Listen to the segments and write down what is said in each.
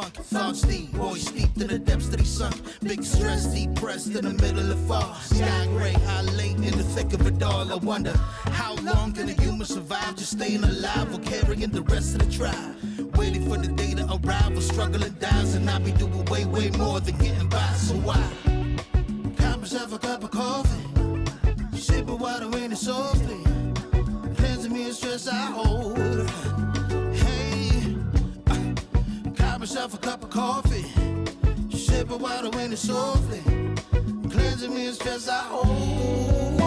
funk. Thoughts deep, boys steeped in the depths that he sunk. Big stress, depressed in the middle of fall. Sky gray, I late in the thick of it all. I wonder, how long can a human survive just staying alive or carrying the rest of the tribe? Waiting for the day to arrive or struggling dies, and I be doing way, way more than getting by. So why? Cop myself a cup of coffee, sipping water in it softly, cleansing me of stress I hold. Hey, cop myself a cup of coffee, sipping water in it softly, cleansing me of stress I hold.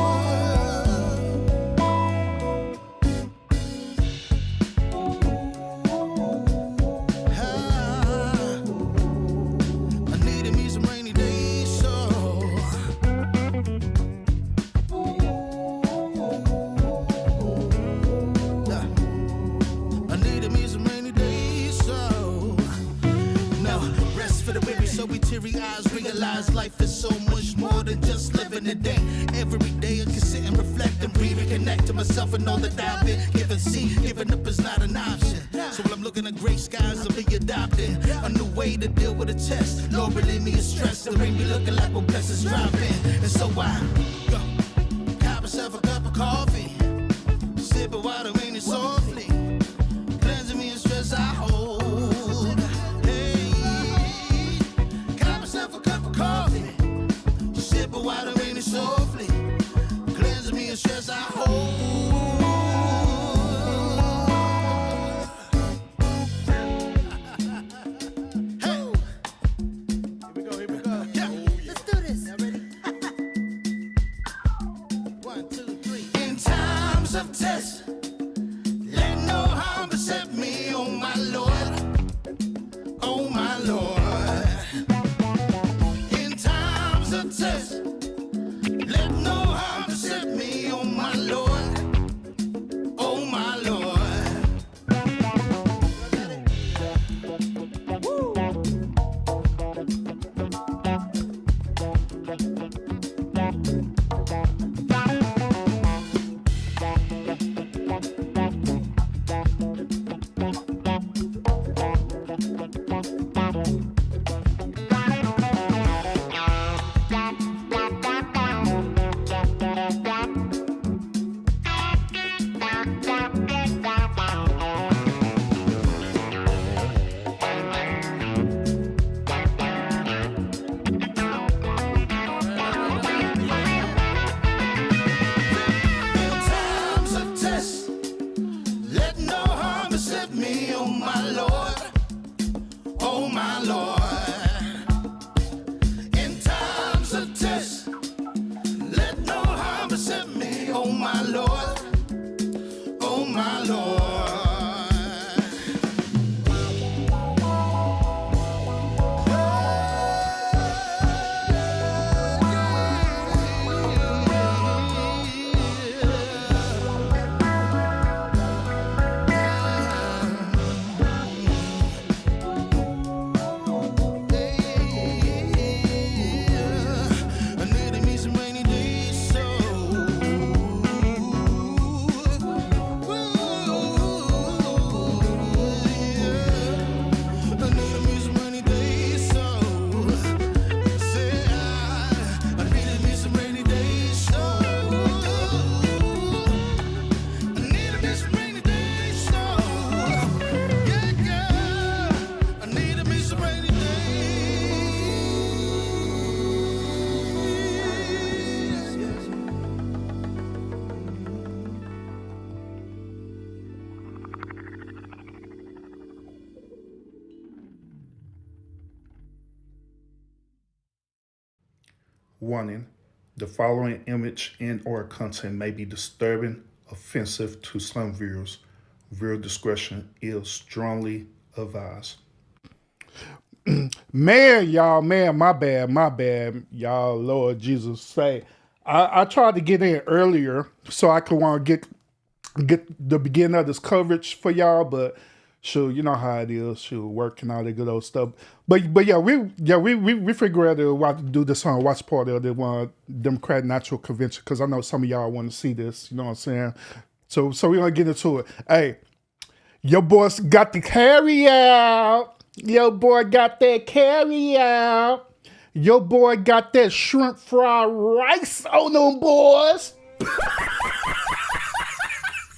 Realize life is so much more than just living a day. Every day I can sit and reflect and breathe and connect to myself and all that I've been given. See, giving up is not an option. So when I'm looking at gray skies, I'll be adopting a new way to deal with a test. Lord, relieve me of stress. The rain be looking like when blessings drop in. And so I cop myself a cup of coffee, sip of water in it softly, cleansing me of stress I hold. Water in it softly, cleanse me of stress I hold. Hey, here we go. Yeah, let's do this. Y'all ready? 1, 2, 3. In times of test, let no harm beset me, oh my Lord, oh my Lord. In times of test, let no harm beset me, oh my Lord, oh my Lord. Warning, the following image and/or content may be disturbing, offensive to some viewers. Viewer discretion is strongly advised. Man, my bad, y'all, Lord Jesus say. I tried to get in earlier so I could want to get the beginning of this coverage for y'all, but sure, you know how it is. Sure, work and all that good old stuff. But yeah, we figured out to do this on watch party of the Democratic National Convention, because I know some of y'all want to see this. You know what I'm saying? So we're gonna get into it. Hey, your boys got the carry out. Your boy got that carry out. Your boy got that shrimp fried rice on them boys.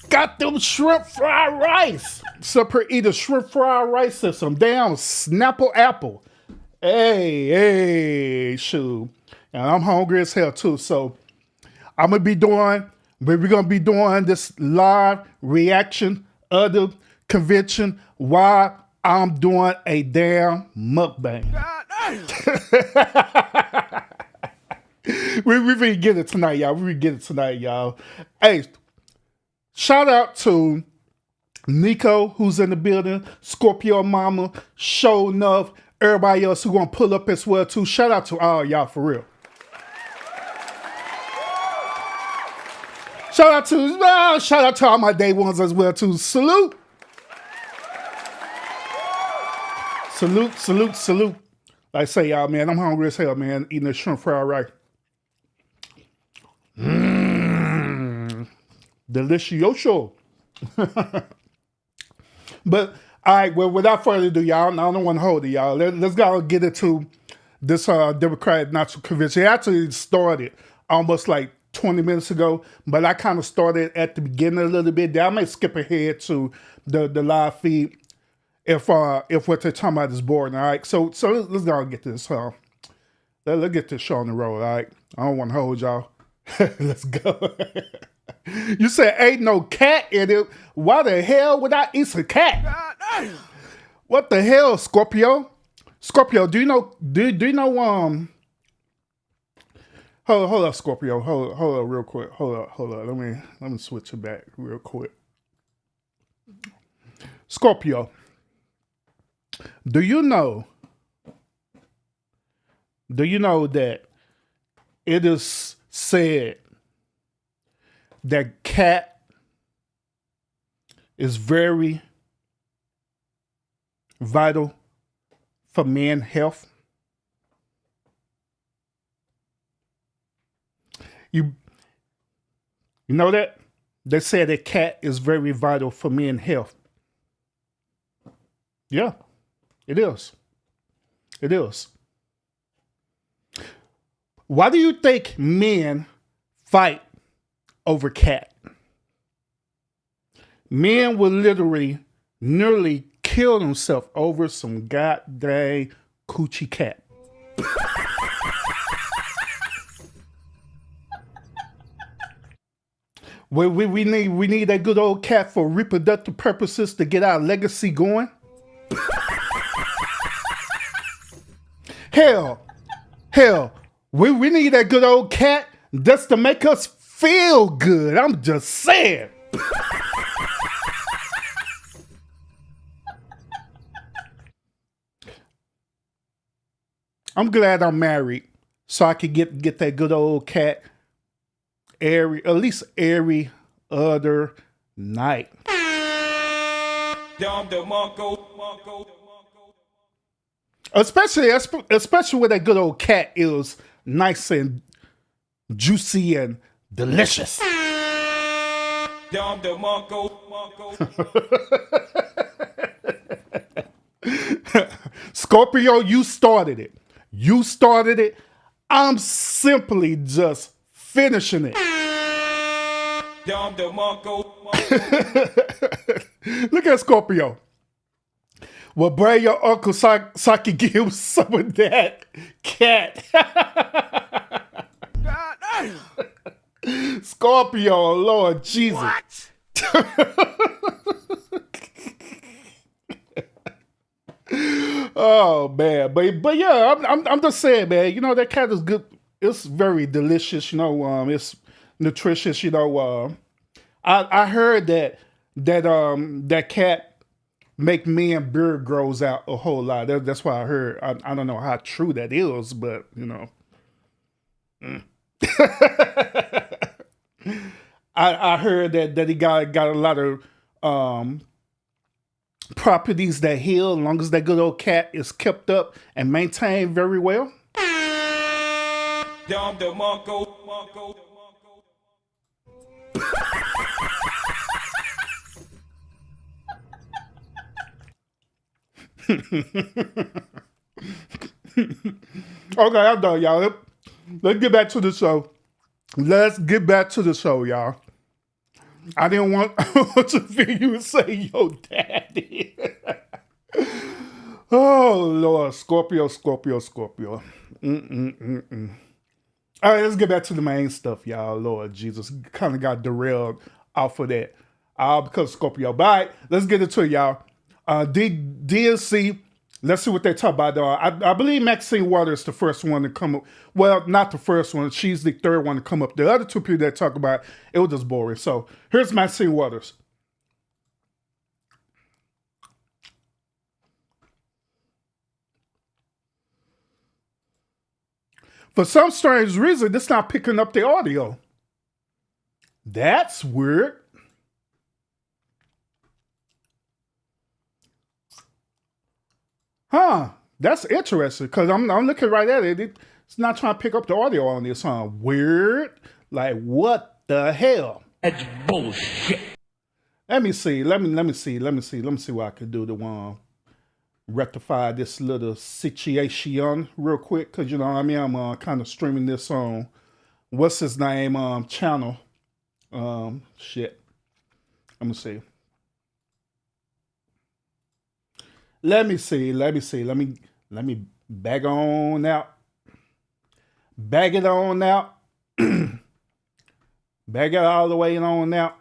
Got them shrimp fried rice. So per either shrimp fried rice or some damn Snapple apple. Hey, shoot. And I'm hungry as hell too. So we're gonna be doing this live reaction of the convention while I'm doing a damn mukbang. we really get it tonight, y'all. We really get it tonight, y'all. Hey, shout out to Nico, who's in the building, Scorpio Mama, Show Enough, everybody else who gonna pull up as well too. Shout out to all y'all for real. Shout out to all my day ones as well too. Salute. Salute. Like I say, y'all, man, I'm hungry as hell, man, eating this shrimp fried rice. Delicioso. But, all right, well, without further ado, y'all, I don't want to hold it, y'all. Let's go get into this Democratic National Convention. It actually started almost like 20 minutes ago, but I kind of started at the beginning a little bit. I may skip ahead to the live feed if what they're talking about is boring, all right? So let's go and get this. Let's get this show on the road, all right? I don't want to hold y'all. Let's go. You said ain't no cat in it. Why the hell would I eat a cat? What the hell, Scorpio? Scorpio, do you know Hold up, Scorpio. Hold up real quick. Hold up. Let me switch it back real quick. Scorpio, do you know that it is said that cat is very vital for men's health? You know that? They say that cat is very vital for men's health. Yeah, it is. It is. Why do you think men fight over cat? Men will literally nearly kill themselves over some goddamn coochie cat. We need that good old cat for reproductive purposes to get our legacy going. Hell, we need that good old cat just to make us feel good. I'm just saying. I'm glad I'm married so I could get that good old cat at least every other night. Especially when that good old cat is nice and juicy and delicious. Scorpio, you started it. I'm simply just finishing it. Look at Scorpio. Well, bring your uncle so I can give him some of that cat. Scorpio, Lord Jesus. What? Oh man, but yeah, I'm just saying, man. You know that cat is good. It's very delicious. You know, it's nutritious. You know, I heard that cat make men beard grows out a whole lot. That's what I heard. I don't know how true that is, but you know. I heard that he got a lot of properties that heal as long as that good old cat is kept up and maintained very well. Okay, I'm done, y'all. Let's get back to the show. Let's get back to the show, y'all. I didn't want to hear you say yo daddy. Oh, Lord. Scorpio, Scorpio, Scorpio. All right, let's get back to the main stuff, y'all. Lord Jesus. Kind of got derailed off of that. Because of Scorpio. But all right, let's get into it, y'all. DNC, let's see what they talk about. I believe Maxine Waters is the first one to come up. Well, not the first one. She's the third one to come up. The other two people that talk about it was just boring. So here's Maxine Waters. For some strange reason, this not picking up the audio. That's weird. Huh? That's interesting because I'm looking right at it. It's not trying to pick up the audio on this. Huh? Weird. Like what the hell? That's bullshit. Let me see. Let me see what I can do to rectify this little situation real quick. Cause you know what I mean. I'm kind of streaming this on what's his name channel. Shit. Let me see. Let me bag on out. Bag it on out. Bag it all the way on out.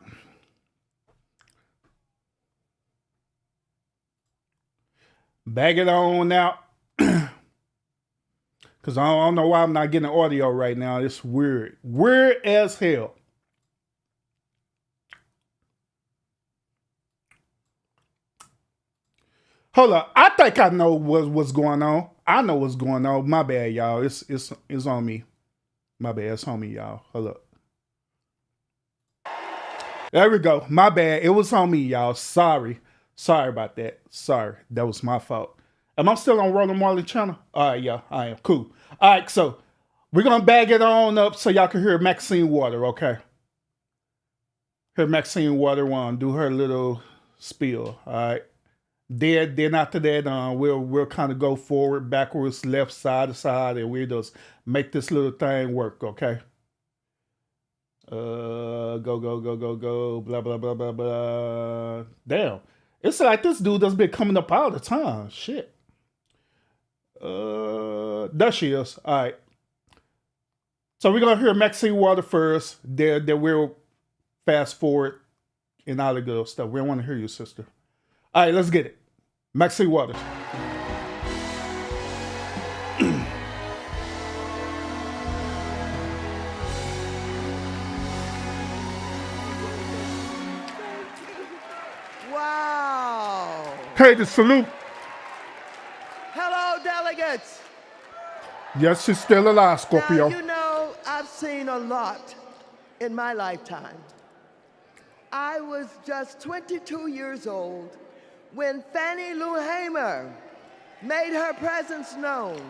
Bag it on out. Because I don't know why I'm not getting audio right now. It's weird. Weird as hell. Hold up. I think I know what's going on. I know what's going on. My bad, y'all. It's on me. My bad. It's on me, y'all. Hold up. There we go. My bad. It was on me, y'all. Sorry about that. Sorry. That was my fault. Am I still on Roland Marley channel? All right, yeah, I am. Cool. All right, so we're going to bag it on up so y'all can hear Maxine Water, okay? Hear Maxine Water one, do her little spiel, all right? Then after that, we'll kind of go forward, backwards, left, side to side, and we'll just make this little thing work, okay? Go, blah, blah, blah, blah, blah. Damn. It's like this dude that's been coming up all the time. Shit. There she is. All right. So we're going to hear Maxine Water first. Then we'll fast forward and all the good stuff. We don't want to hear you, sister. All right, let's get it. Maxine Waters. Wow. Hey, the salute. Hello, delegates. Yes, she's still alive, Scorpio. Now, you know, I've seen a lot in my lifetime. I was just 22 years old when Fannie Lou Hamer made her presence known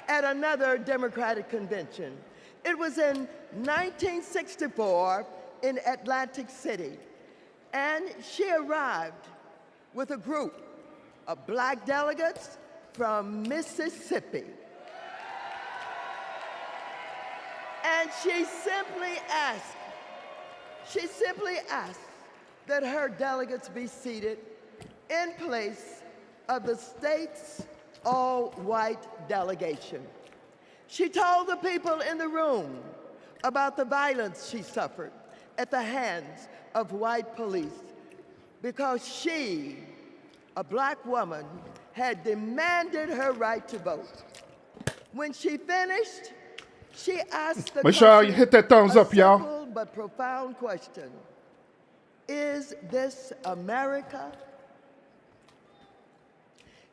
at another Democratic convention. It was in 1964 in Atlantic City, and she arrived with a group of black delegates from Mississippi. And she simply asked that her delegates be seated in place of the state's all-white delegation. She told the people in the room about the violence she suffered at the hands of white police because she, a black woman, had demanded her right to vote. When she finished, she asked the Make sure you hit that thumbs up, y'all. simple but profound question. Is this America?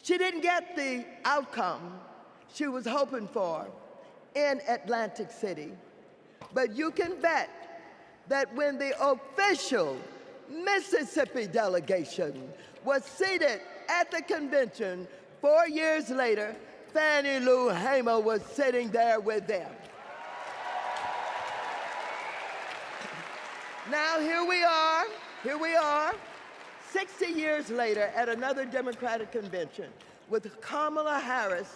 She didn't get the outcome she was hoping for in Atlantic City. But you can bet that when the official Mississippi delegation was seated at the convention 4 years later, Fannie Lou Hamer was sitting there with them. Now here we are, 60 years later at another Democratic convention. with Kamala Harris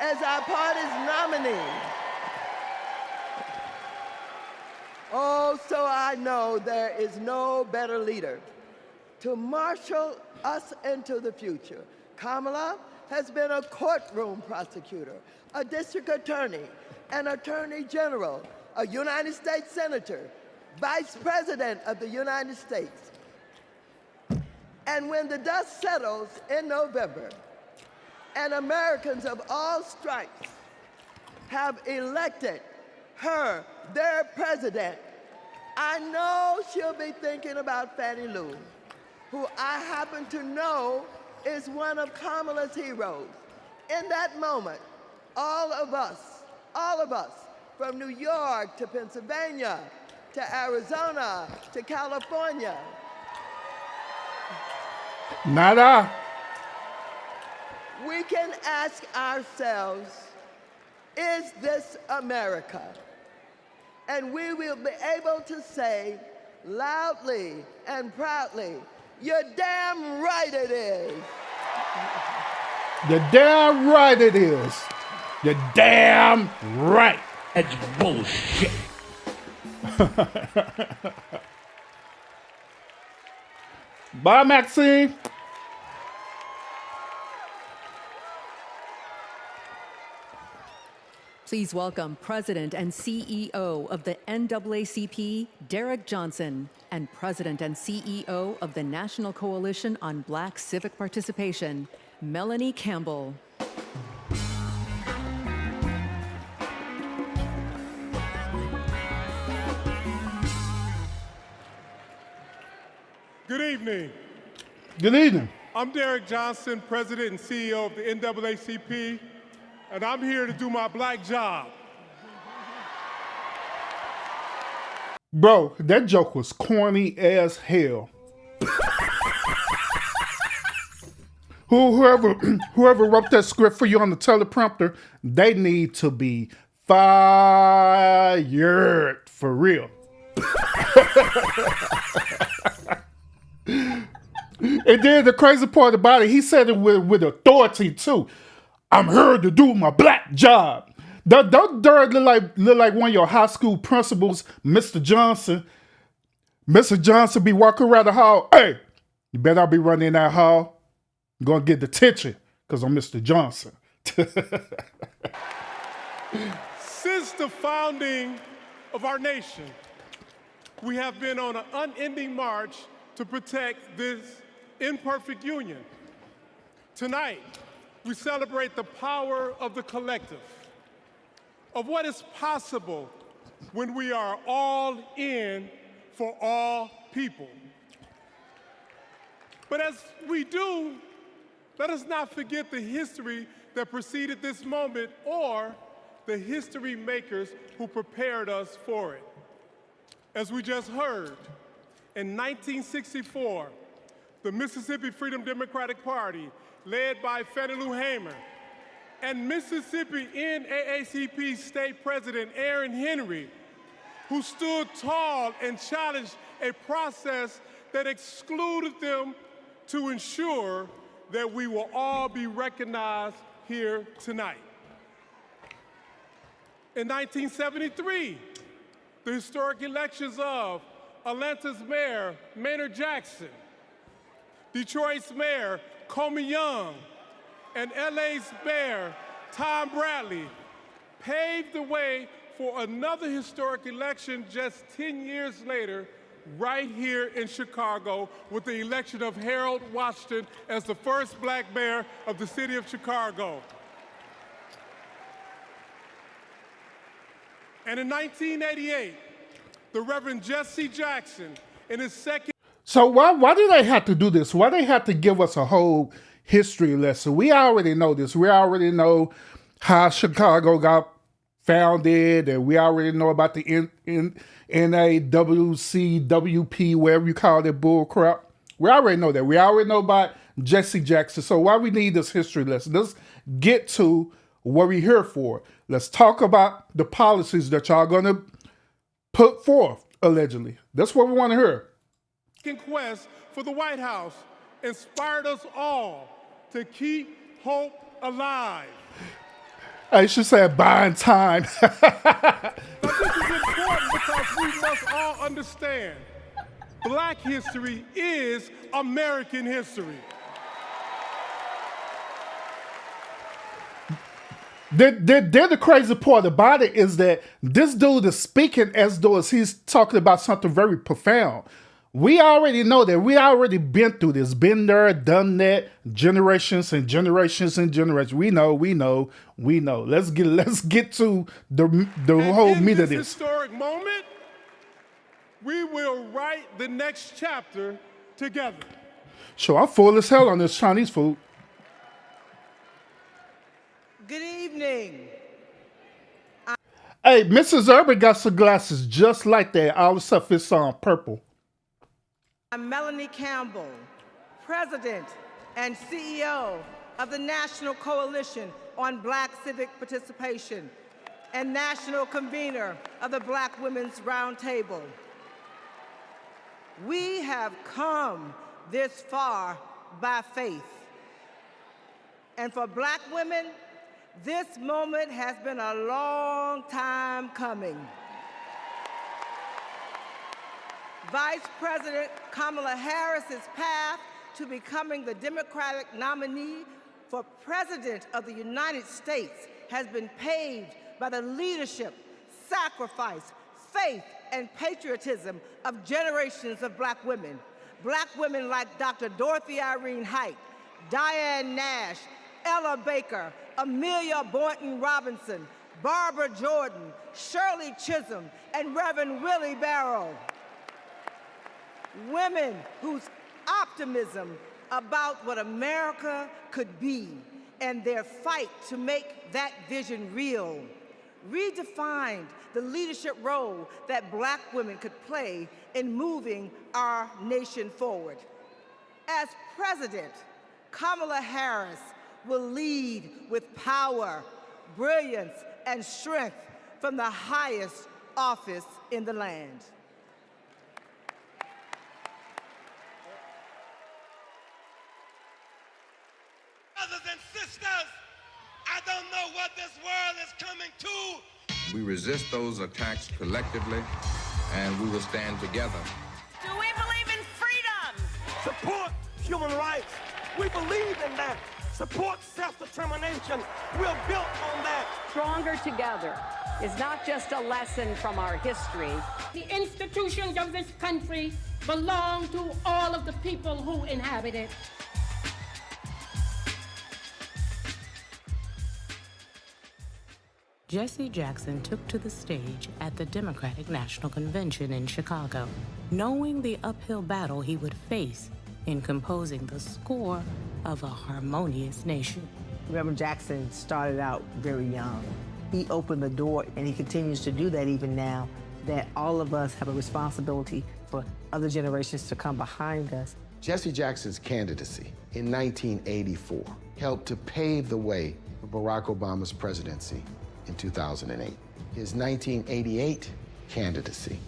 as our party's nominee. Oh, so I know there is no better leader to marshal us into the future. Kamala has been a courtroom prosecutor, a district attorney, an attorney general, a United States senator, vice president of the United States. And when the dust settles in November, and Americans of all stripes have elected her their president, I know she'll be thinking about Fannie Lou, who I happen to know is one of Kamala's heroes. In that moment, all of us, from New York to Pennsylvania, to Arizona, to California. Nada. We can ask ourselves, is this America? And we will be able to say loudly and proudly, you're damn right it is. You're damn right it is. You're damn right. That's bullshit. Bye, Maxine. Please welcome President and CEO of the NAACP, Derek Johnson, and President and CEO of the National Coalition on Black Civic Participation, Melanie Campbell. Good evening. Good evening. I'm Derek Johnson, President and CEO of the NAACP, and I'm here to do my black job. Bro, that joke was corny as hell. Whoever wrote that script for you on the teleprompter, they need to be fired for real. And then the crazy part about it, he said it with authority too. I'm here to do my black job. Don't Derek look like one of your high school principals, Mr. Johnson. Mr. Johnson be walking around the hall. Hey, you better not be running in that hall. I'm gonna get detention because I'm Mr. Johnson. Since the founding of our nation, we have been on an unending march to protect this imperfect union. Tonight, we celebrate the power of the collective, of what is possible when we are all in for all people. But as we do, let us not forget the history that preceded this moment or the history makers who prepared us for it. As we just heard, in 1964, the Mississippi Freedom Democratic Party, led by Fannie Lou Hamer, and Mississippi NAACP State President Aaron Henry, who stood tall and challenged a process that excluded them to ensure that we will all be recognized here tonight. In 1973, the historic elections of Atlanta's Mayor Maynard Jackson, Detroit's Mayor Comey Young, and LA's Mayor Tom Bradley paved the way for another historic election just 10 years later, right here in Chicago, with the election of Harold Washington as the first black mayor of the city of Chicago. And in 1988, the Reverend Jesse Jackson, in his second... So why do they have to do this? Why they have to give us a whole history lesson? We already know this. We already know how Chicago got founded, and we already know about the NAWCWP, whatever you call it, bull crap. We already know that. We already know about Jesse Jackson. So why we need this history lesson? Let's get to what we're here for. Let's talk about the policies that y'all gonna put forth, allegedly. That's what we want to hear. Quest for the White House inspired us all to keep hope alive. I should say buying time. Now, this is important because we must all understand Black history is American history. The crazy part about it is that this dude is speaking as though he's talking about something very profound. We already know that. We already been through this, been there, done that, generations and generations and generations. We know. Let's get to the whole in meat this of this. historic moment, we will write the next chapter together. So I'm full as hell on this Chinese food. Good evening. Hey, Mrs. Urban got some glasses just like that. All the stuff is purple. I'm Melanie Campbell, President and CEO of the National Coalition on Black Civic Participation and National Convener of the Black Women's Roundtable. We have come this far by faith. And for Black women, this moment has been a long time coming. Vice President Kamala Harris's path to becoming the Democratic nominee for President of the United States has been paved by the leadership, sacrifice, faith, and patriotism of generations of Black women. Black women like Dr. Dorothy Irene Height, Diane Nash, Ella Baker, Amelia Boynton Robinson, Barbara Jordan, Shirley Chisholm, and Reverend Willie Barrow. Women whose optimism about what America could be and their fight to make that vision real redefined the leadership role that Black women could play in moving our nation forward. As president, Kamala Harris will lead with power, brilliance, and strength from the highest office in the land. Brothers and sisters, I don't know what this world is coming to. We resist those attacks collectively, and we will stand together. Do we believe in freedom? Support human rights. We believe in that. Support self-determination. We're built on that. Stronger together is not just a lesson from our history. The institutions of this country belong to all of the people who inhabit it. Jesse Jackson took to the stage at the Democratic National Convention in Chicago, knowing the uphill battle he would face in composing the score of a harmonious nation. Reverend Jackson started out very young. He opened the door, and he continues to do that even now, that all of us have a responsibility for other generations to come behind us. Jesse Jackson's candidacy in 1984 helped to pave the way for Barack Obama's presidency in 2008. His 1988 candidacy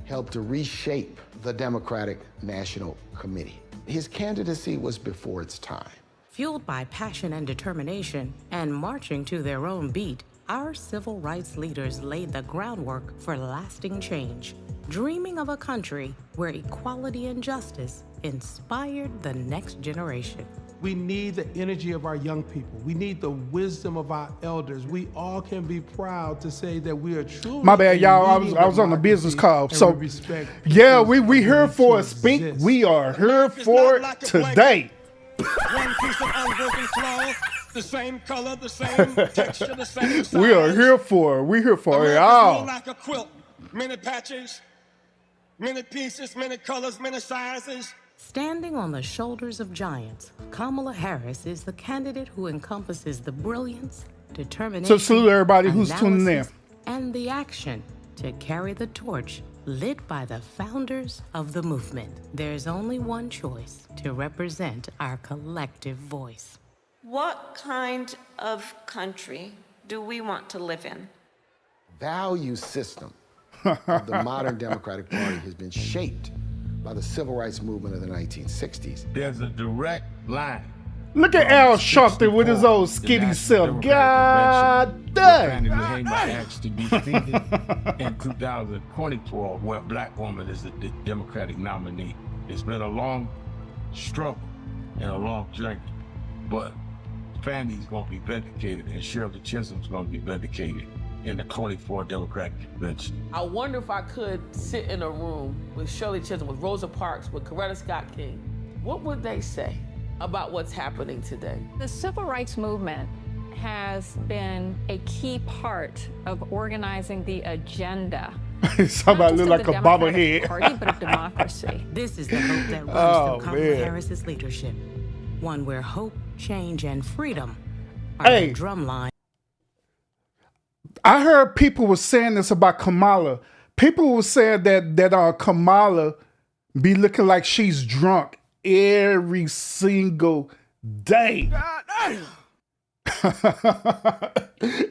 helped to reshape the Democratic National Committee. His candidacy was before its time. Fueled by passion and determination and marching to their own beat, our civil rights leaders laid the groundwork for lasting change, dreaming of a country where equality and justice inspired the next generation. We need the energy of our young people. We need the wisdom of our elders. We all can be proud to say that we are truly. My bad, y'all. I was on the business call. So, yeah, we here for a speak. We are here for it today. One piece of unbroken cloth, the same color, the same texture, the same size. We are here for it. We here for it all. More like a quilt. Many patches, many pieces, many colors, many sizes. Standing on the shoulders of giants, Kamala Harris is the candidate who encompasses the brilliance, determination, So salute everybody who's tuning in. and the action to carry the torch lit by the founders of the movement. There's only one choice to represent our collective voice. What kind of country do we want to live in? Value system of the modern Democratic Party has been shaped by the civil rights movement of the 1960s. There's a direct line Look at Al Sharpton with his old skinny self. God dang. Fannie Lou Hamer asked to be seated in 2024, where a black woman is the Democratic nominee. It's been a long struggle and a long journey, but Fannie's going to be vindicated and Shirley Chisholm's going to be vindicated in the 24 Democratic Convention. I wonder if I could sit in a room with Shirley Chisholm, with Rosa Parks, with Coretta Scott King. What would they say about what's happening today? The civil rights movement has been a key part of organizing the agenda. Somebody look like a bobblehead. Party, but of democracy. This is the hope that runs through Kamala Harris's leadership. One where hope, change, and freedom are the drumline. I heard people were saying this about Kamala. People were saying that Kamala be looking like she's drunk every single day.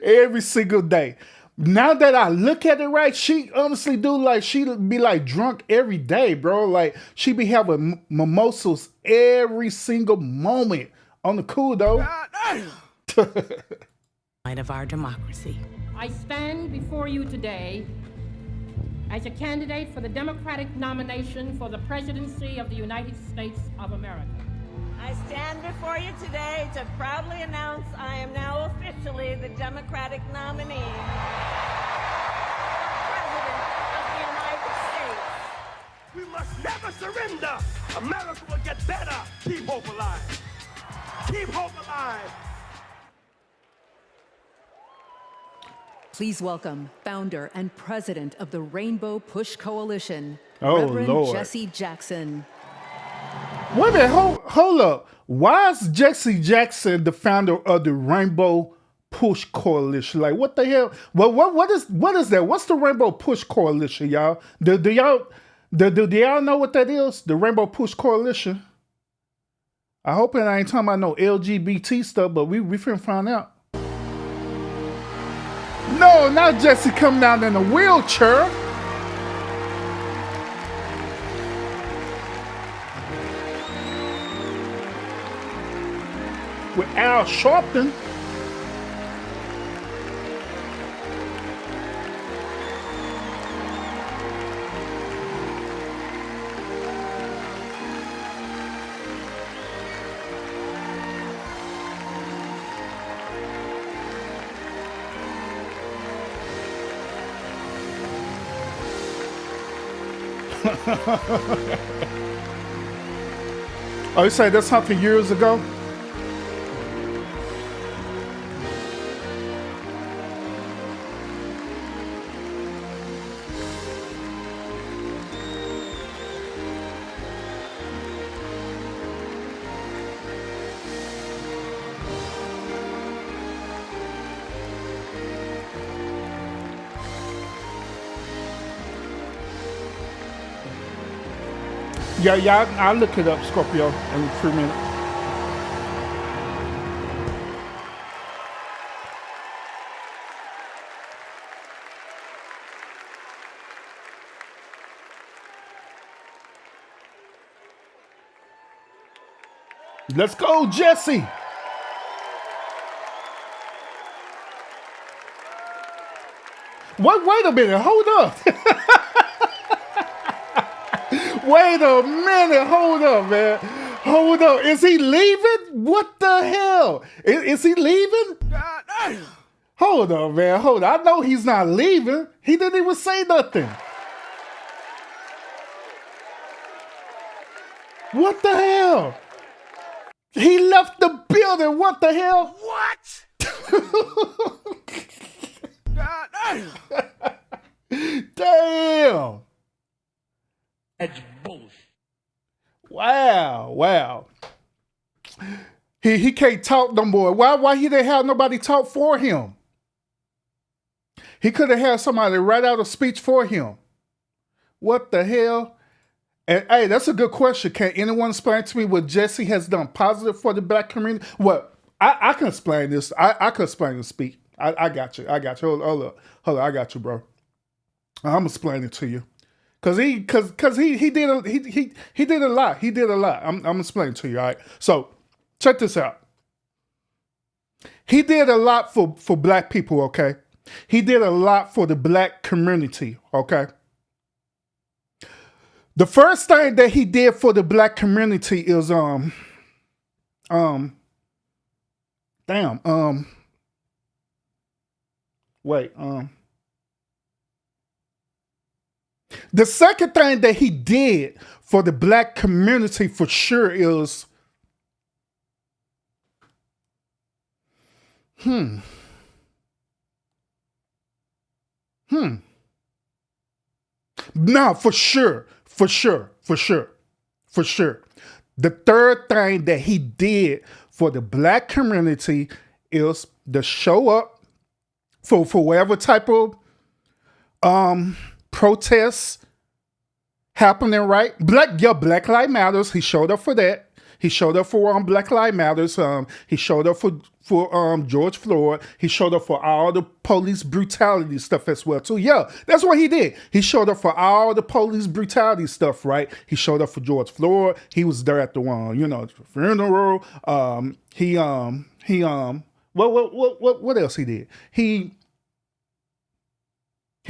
Every single day. Now that I look at it right, she honestly do like she be like drunk every day, bro. Like she be having mimosas every single moment. On the cool though. Of our democracy. I stand before you today as a candidate for the Democratic nomination for the presidency of the United States of America. I stand before you today to proudly announce I am now officially the Democratic nominee for President of the United States. We must never surrender. America will get better. Keep hope alive. Keep hope alive. Please welcome founder and president of the Rainbow Push Coalition, Oh, Reverend Lord. Jesse Jackson. Wait a minute, hold up. Why is Jesse Jackson the founder of the Rainbow Push Coalition? Like, what the hell? What is that? What's the Rainbow Push Coalition, y'all? Do y'all know what that is? The Rainbow Push Coalition. I hope I ain't talking about no LGBT stuff, but we finna find out. No, not Jesse coming down in a wheelchair. With Al Sharpton. Oh, you say that's something years ago? Yeah, I'll look it up, Scorpio, in a few minutes. Let's go, Jesse. Wait a minute, hold up. Wait a minute, hold up, man. Hold up. Is he leaving? What the hell? Is he leaving? Hold up, man. Hold up. I know he's not leaving. He didn't even say nothing. What the hell? He left the building. What the hell? What? Damn. That's bullshit. Wow. He can't talk no more. Why he didn't have nobody talk for him? He could have had somebody write out a speech for him. What the hell? And hey, that's a good question. Can anyone explain to me what Jesse has done positive for the black community? Well, I can explain this. I can explain the speech. I got you. Hold up. I got you, bro. I'm gonna explain it to you. Cause he did a lot. I'm explaining to you. All right. So check this out. He did a lot for black people, okay? He did a lot for the black community, okay? The first thing that he did for the black community is the second thing that he did for the black community for sure is No, for sure. The third thing that he did for the black community is to show up for whatever type of protests happening, right? Black Lives Matters. He showed up for that. He showed up for Black Lives Matters. He showed up for George Floyd. He showed up for all the police brutality stuff as well too. Yeah, that's what he did. He showed up for all the police brutality stuff, right? He showed up for George Floyd. He was there at the funeral. What else he did? He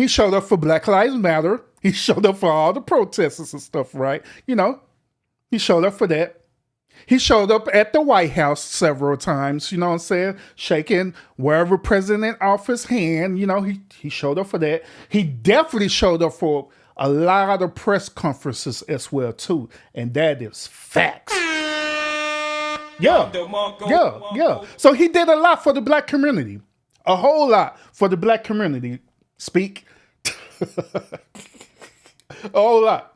showed up for Black Lives Matter. He showed up for all the protesters and stuff, right? He showed up for that. He showed up at the White House several times, you know what I'm saying? Shaking wherever president off his hand, he showed up for that. He definitely showed up for a lot of press conferences as well too. And that is facts. Yeah. So he did a lot for the black community. A whole lot for the black community. Speak. A whole lot.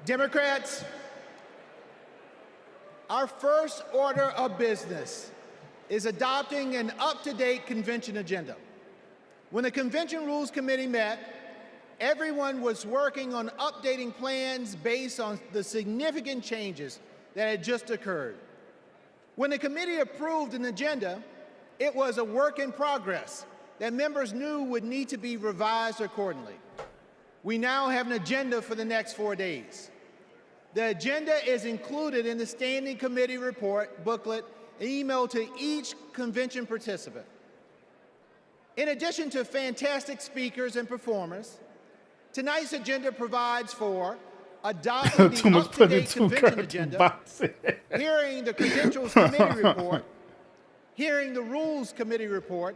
Democrats, our first order of business is adopting an up-to-date convention agenda. When the Convention Rules Committee met, everyone was working on updating plans based on the significant changes that had just occurred. When the committee approved an agenda, it was a work in progress that members knew would need to be revised accordingly. We now have an agenda for the next 4 days. The agenda is included in the Standing Committee report booklet emailed to each convention participant. In addition to fantastic speakers and performers, tonight's agenda provides for adopting the up-to-date convention agenda, hearing the Credentials Committee report, hearing the Rules Committee report,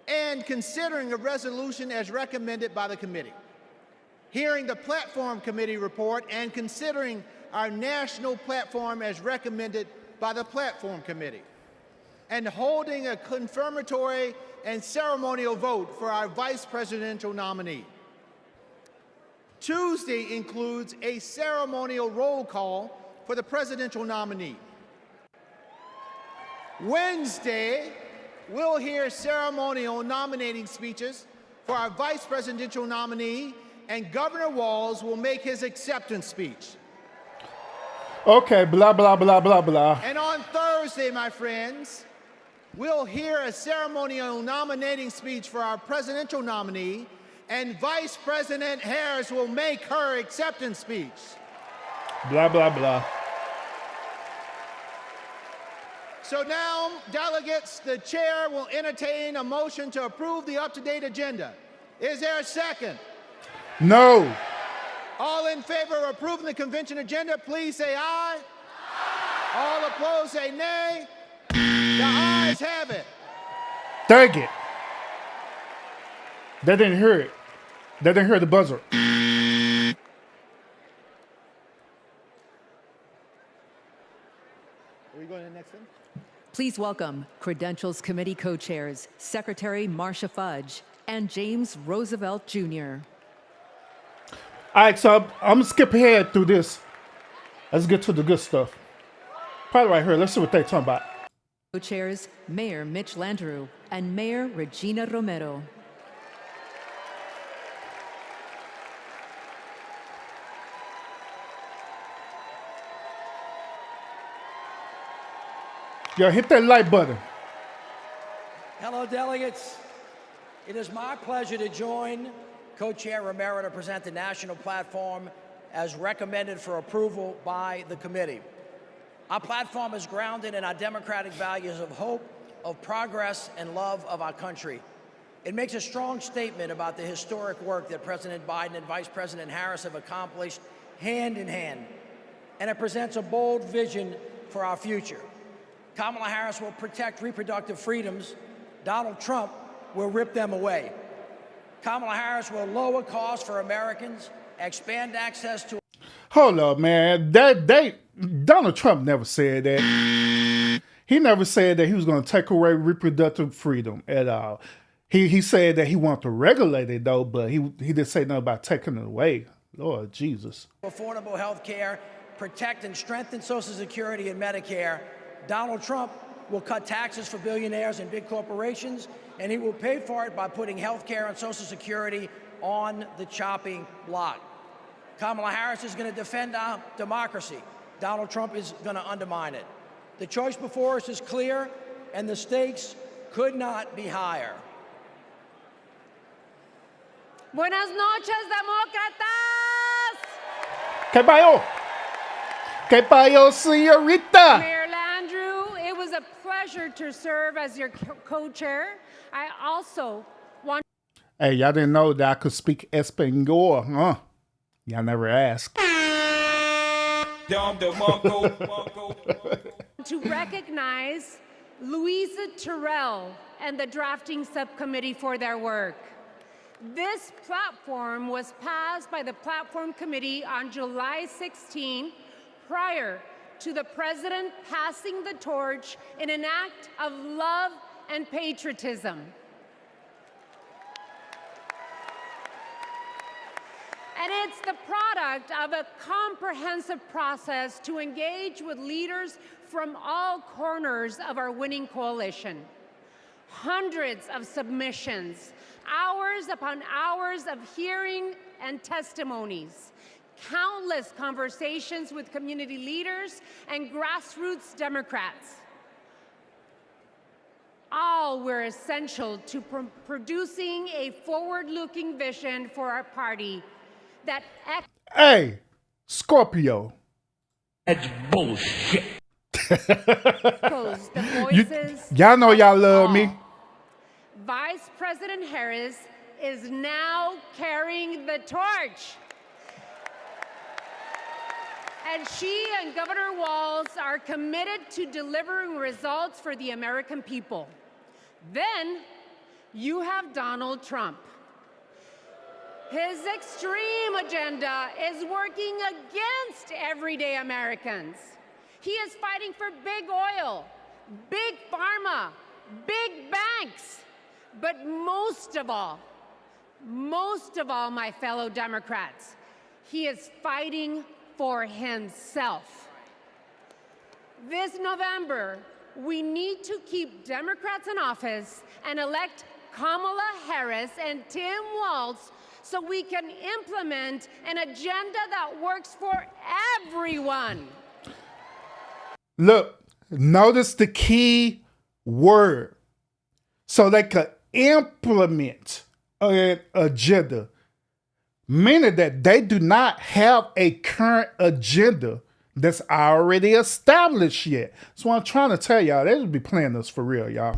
and considering a resolution as recommended by the committee, hearing the Platform Committee report, and considering our national platform as recommended by the Platform Committee, and holding a confirmatory and ceremonial vote for our vice presidential nominee. Tuesday includes a ceremonial roll call for the presidential nominee. Wednesday, we'll hear ceremonial nominating speeches for our vice presidential nominee, and Governor Walz will make his acceptance speech. Okay, blah, blah, blah, blah, blah. And on Thursday, my friends, we'll hear a ceremonial nominating speech for our presidential nominee, and Vice President Harris will make her acceptance speech. Blah, blah, blah. So now, delegates, the chair will entertain a motion to approve the up-to-date agenda. Is there a second? No. All in favor of approving the convention agenda, please say aye. All opposed, say nay. The ayes have it. Dang it. They didn't hear it. They didn't hear the buzzer. Are we going to the next one? Please welcome Credentials Committee co-chairs, Secretary Marcia Fudge and James Roosevelt Jr. All right, so I'm going to skip ahead through this. Let's get to the good stuff. Probably right here. Let's see what they're talking about. Co-chairs Mayor Mitch Landrieu and Mayor Regina Romero. Yo, hit that like button. Hello, delegates. It is my pleasure to join Co-Chair Romero to present the national platform as recommended for approval by the committee. Our platform is grounded in our democratic values of hope, of progress, and love of our country. It makes a strong statement about the historic work that President Biden and Vice President Harris have accomplished hand in hand, and it presents a bold vision for our future. Kamala Harris will protect reproductive freedoms. Donald Trump will rip them away. Kamala Harris will lower costs for Americans, expand access to... Hold up, man. Donald Trump never said that. He never said that he was going to take away reproductive freedom at all. He said that he wanted to regulate it, though, but he didn't say nothing about taking it away. Lord Jesus. Affordable health care, protect and strengthen Social Security and Medicare. Donald Trump will cut taxes for billionaires and big corporations, and he will pay for it by putting health care and Social Security on the chopping block. Kamala Harris is going to defend our democracy. Donald Trump is going to undermine it. The choice before us is clear, and the stakes could not be higher. Buenas noches, demócratas. ¿Qué pasó? ¿Qué pasó, señorita? Mayor Landrieu, it was a pleasure to serve as your co-chair. I also want... Hey, y'all didn't know that I could speak Espanol, huh? Y'all never asked. to recognize Louisa Terrell and the drafting subcommittee for their work. This platform was passed by the Platform Committee on July 16, prior to the President passing the torch in an act of love and patriotism. And it's the product of a comprehensive process to engage with leaders from all corners of our winning coalition. Hundreds of submissions, hours upon hours of hearing and testimonies, countless conversations with community leaders and grassroots Democrats. All were essential to producing a forward-looking vision for our party that... Hey, Scorpio. That's bullshit. Y'all know y'all love me. Vice President Harris is now carrying the torch. And she and Governor Walz are committed to delivering results for the American people. Then you have Donald Trump. His extreme agenda is working against everyday Americans. He is fighting for big oil, big pharma, big banks. But most of all, my fellow Democrats, he is fighting for himself. This November, we need to keep Democrats in office and elect Kamala Harris and Tim Walz so we can implement an agenda that works for everyone. Look, notice the key word. So they could implement an agenda, meaning that they do not have a current agenda that's already established yet. So I'm trying to tell y'all, they should be playing this for real, y'all.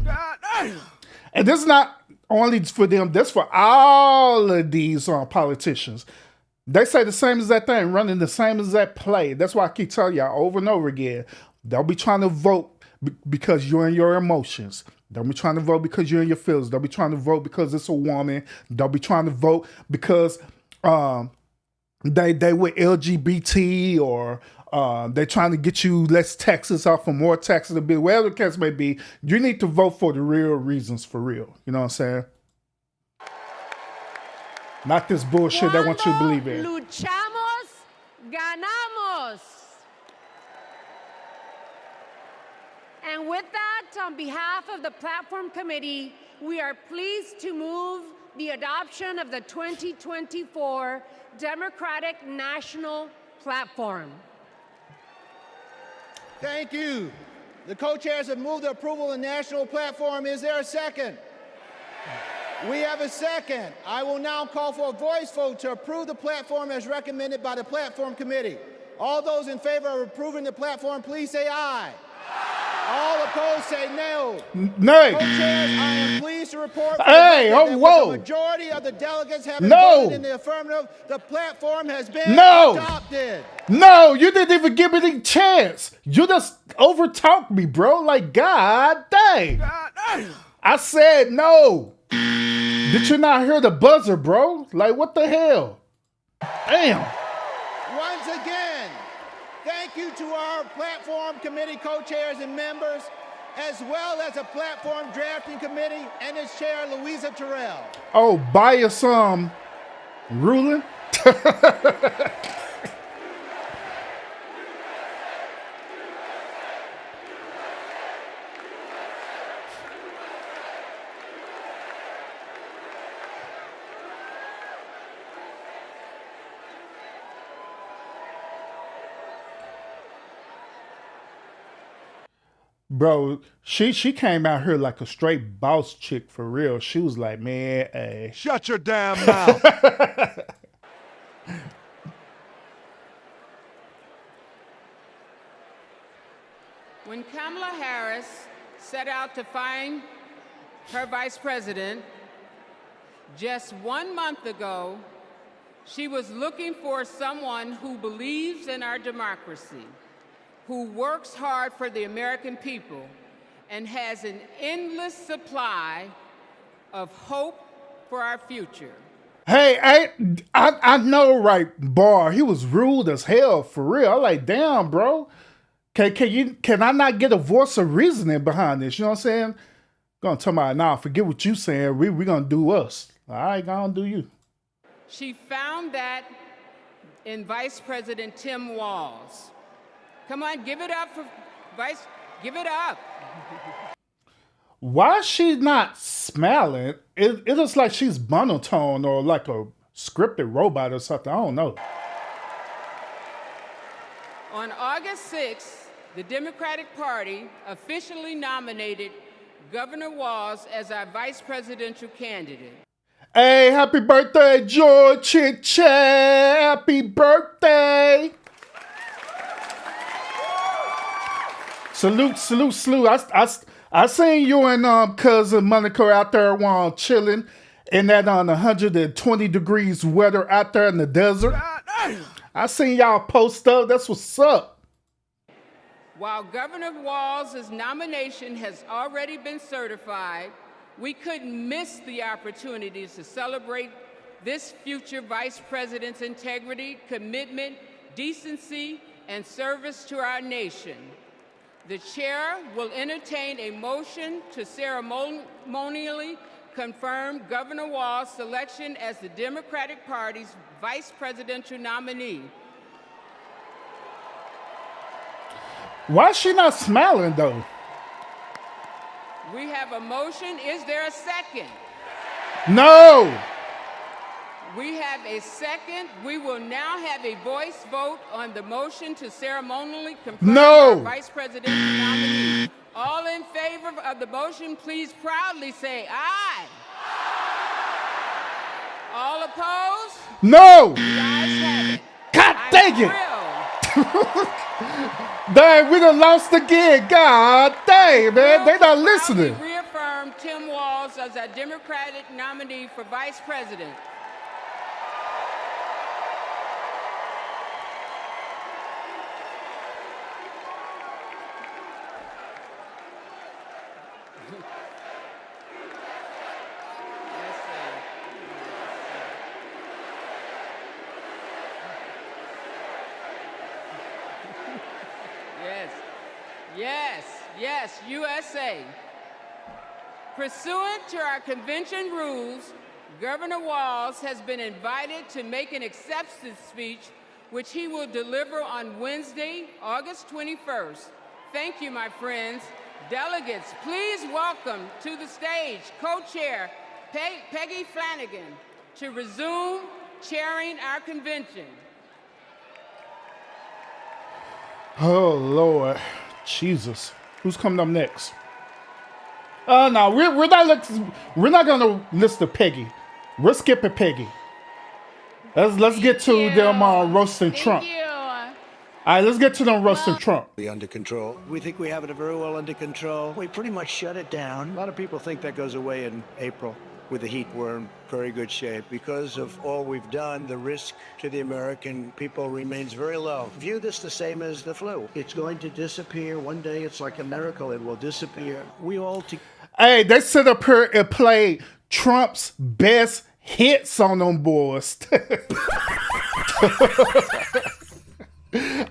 And this is not only for them, this for all of these politicians. They say the same exact thing, running the same exact play. That's why I keep telling y'all over and over again, don't be trying to vote because you're in your emotions. Don't be trying to vote because you're in your feelings. Don't be trying to vote because it's a woman. Don't be trying to vote because they with LGBT or they're trying to get you less taxes off or more taxes a bit. Whatever the case may be, you need to vote for the real reasons for real. You know what I'm saying? Not this bullshit they want you to believe in. Luchamos, ganamos. And with that, on behalf of the Platform Committee, we are pleased to move the adoption of the 2024 Democratic National Platform. Thank you. The co-chairs have moved the approval of the national platform. Is there a second? We have a second. I will now call for a voice vote to approve the platform as recommended by the Platform Committee. All those in favor of approving the platform, please say aye. All opposed say no. Nay. Co-chairs, I am pleased to report for Hey, the record that whoa. with the majority of the delegates having No. voted in the affirmative, the platform has been No. adopted. No, you didn't even give me the chance. You just overtalked me, bro. Like, God dang. I said no. Did you not hear the buzzer, bro? Like, what the hell? Damn. Once again, thank you to our Platform Committee co-chairs and members, as well as the Platform Drafting Committee and its chair, Louisa Terrell. Oh, buy us some ruling? Bro, she came out here like a straight boss chick for real. She was like, man, hey. Shut your damn mouth. When Kamala Harris set out to find her vice president, just 1 month ago, she was looking for someone who believes in our democracy, who works hard for the American people, and has an endless supply of hope for our future. Hey, I know, right, Bar. He was rude as hell, for real. I'm like, damn, bro. Can I not get a voice of reasoning behind this? You know what I'm saying? Gonna tell me, nah, forget what you saying. We gonna do us. All right, gonna do you. She found that in Vice President Tim Walz. Come on, give it up for Vice, give it up. Why is she not smiling? It looks like she's monotone or like a scripted robot or something. I don't know. On August 6th, the Democratic Party officially nominated Governor Walz as our vice presidential candidate. Hey, happy birthday, George Chick Chat. Happy birthday. Salute. I seen you and cousin Monica out there while chilling in that 120 degrees weather out there in the desert. I seen y'all post up. That's what's up. While Governor Walz's nomination has already been certified, we couldn't miss the opportunity to celebrate this future vice president's integrity, commitment, decency, and service to our nation. The chair will entertain a motion to ceremonially confirm Governor Walz's selection as the Democratic Party's vice presidential nominee. Why is she not smiling, though? We have a motion. Is there a second? No. We have a second. We will now have a voice vote on the motion to ceremonially confirm our vice presidential nominee. All in favor of the motion, please proudly say aye. All opposed? No. The ayes have it. God dang it. Dang, we done lost again. God dang, man. They not listening. Reaffirm Tim Walz as our Democratic nominee for vice president. Yes, USA. Pursuant to our convention rules, Governor Walz has been invited to make an acceptance speech, which he will deliver on Wednesday, August 21st. Thank you, my friends. Delegates, please welcome to the stage co-chair Peggy Flanagan to resume chairing our convention. Oh, Lord. Jesus. Who's coming up next? No, we're not gonna listen to Peggy. We're skipping Peggy. Let's get to them roasting Trump. All right, let's get to them roasting Trump. Be under control. We think we have it very well under control. We pretty much shut it down. A lot of people think that goes away in April. With the heat, we're in very good shape. Because of all we've done, the risk to the American people remains very low. View this the same as the flu. It's going to disappear. One day, it's like a miracle. It will disappear. We all... Hey, they sit up here and play Trump's best hits on them boys.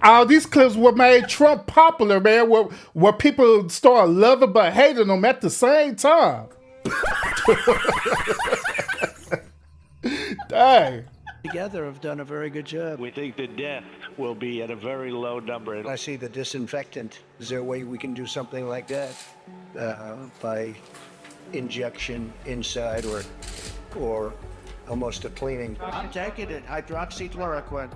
All these clips were made Trump popular, man, where people start loving but hating him at the same time. Dang. Together have done a very good job. We think the death will be at a very low number. I see the disinfectant. Is there a way we can do something like that by injection inside or almost a cleaning? I'm taking it. Hydroxychloroquine.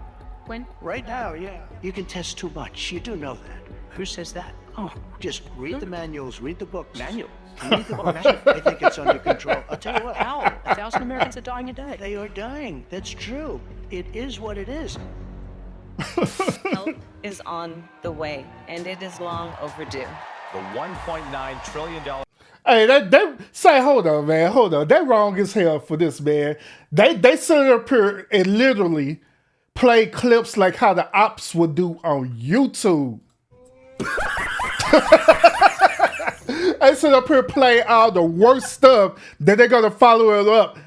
When? Right now, yeah. You can test too much. You do know that. Who says that? Oh, just read the manuals, read the books. Manual? Read the books. I think it's under control. I'll tell you what. How? 1,000 Americans are dying a day. They are dying. That's true. It is what it is. Help is on the way, and it is long overdue. The $1.9 trillion. Hey, they say, hold on, man, hold on. They wrong as hell for this, man. They sit up here and literally play clips like how the ops would do on YouTube. They sit up here play all the worst stuff that they're gonna follow it up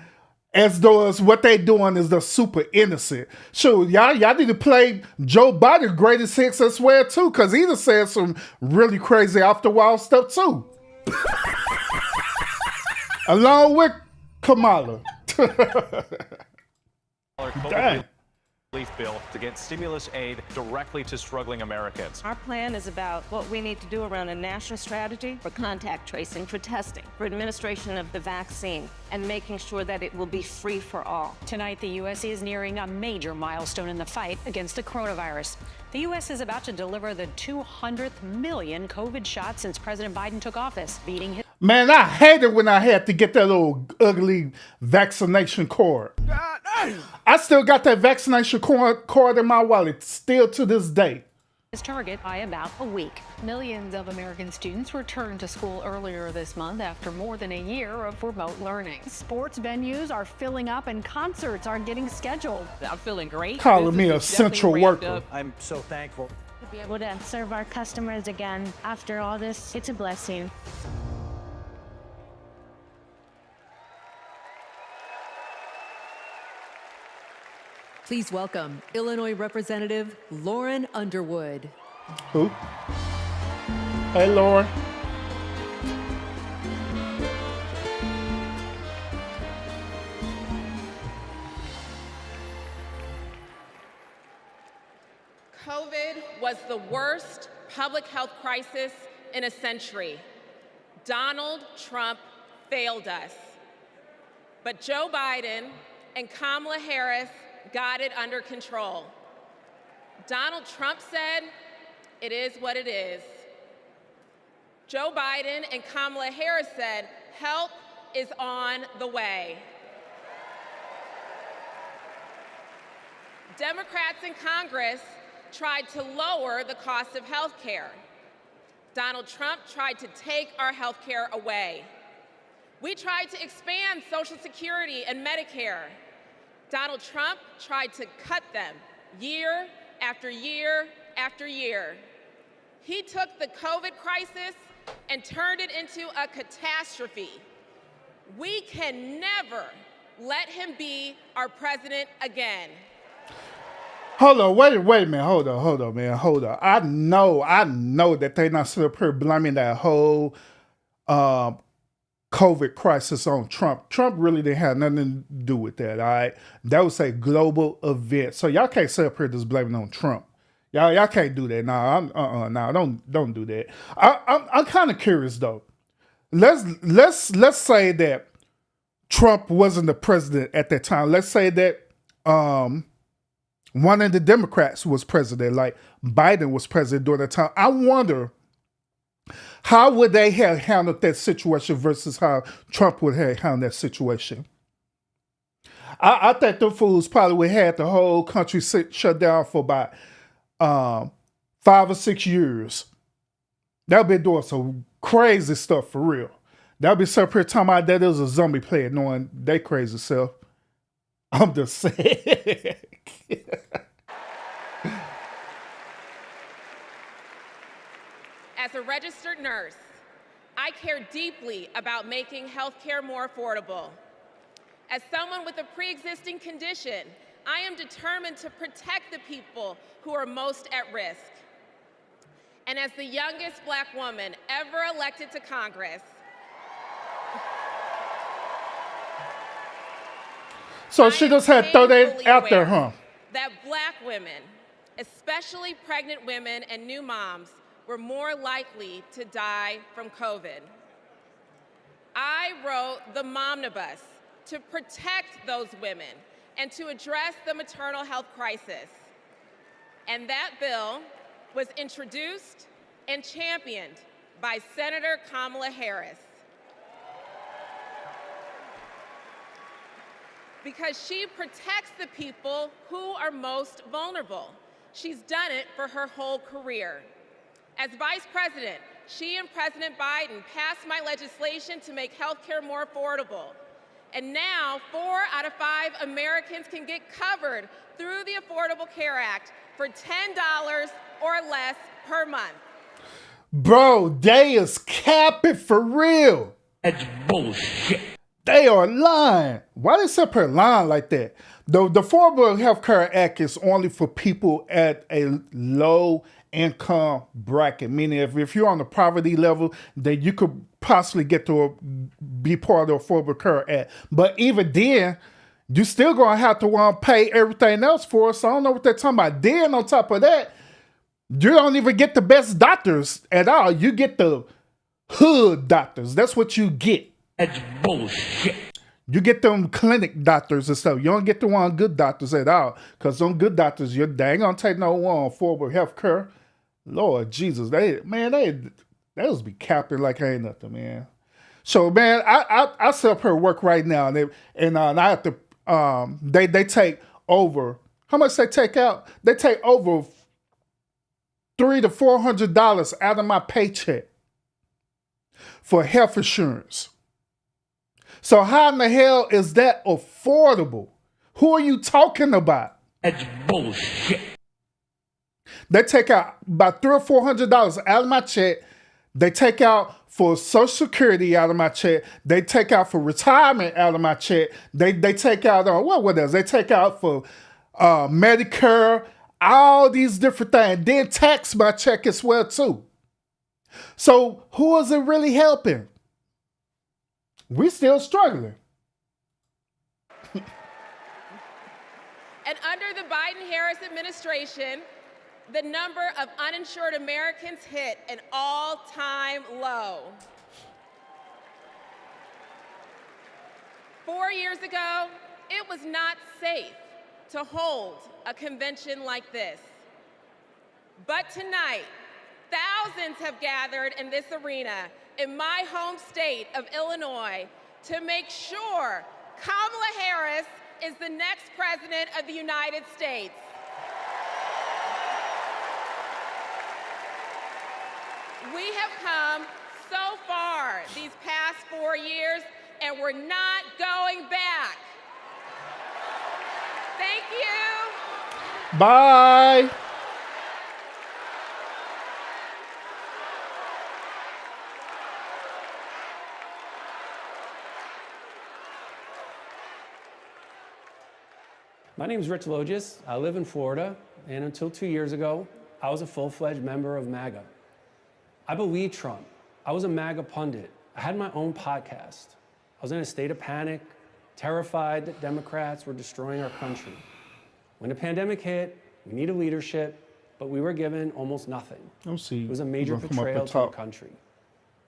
as though as what they doing is the super innocent. Sure, y'all need to play Joe Biden's greatest hits as well too, cause he done said some really crazy off the wall stuff too. Along with Kamala. Dang. Relief bill to get stimulus aid directly to struggling Americans. Our plan is about what we need to do around a national strategy for contact tracing, for testing, for administration of the vaccine, and making sure that it will be free for all. Tonight, the U.S. is nearing a major milestone in the fight against the coronavirus. The U.S. is about to deliver the 200th million COVID shots since President Biden took office, beating his... Man, I hated when I had to get that little ugly vaccination card. I still got that vaccination card in my wallet, still to this day. His target by about a week. Millions of American students returned to school earlier this month after more than a year of remote learning. Sports venues are filling up and concerts are getting scheduled. I'm feeling great. Calling me a central worker. I'm so thankful. To be able to serve our customers again after all this, it's a blessing. Please welcome Illinois Representative Lauren Underwood. Who? Hey, Lauren. COVID was the worst public health crisis in a century. Donald Trump failed us. But Joe Biden and Kamala Harris got it under control. Donald Trump said, "It is what it is." Joe Biden and Kamala Harris said, "Help is on the way." Democrats in Congress tried to lower the cost of health care. Donald Trump tried to take our health care away. We tried to expand Social Security and Medicare. Donald Trump tried to cut them year after year after year. He took the COVID crisis and turned it into a catastrophe. We can never let him be our president again. Hold on, wait a minute. Hold on, man. Hold on. I know that they not sitting up here blaming that whole COVID crisis on Trump. Trump really didn't have nothing to do with that, all right? That was a global event. So y'all can't sit up here just blaming on Trump. Y'all can't do that. Nah, don't do that. I'm kind of curious though. Let's say that Trump wasn't the president at that time. Let's say that one of the Democrats was president, like Biden was president during that time. I wonder how would they have handled that situation versus how Trump would have handled that situation. I think the fools probably would have had the whole country shut down for about 5 or 6 years. They'll be doing some crazy stuff for real. They'll be so pretty talking about that it was a zombie player knowing they crazy self. I'm just saying. As a registered nurse, I care deeply about making healthcare more affordable. As someone with a pre-existing condition, I am determined to protect the people who are most at risk. And as the youngest Black woman ever elected to Congress, So she just had to throw that out there, huh? that Black women, especially pregnant women and new moms, were more likely to die from COVID. I wrote the Momnibus to protect those women and to address the maternal health crisis. And that bill was introduced and championed by Senator Kamala Harris. Because she protects the people who are most vulnerable. She's done it for her whole career. As Vice President, she and President Biden passed my legislation to make healthcare more affordable. And now 4 out of 5 Americans can get covered through the Affordable Care Act for $10 or less per month. Bro, they is capping for real. That's bullshit. They are lying. Why they sit here lying like that? The Affordable Health Care Act is only for people at a low income bracket, meaning if you're on the poverty level, then you could possibly get to be part of the Affordable Care Act. But even then, you still gonna have to pay everything else for it. So I don't know what they're talking about. Then on top of that, you don't even get the best doctors at all. You get the hood doctors. That's what you get. That's bullshit. You get them clinic doctors and stuff. You don't get the one good doctors at all. Because them good doctors, they ain't gonna take no one affordable health care. Lord Jesus, they just be capping like ain't nothing, man. So man, I sit up here at work right now, and I have to they take over. How much they take out? They take over $300 to $400 out of my paycheck for health insurance. So how in the hell is that affordable? Who are you talking about? That's bullshit. They take out about $300 or $400 out of my check. They take out for Social Security out of my check. They take out for retirement out of my check. They take out what else? They take out for Medicare, all these different things. Then tax my check as well too. So who is it really helping? We still struggling. And under the Biden-Harris administration, the number of uninsured Americans hit an all-time low. 4 years ago, it was not safe to hold a convention like this. But tonight, thousands have gathered in this arena in my home state of Illinois to make sure Kamala Harris is the next president of the United States. We have come so far these past 4 years, and we're not going back. Thank you. Bye. My name is Rich Logis. I live in Florida, and until 2 years ago, I was a full-fledged member of MAGA. I believed Trump. I was a MAGA pundit. I had my own podcast. I was in a state of panic, terrified that Democrats were destroying our country. When the pandemic hit, we needed leadership, but we were given almost nothing. It was a major betrayal to the country.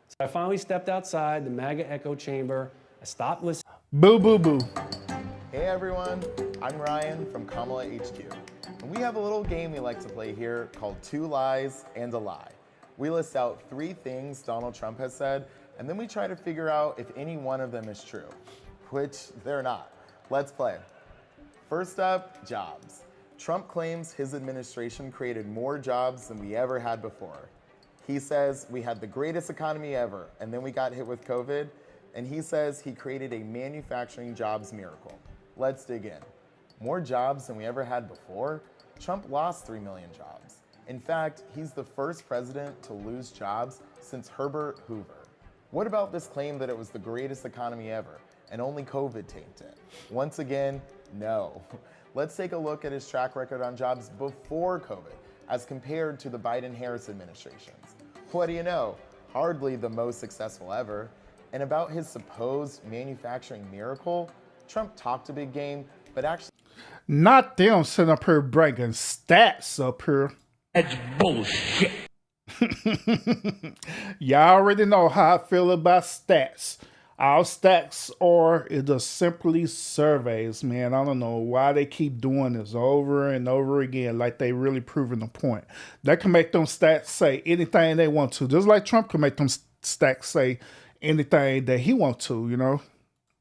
So I finally stepped outside the MAGA echo chamber. I stopped listening. Boo, boo, boo. Hey everyone, I'm Ryan from Kamala HQ. And we have a little game we like to play here called Two Lies and a Lie. We list out 3 things Donald Trump has said, and then we try to figure out if any one of them is true, which they're not. Let's play. First up, jobs. Trump claims his administration created more jobs than we ever had before. He says we had the greatest economy ever, and then we got hit with COVID, and he says he created a manufacturing jobs miracle. Let's dig in. More jobs than we ever had before? Trump lost 3 million jobs. In fact, he's the first president to lose jobs since Herbert Hoover. What about this claim that it was the greatest economy ever and only COVID tanked it? Once again, no. Let's take a look at his track record on jobs before COVID as compared to the Biden-Harris administrations. What do you know? Hardly the most successful ever. And about his supposed manufacturing miracle, Trump talked a big game, but actually... Not them sitting up here bringing stats up here. That's bullshit. Y'all already know how I feel about stats. Our stats are just simply surveys, man. I don't know why they keep doing this over and over again like they really proving the point. They can make them stats say anything they want to, just like Trump can make them stats say anything that he wants to, you know?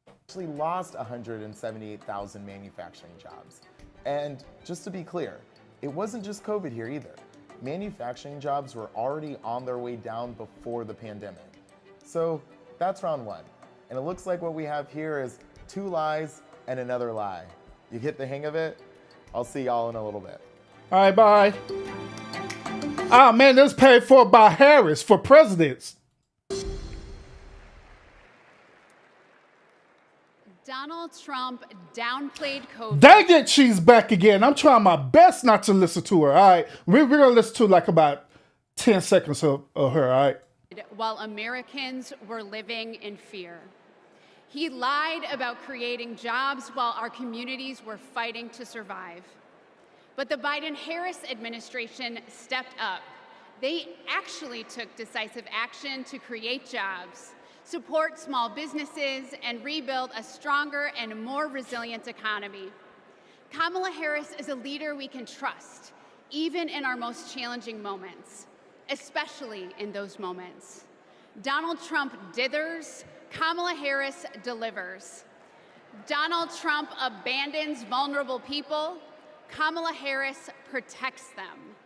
Actually lost 178,000 manufacturing jobs. And just to be clear, it wasn't just COVID here either. Manufacturing jobs were already on their way down before the pandemic. So that's round 1. And it looks like what we have here is 2 lies and another lie. You get the hang of it? I'll see y'all in a little bit. All right, bye. Ah, man, this is paid for by Harris for presidents. Donald Trump downplayed COVID. Dang it, she's back again. I'm trying my best not to listen to her, all right? We're going to listen to like about 10 seconds of her, all right? While Americans were living in fear. He lied about creating jobs while our communities were fighting to survive. But the Biden-Harris administration stepped up. They actually took decisive action to create jobs, support small businesses, and rebuild a stronger and more resilient economy. Kamala Harris is a leader we can trust, even in our most challenging moments, especially in those moments. Donald Trump dithers, Kamala Harris delivers. Donald Trump abandons vulnerable people, Kamala Harris protects them.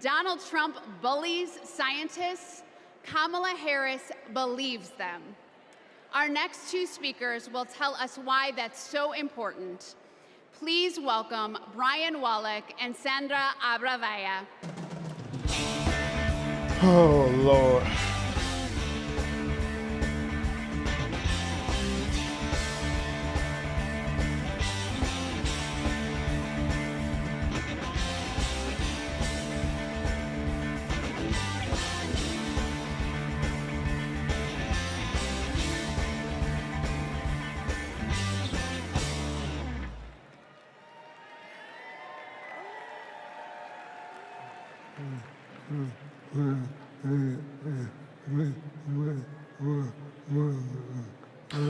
Donald Trump bullies scientists, Kamala Harris believes them. Our next 2 speakers will tell us why that's so important. Please welcome Brian Wallach and Sandra Abravaya. Oh, Lord.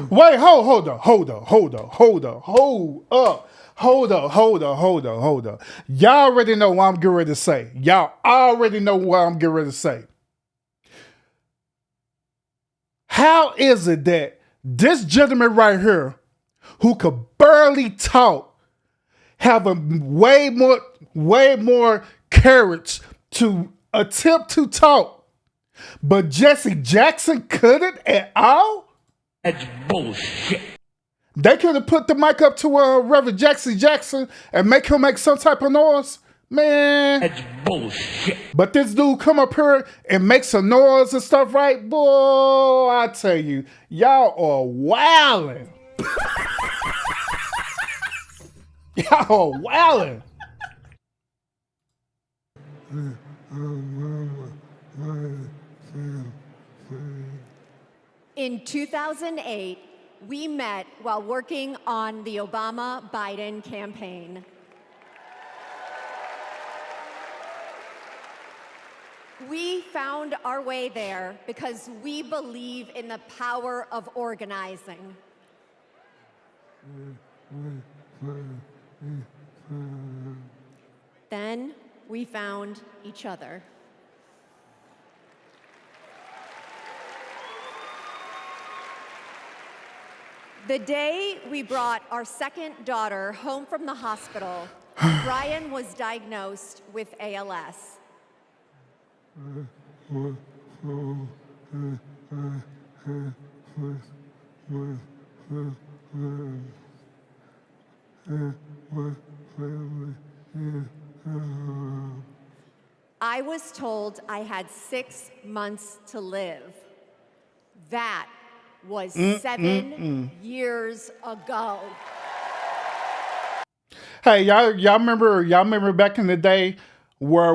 Wait, hold up. Y'all already know what I'm getting ready to say. Y'all already know what I'm getting ready to say. How is it that this gentleman right here, who could barely talk, have a way more courage to attempt to talk, but Jesse Jackson couldn't at all? That's bullshit. They could have put the mic up to Reverend Jesse Jackson and make him make some type of noise. Man. That's bullshit. But this dude come up here and make some noise and stuff, right? Boy, I tell you, y'all are wildin'. Y'all are wildin'. In 2008, we met while working on the Obama-Biden campaign. We found our way there because we believe in the power of organizing. Then we found each other. The day we brought our second daughter home from the hospital, Brian was diagnosed with ALS. I was told I had 6 months to live. That was 7 years ago. Hey, y'all remember back in the day where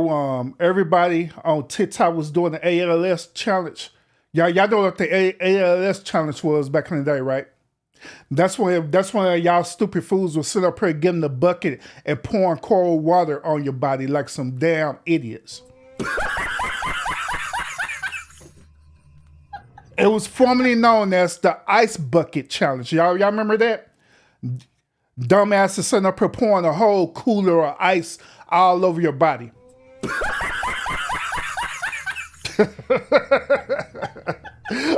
everybody on TikTok was doing the ALS challenge? Y'all know what the ALS challenge was back in the day, right? That's when y'all stupid fools would sit up here getting the bucket and pouring cold water on your body like some damn idiots. It was formerly known as the Ice Bucket Challenge. Y'all remember that? Dumbasses sitting up here pouring a whole cooler of ice all over your body.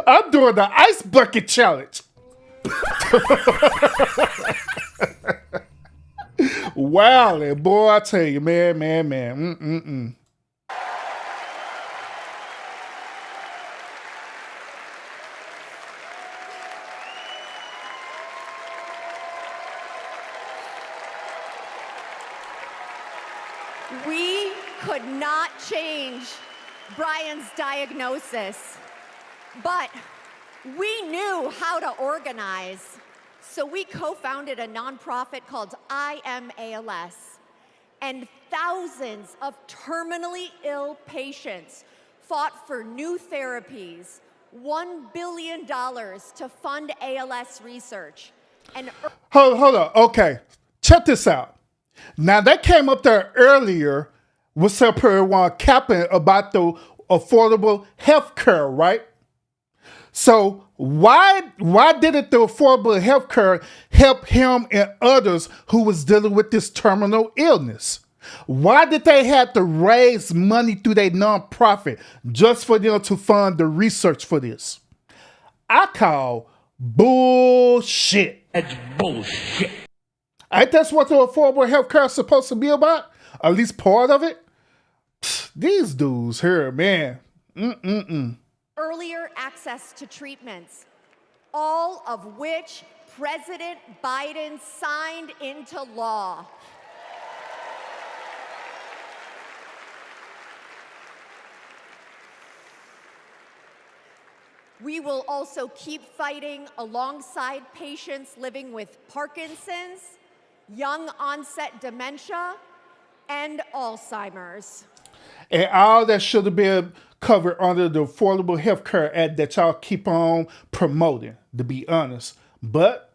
I'm doing the Ice Bucket Challenge. Wow, boy, I tell you, man. We could not change Brian's diagnosis, but we knew how to organize. So we co-founded a nonprofit called I Am ALS, and thousands of terminally ill patients fought for new therapies, $1 billion to fund ALS research. And Hold on. Okay, check this out. Now, that came up there earlier with up here capping about the affordable health care, right? So why didn't the affordable health care help him and others who was dealing with this terminal illness? Why did they have to raise money through their nonprofit just for them to fund the research for this? I call bullshit. That's bullshit. Ain't that what the affordable health care is supposed to be about? At least part of it? These dudes here, man. Earlier access to treatments, all of which President Biden signed into law. We will also keep fighting alongside patients living with Parkinson's, young onset dementia, and Alzheimer's. And all that should have been covered under the Affordable Health Care Act that y'all keep on promoting, to be honest. But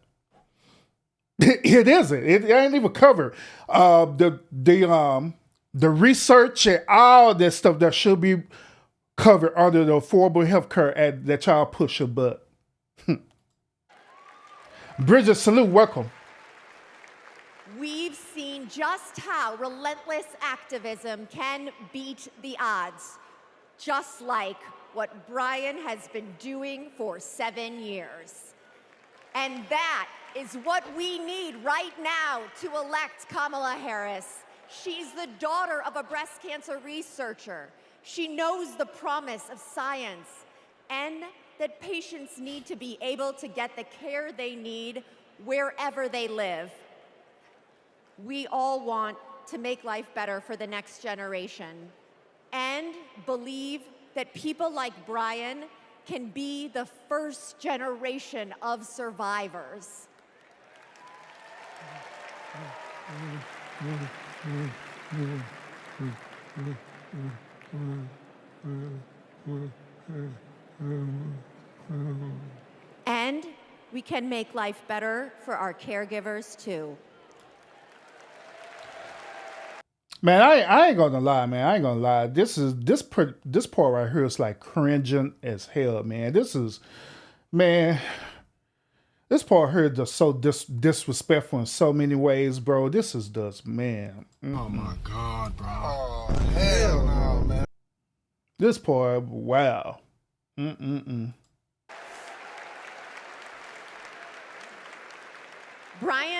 it isn't. It ain't even covered. The research and all that stuff that should be covered under the Affordable Health Care Act that y'all pushing, but Bridget, salute, welcome. We've seen just how relentless activism can beat the odds, just like what Brian has been doing for 7 years. And that is what we need right now to elect Kamala Harris. She's the daughter of a breast cancer researcher. She knows the promise of science and that patients need to be able to get the care they need wherever they live. We all want to make life better for the next generation and believe that people like Brian can be the first generation of survivors. And we can make life better for our caregivers, too. Man, I ain't gonna lie, man. I ain't gonna lie. This part right here is like cringing as hell, man. Man. This part here is just so disrespectful in so many ways, bro. This is just, man. Oh my God, bro. Oh, hell no, man. This part, wow. Brian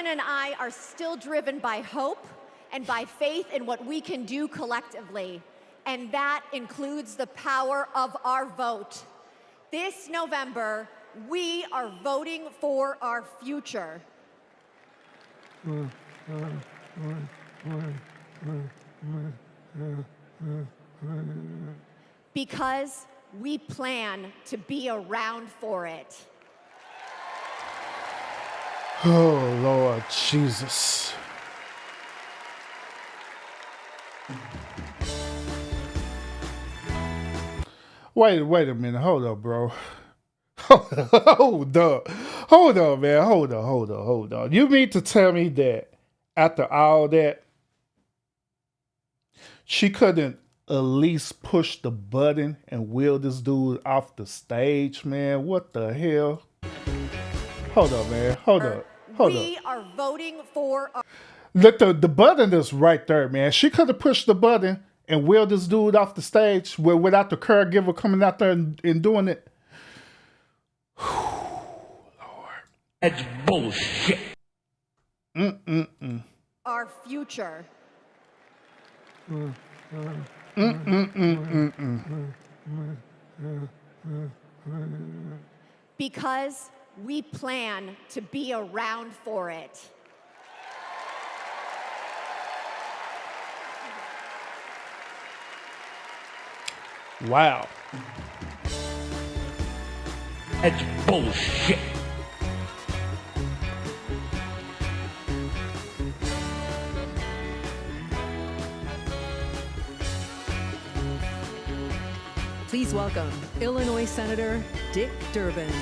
and I are still driven by hope and by faith in what we can do collectively. And that includes the power of our vote. This November, we are voting for our future. Because we plan to be around for it. Oh, Lord Jesus. Wait a minute. Hold up, bro. Hold up, man. Hold on. You mean to tell me that after all that, she couldn't at least push the button and wheel this dude off the stage, man? What the hell? Hold up, man. Hold up. We are voting for our... Look, the button is right there, man. She could have pushed the button and wheeled this dude off the stage without the caregiver coming out there and doing it. Lord. That's bullshit. Our future. Because we plan to be around for it. Wow. That's bullshit. Please welcome Illinois Senator Dick Durbin.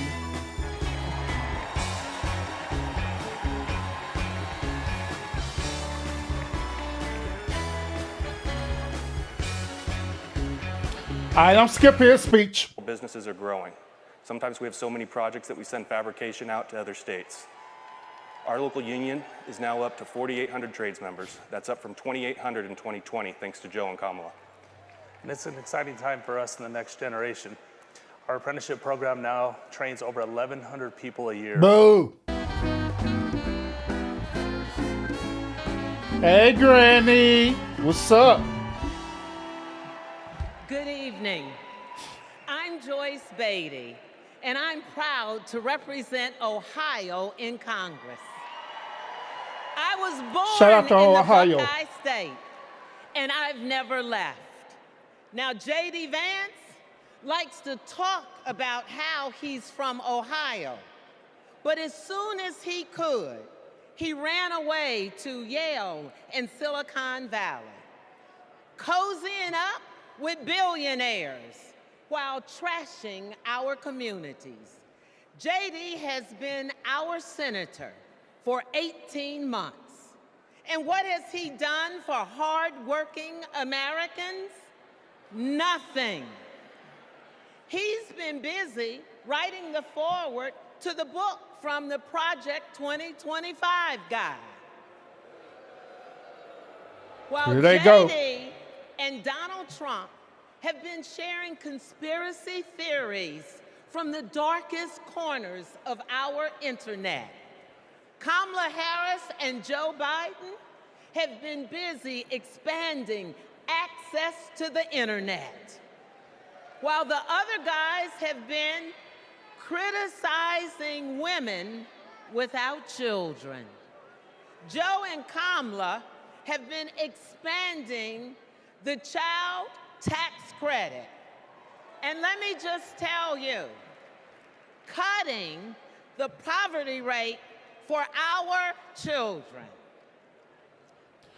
I'm skipping his speech. Businesses are growing. Sometimes we have so many projects that we send fabrication out to other states. Our local union is now up to 4,800 trades members. That's up from 2,800 in 2020, thanks to Joe and Kamala. And it's an exciting time for us in the next generation. Our apprenticeship program now trains over 1,100 people a year. Boo! Hey, Granny. What's up? Good evening. I'm Joyce Beatty, and I'm proud to represent Ohio in Congress. I was born Shout out to in Ohio. the Buckeye State, and I've never left. Now, J.D. Vance likes to talk about how he's from Ohio, but as soon as he could, he ran away to Yale and Silicon Valley, cozying up with billionaires while trashing our communities. J.D. has been our senator for 18 months. And what has he done for hardworking Americans? Nothing. He's been busy writing the foreword to the book from the Project 2025 guy. While Here they go. J.D. and Donald Trump have been sharing conspiracy theories from the darkest corners of our internet. Kamala Harris and Joe Biden have been busy expanding access to the internet, while the other guys have been criticizing women without children. Joe and Kamala have been expanding the child tax credit. And let me just tell you, cutting the poverty rate for our children.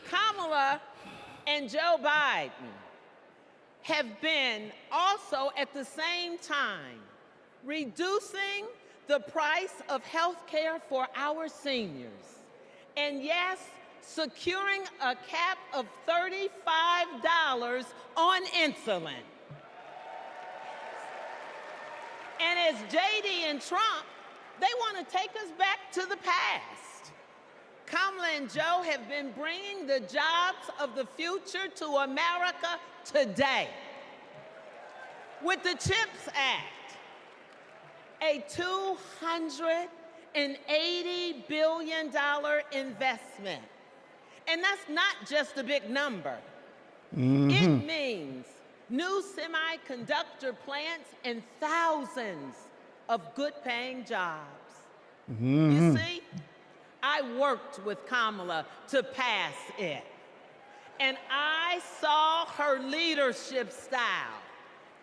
Kamala and Joe Biden have been also at the same time reducing the price of health care for our seniors. And yes, securing a cap of $35 on insulin. And as JD and Trump, they want to take us back to the past. Kamala and Joe have been bringing the jobs of the future to America today. With the CHIPS Act, a $280 billion investment. And that's not just a big number. It means new semiconductor plants and thousands of good-paying jobs. You see, I worked with Kamala to pass it. And I saw her leadership style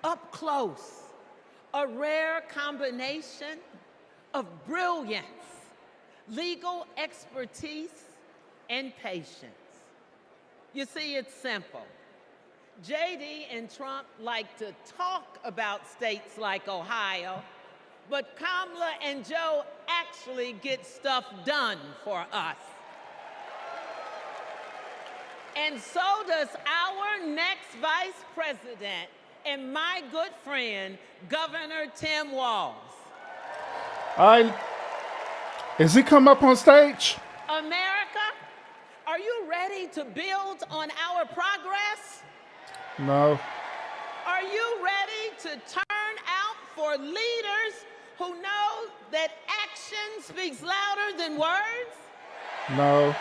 up close, a rare combination of brilliance, legal expertise, and patience. You see, it's simple. JD and Trump like to talk about states like Ohio, but Kamala and Joe actually get stuff done for us. And so does our next vice president and my good friend, Governor Tim Walz. All right. Is he come up on stage? America, are you ready to build on our progress? No. Are you ready to turn out for leaders who know that action speaks louder than words? No.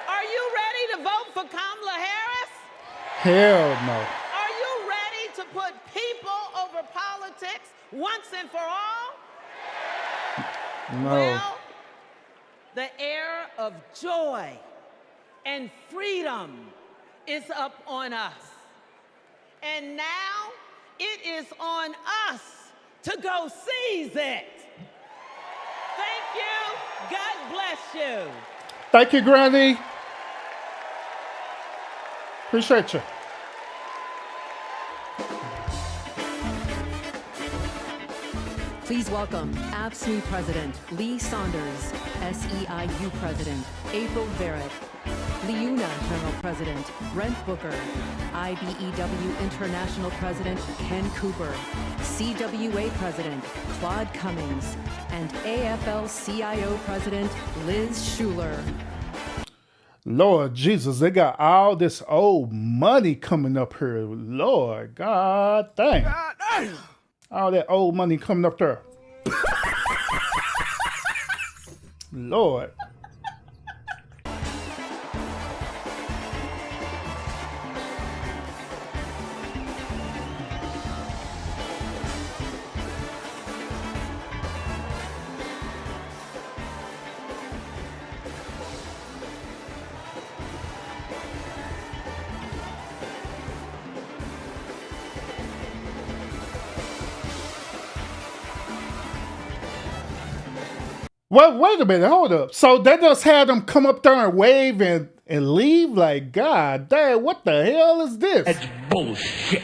Are you ready to vote for Kamala Harris? Hell no. Are you ready to put people over politics once and for all? No. Well, the era of joy and freedom is up on us. And now it is on us to go seize it. Thank you. God bless you. Thank you, Granny. Appreciate you. Please welcome AFSCME President Lee Saunders, SEIU President April Barrett, LIUNA General President Brent Booker, IBEW International President Ken Cooper, CWA President Claude Cummings, and AFL-CIO President Liz Schuler. Lord Jesus, they got all this old money coming up here. Lord, God dang. God damn. All that old money coming up there. Lord. Well, wait a minute, hold up. So they just had them come up there and wave and leave? Like, God damn, what the hell is this? That's bullshit.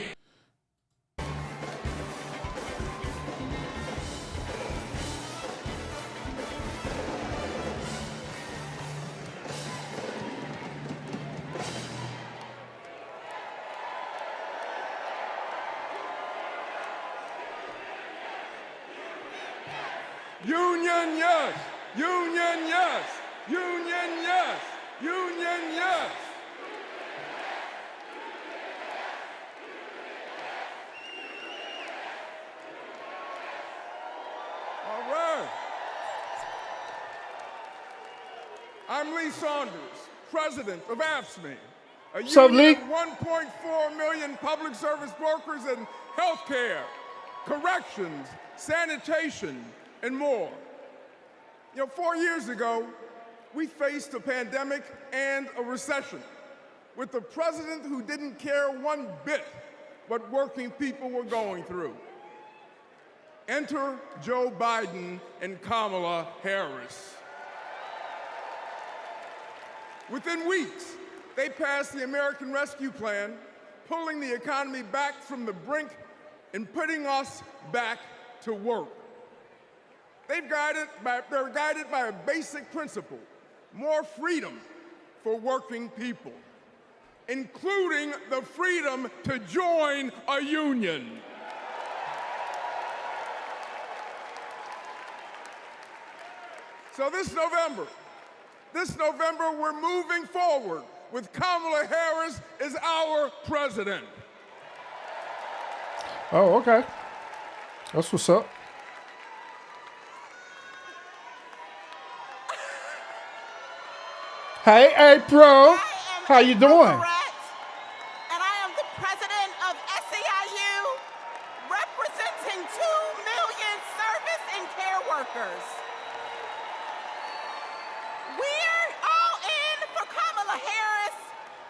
Union, yes. Union, yes. Union, yes. Union, yes. All right. I'm Lee Saunders, president of AFSCME, a union of 1.4 million public service workers in healthcare, corrections, sanitation, and more. 4 years ago, we faced a pandemic and a recession with a president who didn't care one bit what working people were going through. Enter Joe Biden and Kamala Harris. Within weeks, they passed the American Rescue Plan, pulling the economy back from the brink and putting us back to work. they're guided by a basic principle: more freedom for working people, including the freedom to join a union. So this November, we're moving forward with Kamala Harris as our president. Oh, okay. That's what's up. Hey, April. How you doing? And I am the president of SEIU, representing 2 million service and care workers. We're all in for Kamala Harris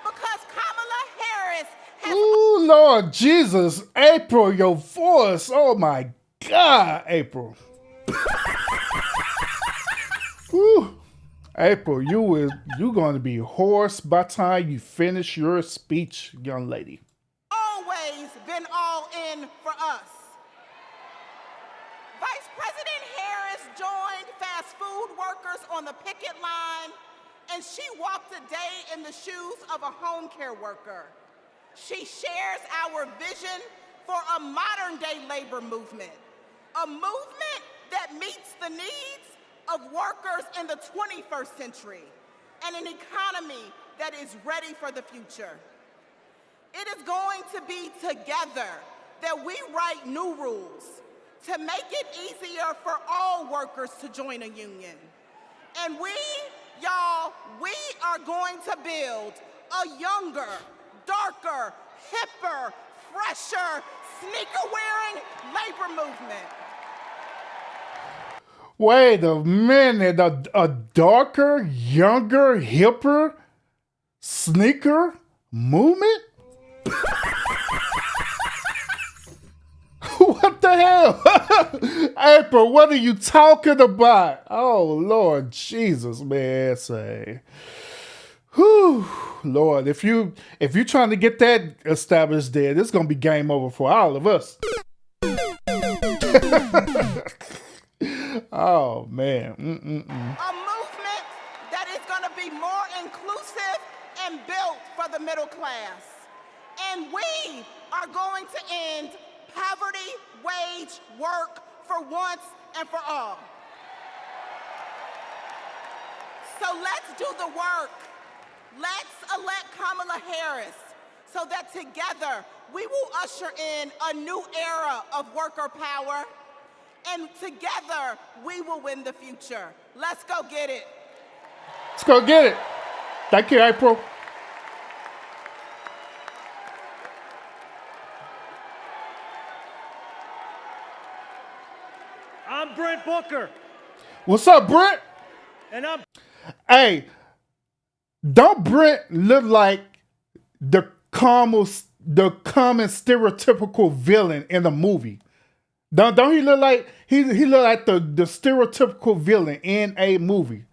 because Kamala Harris has... Ooh, Lord Jesus. April, your voice. Oh, my God, April. Ooh. April, you going to be hoarse by the time you finish your speech, young lady. Always been all in for us. Vice President Harris joined fast food workers on the picket line, and she walked a day in the shoes of a home care worker. She shares our vision for a modern-day labor movement, a movement that meets the needs of workers in the 21st century, and an economy that is ready for the future. It is going to be together that we write new rules to make it easier for all workers to join a union. And we are going to build a younger, darker, hipper, fresher, sneaker-wearing labor movement. Wait a minute, a darker, younger, hipper sneaker movement? What the hell? April, what are you talking about? Oh, Lord Jesus, man. Say, whew, Lord, if you trying to get that established there, this is going to be game over for all of us. Oh, man. A movement that is going to be more inclusive and built for the middle class. And we are going to end poverty wage work for once and for all. So let's do the work. Let's elect Kamala Harris so that together we will usher in a new era of worker power. And together, we will win the future. Let's go get it. Let's go get it. Thank you, April. I'm Brent Booker. What's up, Brent? And I'm... Hey, don't Brent look like the common stereotypical villain in a movie? Don't he look like he look like the stereotypical villain in a movie?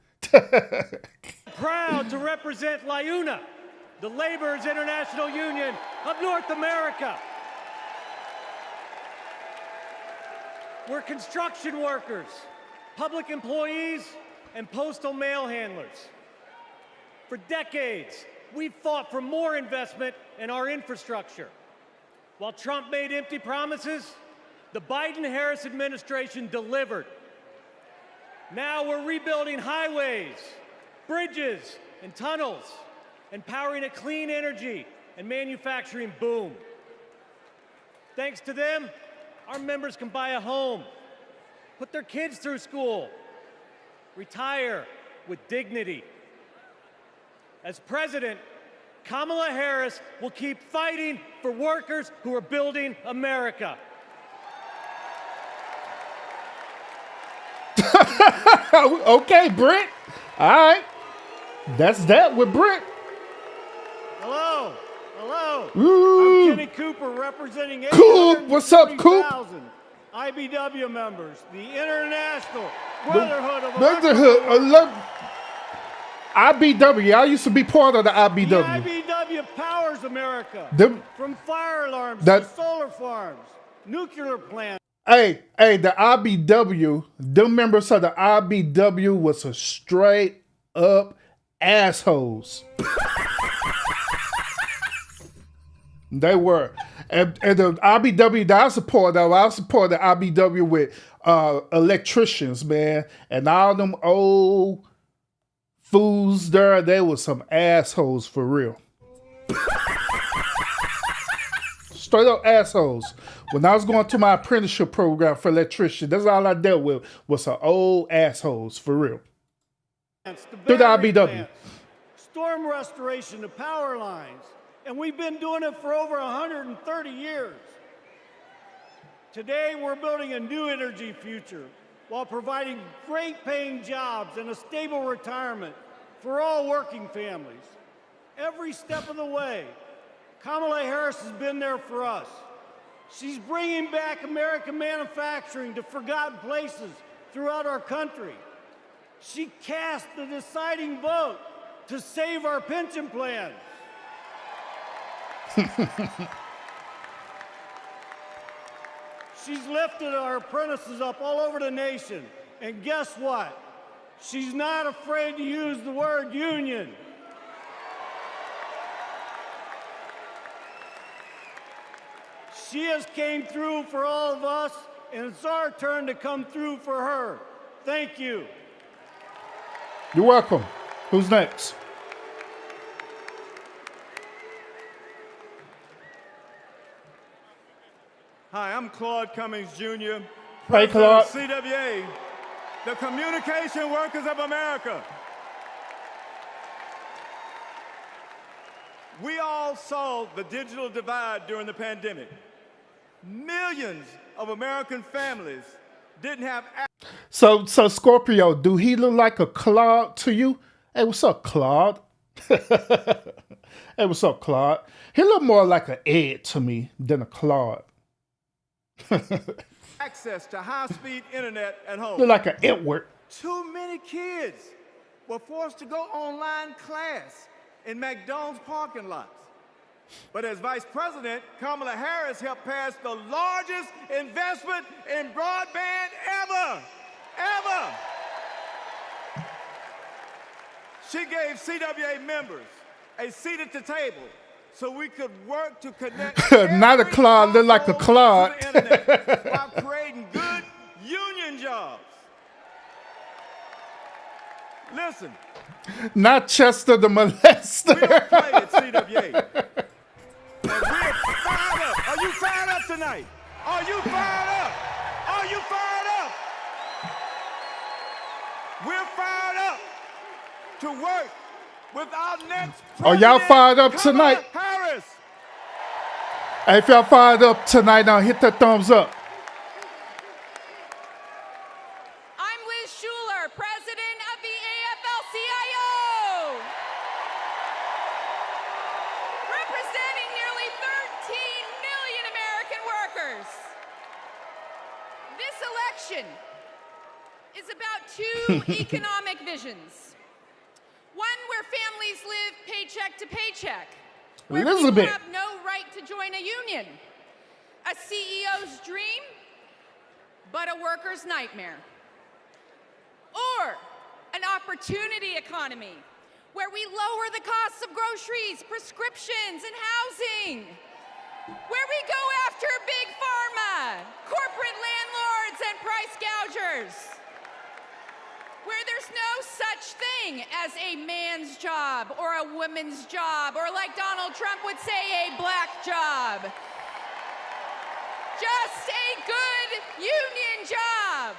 Proud to represent LIUNA, the Laborers International Union of North America. We're construction workers, public employees, and postal mail handlers. For decades, we've fought for more investment in our infrastructure. While Trump made empty promises, the Biden-Harris administration delivered. Now we're rebuilding highways, bridges, and tunnels, and powering a clean energy and manufacturing boom. Thanks to them, our members can buy a home, put their kids through school, retire with dignity. As president, Kamala Harris will keep fighting for workers who are building America. Okay, Brent. All right. That's that with Brent. Hello. Ooh. I'm Kenny Cooper representing Coop. What's up, Coop? 850,000 IBW members, the International Brotherhood of IBW. I used to be part of the IBW. The IBW powers America. From fire alarms to solar farms, nuclear plants. Hey, the IBW, them members of the IBW was a straight up assholes. They were. And the IBW that I support the IBW with electricians, man. And all them old fools there, they were some assholes for real. Straight up assholes. When I was going to my apprenticeship program for electrician, that's all I dealt with was some old assholes for real. Through the IBW. Storm restoration of power lines. And we've been doing it for over 130 years. Today, we're building a new energy future while providing great paying jobs and a stable retirement for all working families. Every step of the way, Kamala Harris has been there for us. She's bringing back American manufacturing to forgotten places throughout our country. She cast the deciding vote to save our pension plan. She's lifted our apprentices up all over the nation. And guess what? She's not afraid to use the word union. She has came through for all of us, and it's our turn to come through for her. Thank you. You're welcome. Who's next? Hi, I'm Claude Cummings, Jr., Hey, president Claude. of CWA, the Communication Workers of America. We all saw the digital divide during the pandemic. Millions of American families didn't have access. So Scorpio, do he look like a Claude to you? Hey, what's up, Claude? Hey, what's up, Claude? He look more like an Ed to me than a Claude. Access to high-speed internet at home. Look like an Edward. Too many kids were forced to go online class in McDonald's parking lots. But as Vice President, Kamala Harris helped pass the largest investment in broadband ever. She gave CWA members a seat at the table so we could work to connect Not a Claude, look like a Claude. to the internet while creating good union jobs. Listen, Not Chester the molester. play at CWA. And we're fired up. Are you fired up tonight? Are you fired up? Are you fired up? We're fired up to work with our next Are y'all fired up Kamala tonight? Harris. Hey, if y'all fired up tonight, now hit that thumbs up. I'm Liz Schuler, president of the AFL-CIO. Representing nearly 13 million American workers. This election is about two economic visions. One where families live paycheck to paycheck, where Elizabeth. people have no right to join a union. A CEO's dream, but a worker's nightmare. Or an opportunity economy, where we lower the costs of groceries, prescriptions, and housing. Where we go after big pharma, corporate landlords, and price gougers. Where there's no such thing as a man's job or a woman's job, or like Donald Trump would say, a black job. Just a good union job.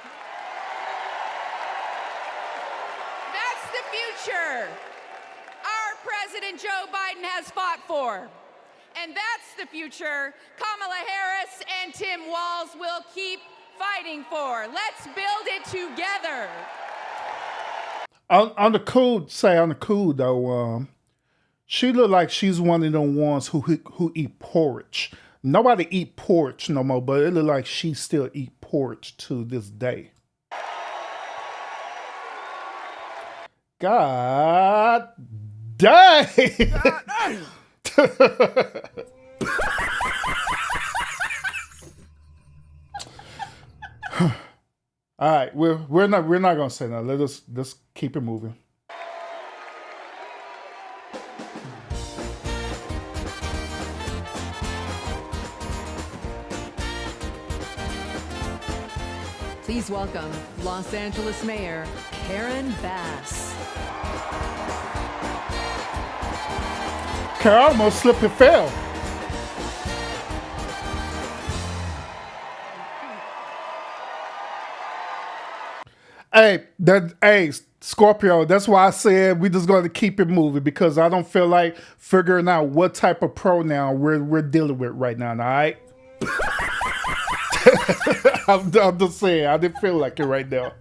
That's the future our President Joe Biden has fought for. And that's the future Kamala Harris and Tim Walz will keep fighting for. Let's build it together. On the cool though, she look like she's one of them ones who eat porridge. Nobody eat porridge no more, but it look like she still eat porridge to this day. God dang! All right, we're not gonna say that. Let's keep it moving. Please welcome Los Angeles Mayor Karen Bass. Karen almost slipped and fell. Hey, Scorpio, that's why I said we just going to keep it moving because I don't feel like figuring out what type of pronoun we're dealing with right now, all right? I'm just saying, I didn't feel like it right now.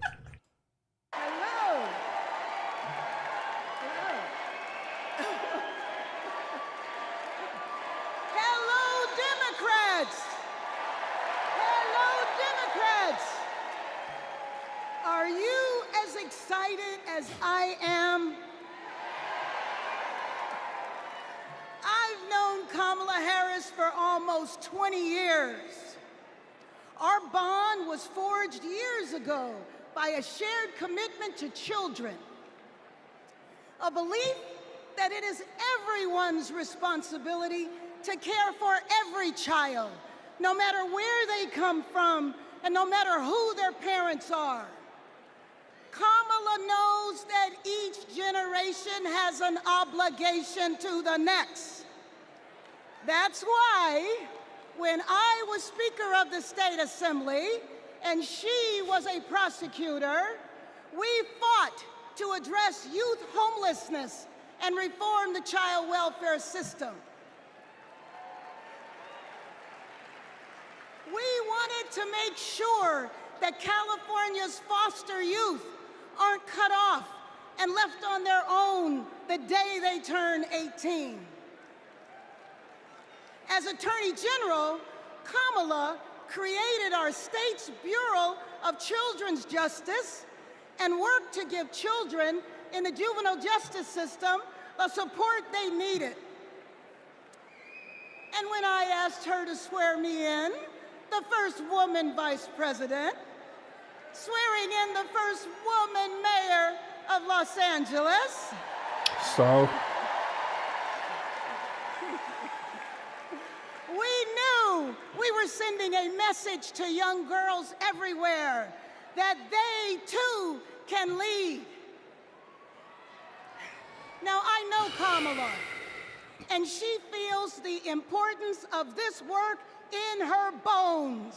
Hello, Democrats! Hello, Democrats! Are you as excited as I am? I've known Kamala Harris for almost 20 years. Our bond was forged years ago by a shared commitment to children, a belief that it is everyone's responsibility to care for every child, no matter where they come from and no matter who their parents are. Kamala knows that each generation has an obligation to the next. That's why when I was Speaker of the State Assembly and she was a prosecutor, we fought to address youth homelessness and reform the child welfare system. We wanted to make sure that California's foster youth aren't cut off and left on their own the day they turn 18. As Attorney General, Kamala created our state's Bureau of Children's Justice and worked to give children in the juvenile justice system the support they needed. And when I asked her to swear me in, the first woman vice president, swearing in the first woman mayor of Los Angeles. So, we knew we were sending a message to young girls everywhere that they too can lead. Now, I know Kamala, and she feels the importance of this work in her bones.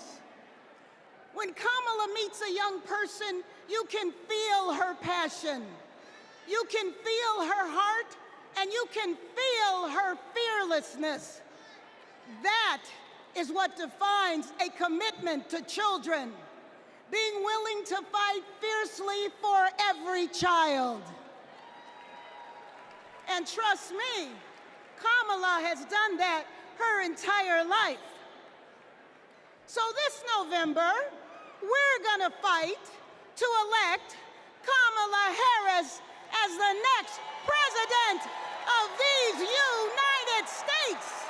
When Kamala meets a young person, you can feel her passion. You can feel her heart, and you can feel her fearlessness. That is what defines a commitment to children, being willing to fight fiercely for every child. And trust me, Kamala has done that her entire life. So this November, we're gonna fight to elect Kamala Harris as the next president of these United States.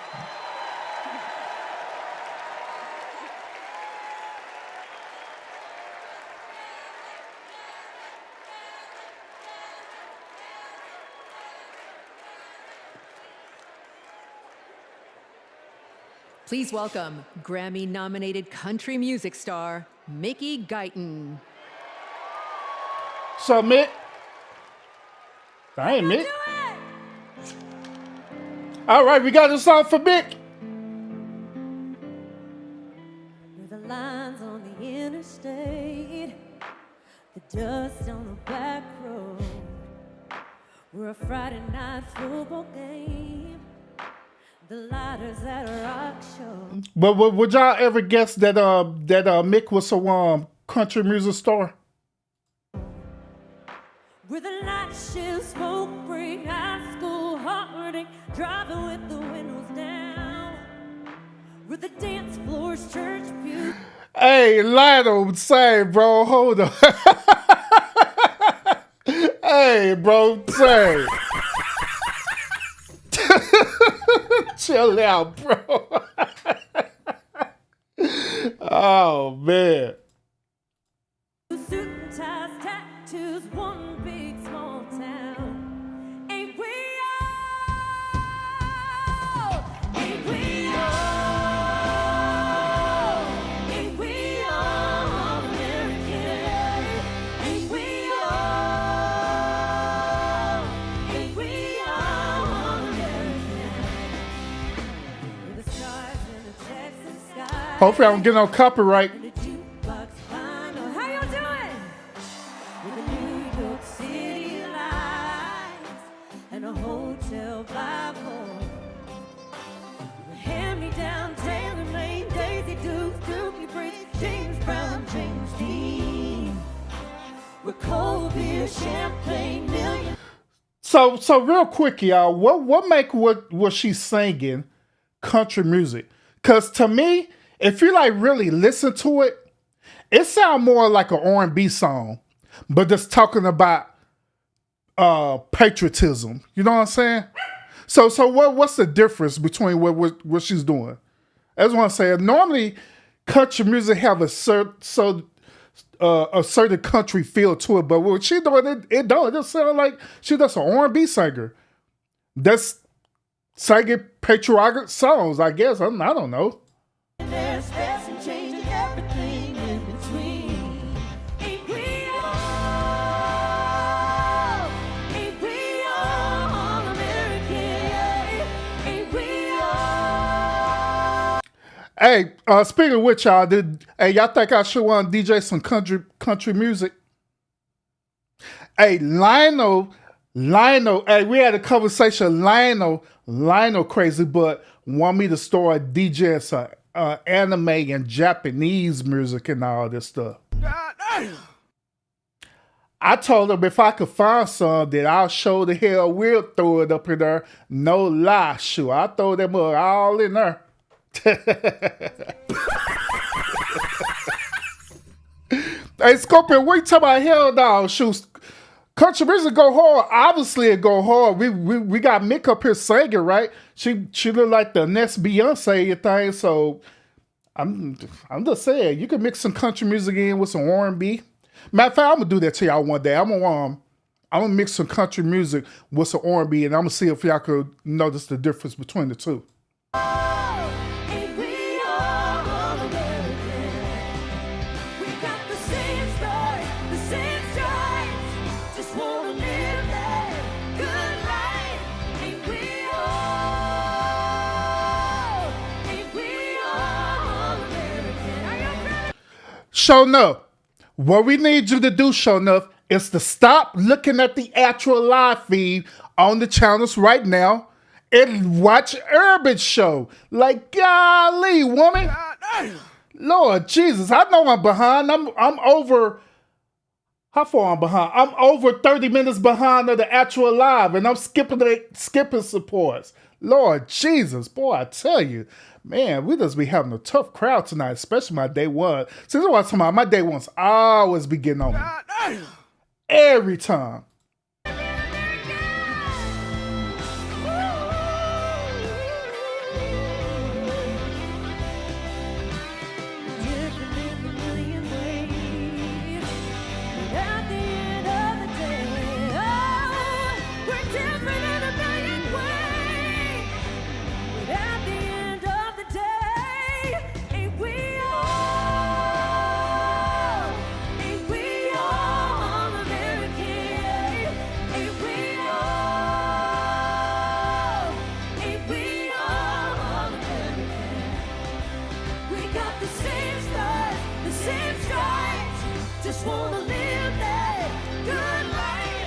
Please welcome Grammy-nominated country music star Mickey Guyton. So, Mick. I ain't Mick. All right, we got a song for Mick. The lines on the interstate, the dust on the back road. We're a Friday night football game. The lighters at a rock show. But would y'all ever guess that Mick was a country music star? With the night shift, smoke break, high school heartache, driving with the windows down. With the dance floors, church pews. Hey, Lionel, say, bro, hold on. Hey, bro, say. Chill out, bro. Oh, man. choose one big small town. Ain't we all? Ain't we all? Ain't we all American? Ain't we all? Ain't we all American? With the stars in the Texas sky. Hopefully I don't get no copyright. How y'all doing? With the New York City lights and a hotel Bible, the hand-me-down Taylor Made, Daisy Dukes, Dookie Bridge, James Brown, James Dean, with cold beer, champagne, million. So real quick, y'all, what make what she's singing country music? Cause to me, if you like really listen to it, it sounds more like an R&B song, but just talking about patriotism. You know what I'm saying? So what's the difference between what she's doing? That's what I'm saying. Normally, country music have a certain country feel to it, but what she doing, it don't. It just sound like she does an R&B singer. That's singing patriotic songs, I guess. I don't know. There's space and change and everything in between. Ain't we all? Ain't we all American? Ain't we all? Hey, speaking of which, y'all, y'all think I should want to DJ some country music? Hey, Lionel, hey, we had a conversation. Lionel crazy, but want me to start DJing some anime and Japanese music and all this stuff. I told him if I could find some, that I'll show the hell we'll throw it up in there. No lie, sure. I throw them all in there. Hey, Scorpion, what you talking about? Hell no, shoot. Country music go hard. Obviously, it go hard. We got Mick up here singing, right? She look like the next Beyonce thing. So I'm just saying, you can mix some country music in with some R&B. Matter of fact, I'm gonna do that to y'all one day. I'm gonna mix some country music with some R&B, and I'm gonna see if y'all could notice the difference between the two. Ain't we all American? We got the same story, the same stripes. Just wanna live that good life. Ain't we all? Ain't we all American? Are you ready? Show enough. What we need you to do, show enough, is to stop looking at the actual live feed on the channels right now and watch Urban Show. Like, golly, woman. Lord Jesus, I know I'm behind. I'm over. How far I'm behind? I'm over 30 minutes behind of the actual live, and I'm skipping supports. Lord Jesus, boy, I tell you, man, we just be having a tough crowd tonight, especially my day one. See, this is what I'm talking about. My day ones always be getting on me. Every time.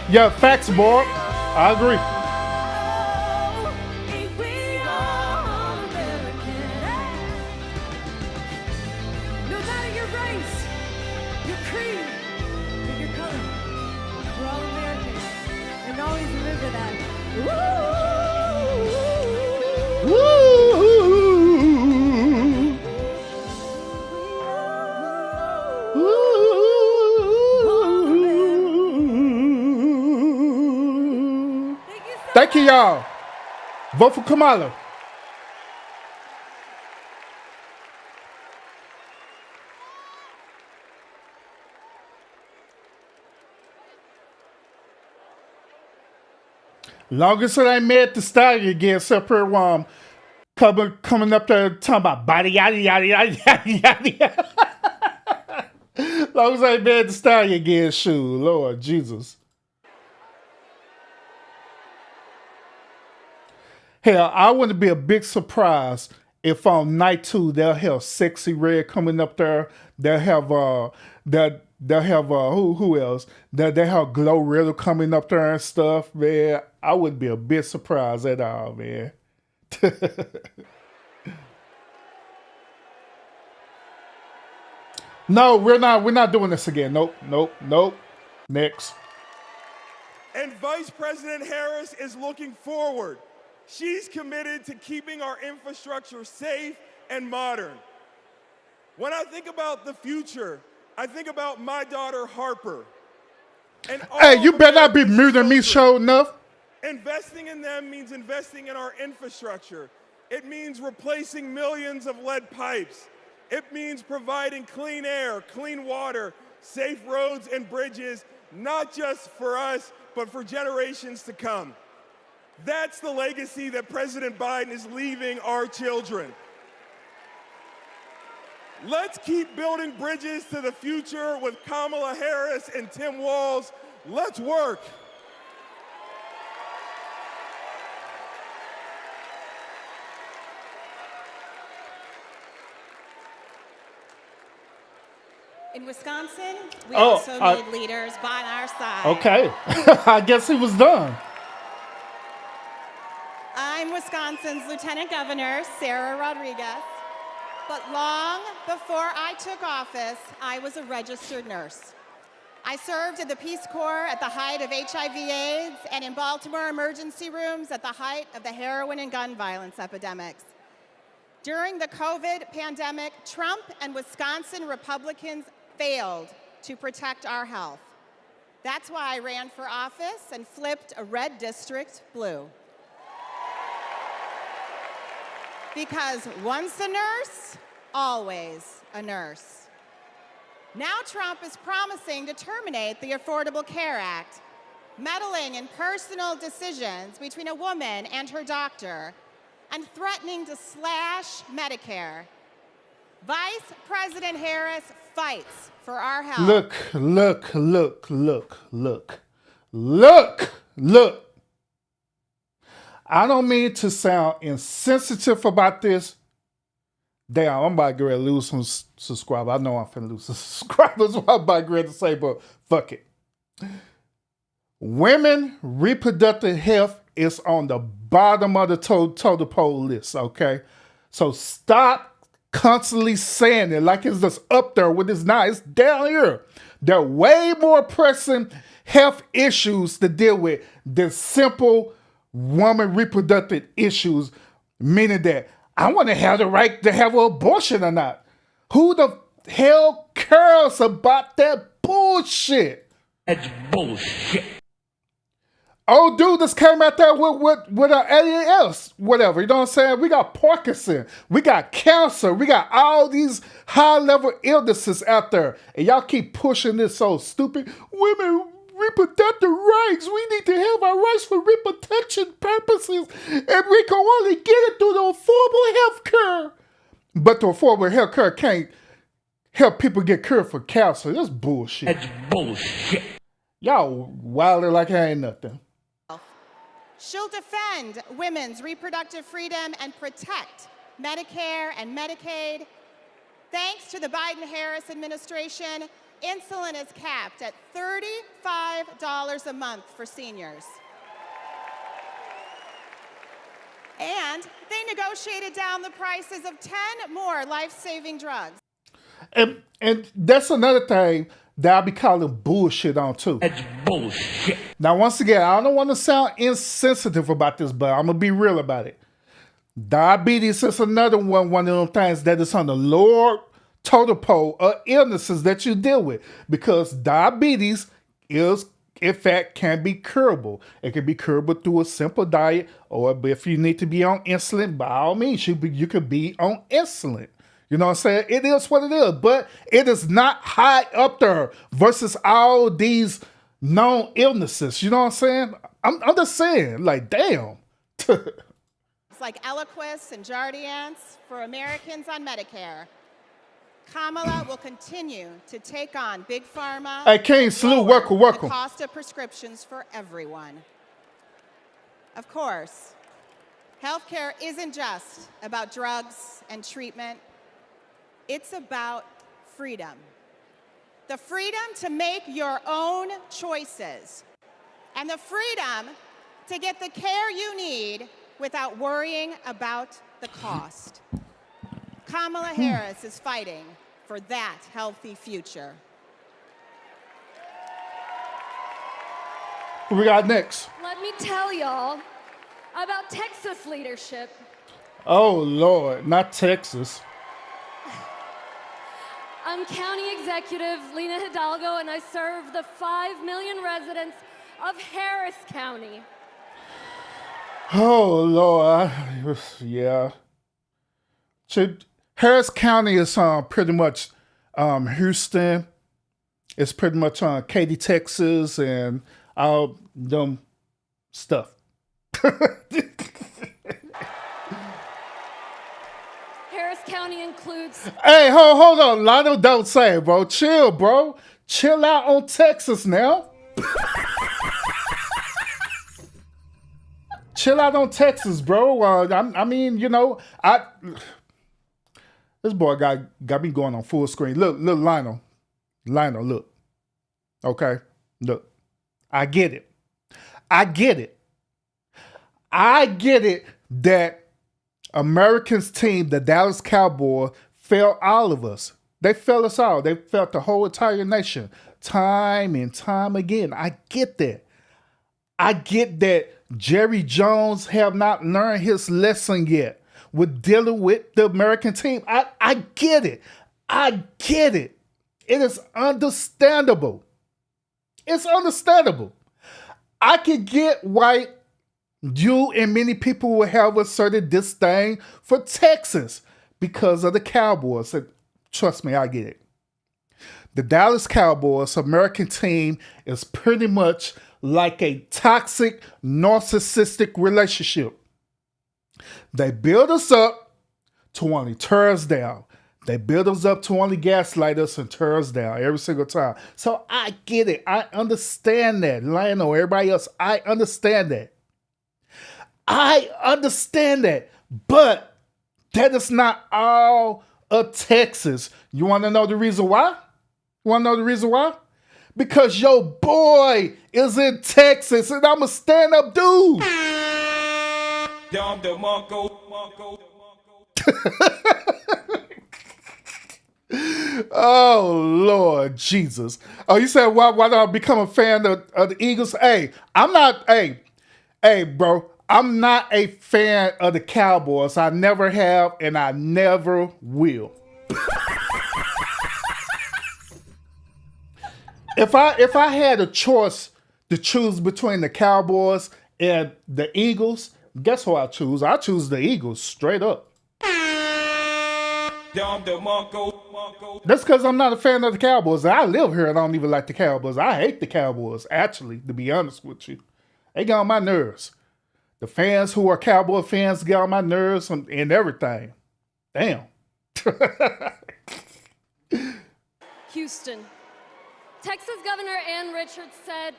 Yeah, facts, boy. I agree. No matter your race, your creed, or your color, we're all Americans. And always remember that. Thank you, y'all. Vote for Kamala. Long as it ain't Meg Thee Stallion again, except for coming up there talking about body yada yada yada yada yada. Long as I ain't Meg Thee Stallion again, shoot, Lord Jesus. Hell, I wouldn't be a big surprise if on night 2 they'll have Sexy Red coming up there. They'll have who else? They'll have Glow Riddle coming up there and stuff, man. I wouldn't be a bit surprised at all, man. No, we're not doing this again. Nope. Next. And Vice President Harris is looking forward. She's committed to keeping our infrastructure safe and modern. When I think about the future, I think about my daughter Harper. And Hey, you better not be muting me, show enough. investing in them means investing in our infrastructure. It means replacing millions of lead pipes. It means providing clean air, clean water, safe roads and bridges, not just for us, but for generations to come. That's the legacy that President Biden is leaving our children. Let's keep building bridges to the future with Kamala Harris and Tim Walz. Let's work. In Wisconsin, we also need leaders by our side. Okay. I guess he was done. I'm Wisconsin's Lieutenant Governor, Sarah Rodriguez. But long before I took office, I was a registered nurse. I served in the Peace Corps at the height of HIV/AIDS and in Baltimore emergency rooms at the height of the heroin and gun violence epidemics. During the COVID pandemic, Trump and Wisconsin Republicans failed to protect our health. That's why I ran for office and flipped a red district blue. Because once a nurse, always a nurse. Now Trump is promising to terminate the Affordable Care Act, meddling in personal decisions between a woman and her doctor, and threatening to slash Medicare. Vice President Harris fights for our health. Look. I don't mean to sound insensitive about this. Damn, I'm about to get ready to lose some subscribers. I know I'm finna lose some subscribers. What I'm about to get ready to say, but fuck it. Women reproductive health is on the bottom of the total pole list, okay? So stop constantly saying it like it's just up there when it's not. It's down here. There are way more pressing health issues to deal with than simple woman reproductive issues, meaning that I want to have the right to have an abortion or not. Who the hell cares about that bullshit? That's bullshit. Old dude just came out there with anything else, whatever. You know what I'm saying? We got Parkinson, we got cancer, we got all these high-level illnesses out there, and y'all keep pushing this so stupid. Women reproductive rights. We need to have our rights for reproduction purposes, and we can only get it through the affordable health care. But the affordable health care can't help people get cured for cancer. That's bullshit. That's bullshit. Y'all wilding like I ain't nothing. She'll defend women's reproductive freedom and protect Medicare and Medicaid. Thanks to the Biden-Harris administration, insulin is capped at $35 a month for seniors. And they negotiated down the prices of 10 more life-saving drugs. And that's another thing that I'll be calling bullshit on too. That's bullshit. Now, once again, I don't want to sound insensitive about this, but I'm going to be real about it. Diabetes is another one of them things that is on the lower total pole of illnesses that you deal with, because diabetes is, in fact, can be curable. It can be curable through a simple diet, or if you need to be on insulin, by all means, you could be on insulin. You know what I'm saying? It is what it is, but it is not high up there versus all these known illnesses. You know what I'm saying? I'm just saying, like, damn. It's like Eliquis and Jardiance for Americans on Medicare. Kamala will continue to take on Big Pharma. Hey, King, and salute, lower welcome. The cost of prescriptions for everyone. Of course, healthcare isn't just about drugs and treatment. It's about freedom. The freedom to make your own choices. And the freedom to get the care you need without worrying about the cost. Kamala Harris is fighting for that healthy future. Who we got next? Let me tell y'all about Texas leadership. Oh, Lord, not Texas. I'm County Executive Lena Hidalgo, and I serve the 5 million residents of Harris County. Oh, Lord. Yeah. Harris County is pretty much Houston. It's pretty much Katy, Texas, and all them stuff. Harris County includes... Hey, hold on. Lionel, don't say it, bro. Chill, bro. Chill out on Texas now. Chill out on Texas, bro. I mean, you know, this boy got me going on full screen. Look, Lionel, look. Okay, look. I get it that Americans team, the Dallas Cowboys, failed all of us. They failed us all. They failed the whole entire nation time and time again. I get that. I get that Jerry Jones have not learned his lesson yet with dealing with the American team. I get it. I get it. It is understandable. It's understandable. I can get why you and many people will have a certain disdain for Texas because of the Cowboys. And trust me, I get it. The Dallas Cowboys, American team, is pretty much like a toxic, narcissistic relationship. They build us up to only tear us down. They build us up to only gaslight us and tear us down every single time. So I get it. I understand that. Lionel, everybody else, I understand that. I understand that. But that is not all of Texas. You want to know the reason why? You want to know the reason why? Because your boy is in Texas and I'm a stand-up dude. Oh, Lord Jesus. Oh, you said, why do I become a fan of the Eagles? Hey, I'm not, hey, bro, I'm not a fan of the Cowboys. I never have and I never will. If I had a choice to choose between the Cowboys and the Eagles, guess who I choose? I choose the Eagles, straight up. That's because I'm not a fan of the Cowboys. I live here and I don't even like the Cowboys. I hate the Cowboys, actually, to be honest with you. They get on my nerves. The fans who are Cowboy fans get on my nerves and everything. Damn. Houston. Texas Governor Ann Richards said,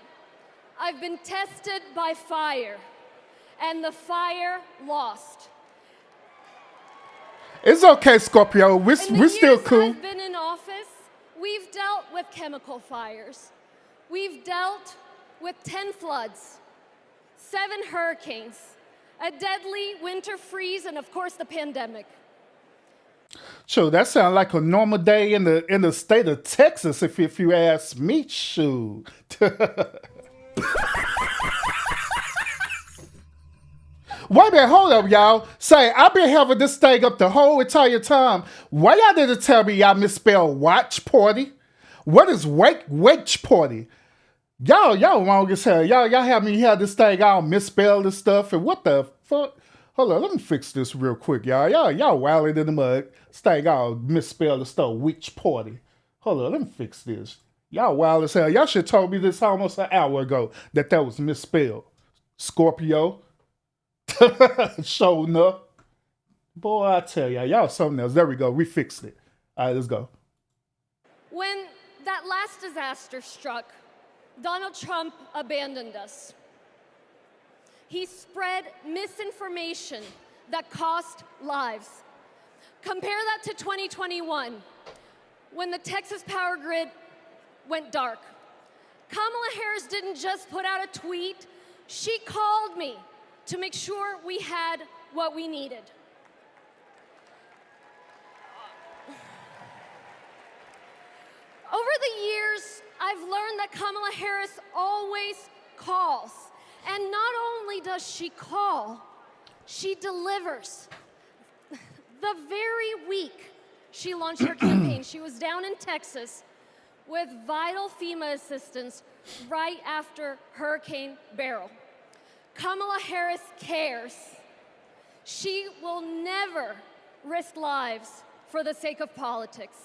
"I've been tested by fire, and the fire lost." It's okay, Scorpio. We're still cool. I've been in office, we've dealt with chemical fires. We've dealt with 10 floods, 7 hurricanes, a deadly winter freeze, and of course the pandemic. Sure, that sounds like a normal day in the state of Texas, if you ask me. Shoot. Wait a minute, hold up, y'all. Say, I've been having this thing up the whole entire time. Why y'all didn't tell me y'all misspelled watch party? What is wake party? Y'all wrong as hell. Y'all have me have this thing all misspelled and stuff. And what the fuck? Hold on, let me fix this real quick, y'all. Y'all wilding in the mud. This thing all misspelled and stuff. Witch party. Hold on, let me fix this. Y'all wild as hell. Y'all should have told me this almost an hour ago that was misspelled. Scorpio. Showing up. Boy, I tell y'all something else. There we go. We fixed it. All right, let's go. When that last disaster struck, Donald Trump abandoned us. He spread misinformation that cost lives. Compare that to 2021, when the Texas power grid went dark. Kamala Harris didn't just put out a tweet, she called me to make sure we had what we needed. Over the years, I've learned that Kamala Harris always calls. And not only does she call, she delivers. The very week she launched her campaign, she was down in Texas with vital FEMA assistance right after Hurricane Beryl. Kamala Harris cares. She will never risk lives for the sake of politics.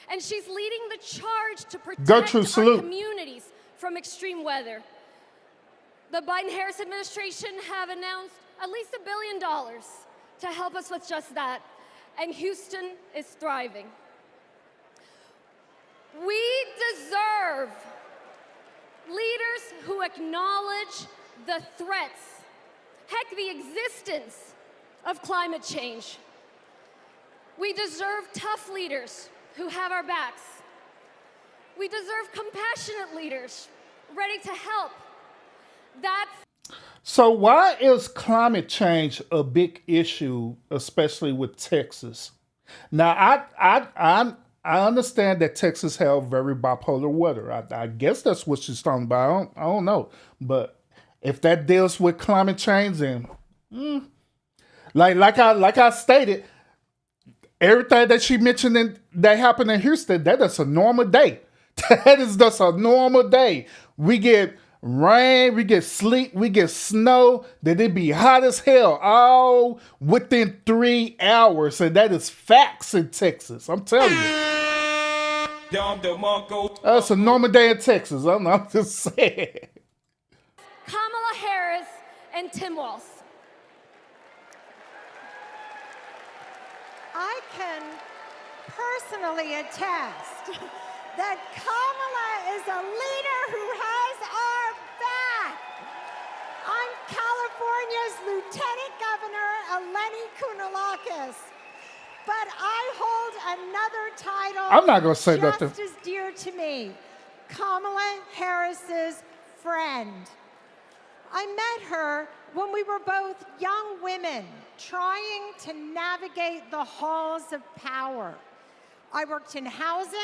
And she's leading the charge to protect our communities from extreme weather. The Biden-Harris administration have announced at least $1 billion to help us with just that, and Houston is thriving. We deserve leaders who acknowledge the threats, heck, the existence of climate change. We deserve tough leaders who have our backs. We deserve compassionate leaders ready to help. So why is climate change a big issue, especially with Texas? Now, I understand that Texas have very bipolar weather. I guess that's what she's talking about. I don't know. But if that deals with climate change, then like I stated, everything that she mentioned that happened in Houston, that is a normal day. That is just a normal day. We get rain, we get sleet, we get snow, then it be hot as hell all within 3 hours. And that is facts in Texas. I'm telling you. That's a normal day in Texas. I'm just saying. Kamala Harris and Tim Walz. I can personally attest that Kamala is a leader who has our back. I'm California's Lieutenant Governor, Eleni Kounalakis, but I hold another title I'm not gonna say nothing. just as dear to me, Kamala Harris's friend. I met her when we were both young women trying to navigate the halls of power. I worked in housing.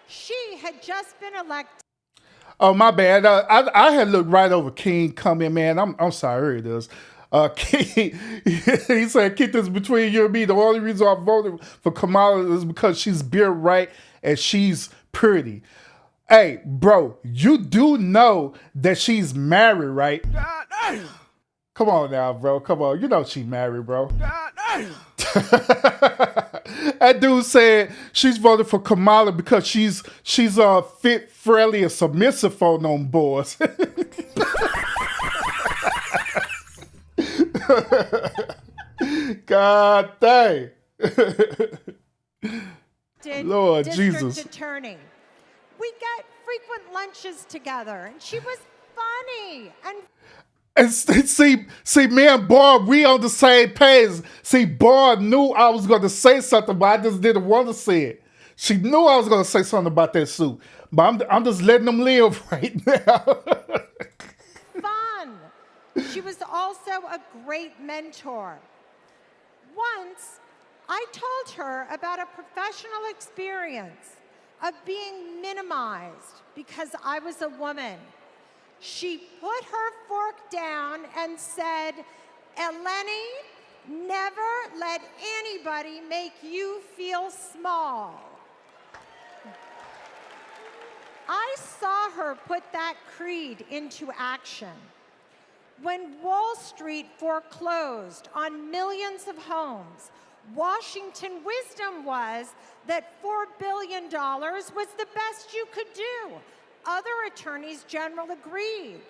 She had just been elected. Oh, my bad. I had looked right over King coming, man. I'm sorry, it is. King, he said, keep this between you and me. The only reason I voted for Kamala is because she's built right and she's pretty. Hey, bro, you do know that she's married, right? Come on now, bro. Come on. You know she's married, bro. That dude said she's voted for Kamala because she's fit, friendly, and submissive on them boys. God dang. Lord District Jesus. Attorney. We got frequent lunches together, and she was funny and And see, me and Barb, we on the same page. See, Barb knew I was going to say something, but I just didn't want to say it. She knew I was going to say something about that suit, but I'm just letting them live right now. fun. She was also a great mentor. Once, I told her about a professional experience of being minimized because I was a woman. She put her fork down and said, Eleni, never let anybody make you feel small. I saw her put that creed into action. When Wall Street foreclosed on millions of homes, Washington wisdom was that $4 billion was the best you could do. Other attorneys general agreed.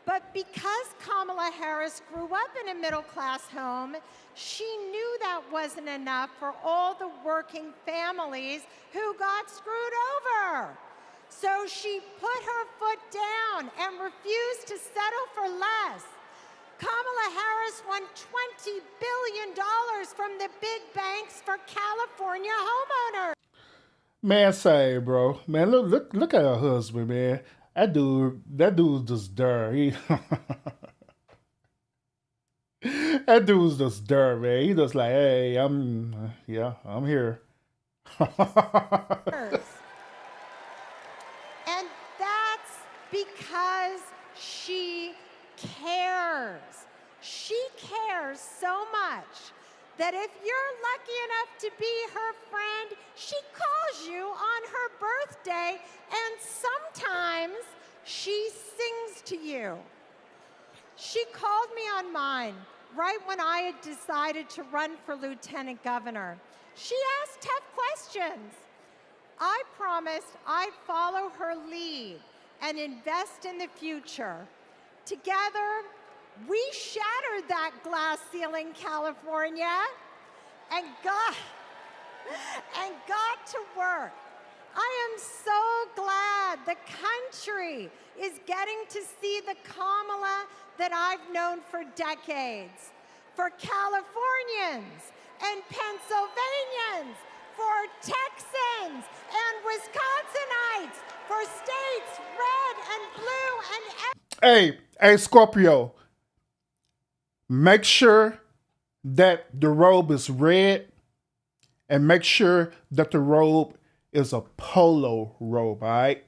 But because Kamala Harris grew up in a middle-class home, she knew that wasn't enough for all the working families who got screwed over. So she put her foot down and refused to settle for less. Kamala Harris won $20 billion from the big banks for California homeowners. Man, say, bro. Man, look at her husband, man. That dude's just dirt. That dude's just dirt, man. He just like, hey, I'm here. And that's because she cares. She cares so much that if you're lucky enough to be her friend, she calls you on her birthday, and sometimes she sings to you. She called me on mine right when I had decided to run for lieutenant governor. She asked tough questions. I promised I'd follow her lead and invest in the future. Together, we shattered that glass ceiling, California, and got to work. I am so glad the country is getting to see the Kamala that I've known for decades. For Californians and Pennsylvanians, for Texans and Wisconsinites, for states red and blue and... Hey, Scorpio. Make sure that the robe is red, and make sure that the robe is a polo robe, all right?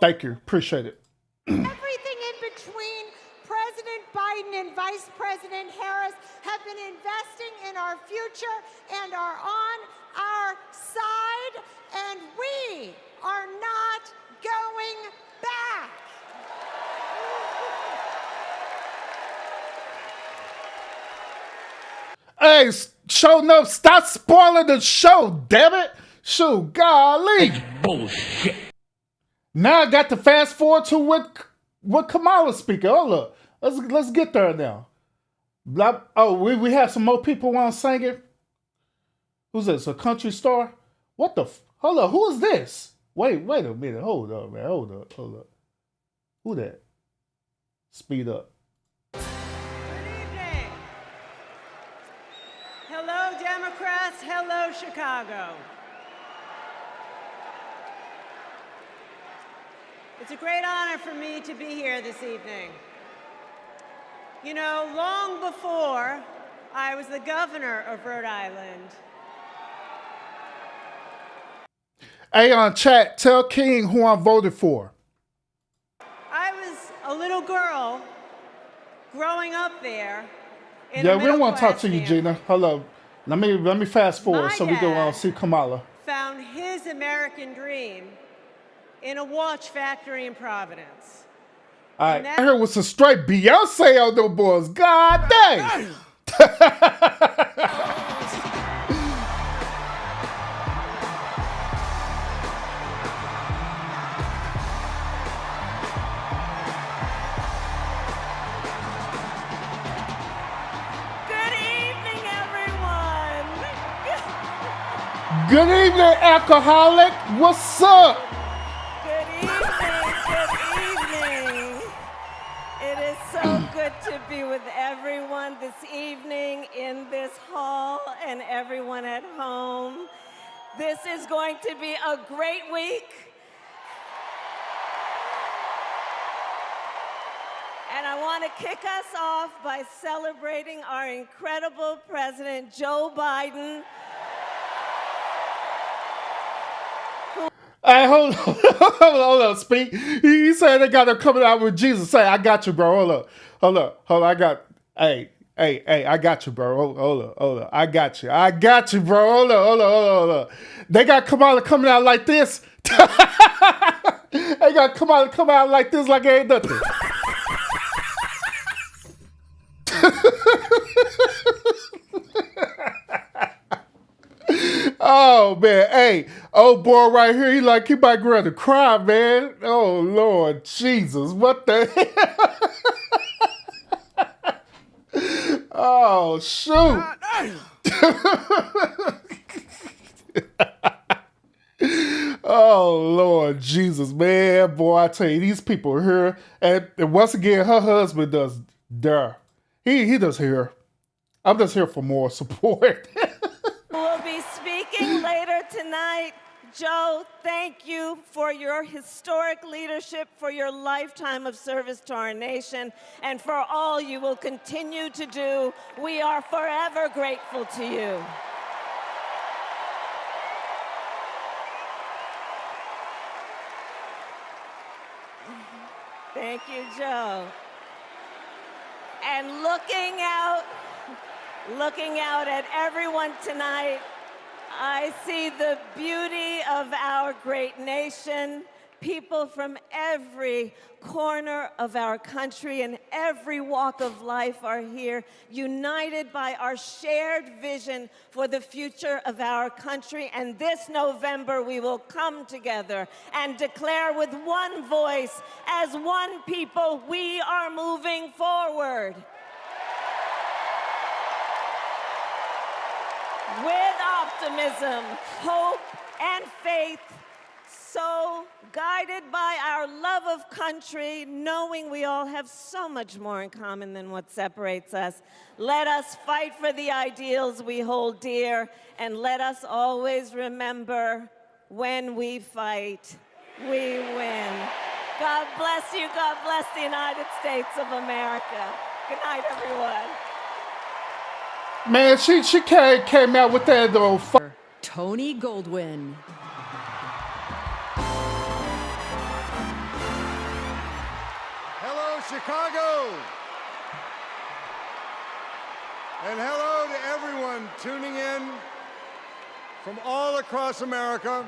Thank you. Appreciate it. Everything in between, President Biden and Vice President Harris have been investing in our future and are on our side, and we are not going back. Hey, show enough. Stop spoiling the show, damn it. Shoot, golly. Bullshit. Now I got to fast forward to what Kamala speaking. Hold up. Let's get there now. We have some more people want to sing it. Who's this? A country star? What the? Hold up. Who is this? Wait a minute. Hold up, man. Hold up. Who that? Speed up. Hello, Democrats. Hello, Chicago. It's a great honor for me to be here this evening. You know, long before I was the governor of Rhode Island. Hey, on chat, tell King who I voted for. I was a little girl growing up there. We don't want to talk to you, Gina. Hello. Let me fast forward so we can see Kamala. Found his American dream in a watch factory in Providence. All right. I heard with some straight Beyonce on those boys. God dang. Good evening, alcoholic. What's up? Good evening. It is so good to be with everyone this evening in this hall and everyone at home. This is going to be a great week. And I want to kick us off by celebrating our incredible President Joe Biden. Hey, hold on, Speak. He said they got him coming out with Jesus. Say, I got you, bro. Hold up. I got, hey, I got you, bro. Hold up. I got you, bro. Hold up. They got Kamala coming out like this. They got Kamala coming out like this like it ain't nothing. Oh man, hey, old boy right here, he like he might go to cry, man. Oh Lord Jesus, what the hell? Oh shoot. Oh Lord Jesus, man, boy, I tell you, these people here, and once again, her husband does there. He does here. I'm just here for more support. We'll be speaking later tonight. Joe, thank you for your historic leadership, for your lifetime of service to our nation, and for all you will continue to do. We are forever grateful to you. Thank you, Joe. And looking out at everyone tonight, I see the beauty of our great nation. People from every corner of our country and every walk of life are here, united by our shared vision for the future of our country. And this November, we will come together and declare with one voice, as one people, we are moving forward. With optimism, hope, and faith, so guided by our love of country, knowing we all have so much more in common than what separates us. Let us fight for the ideals we hold dear, and let us always remember, when we fight, we win. God bless you. God bless the United States of America. Good night, everyone. Man, she came out with that though. Tony Goldwyn. Hello, Chicago. And hello to everyone tuning in from all across America.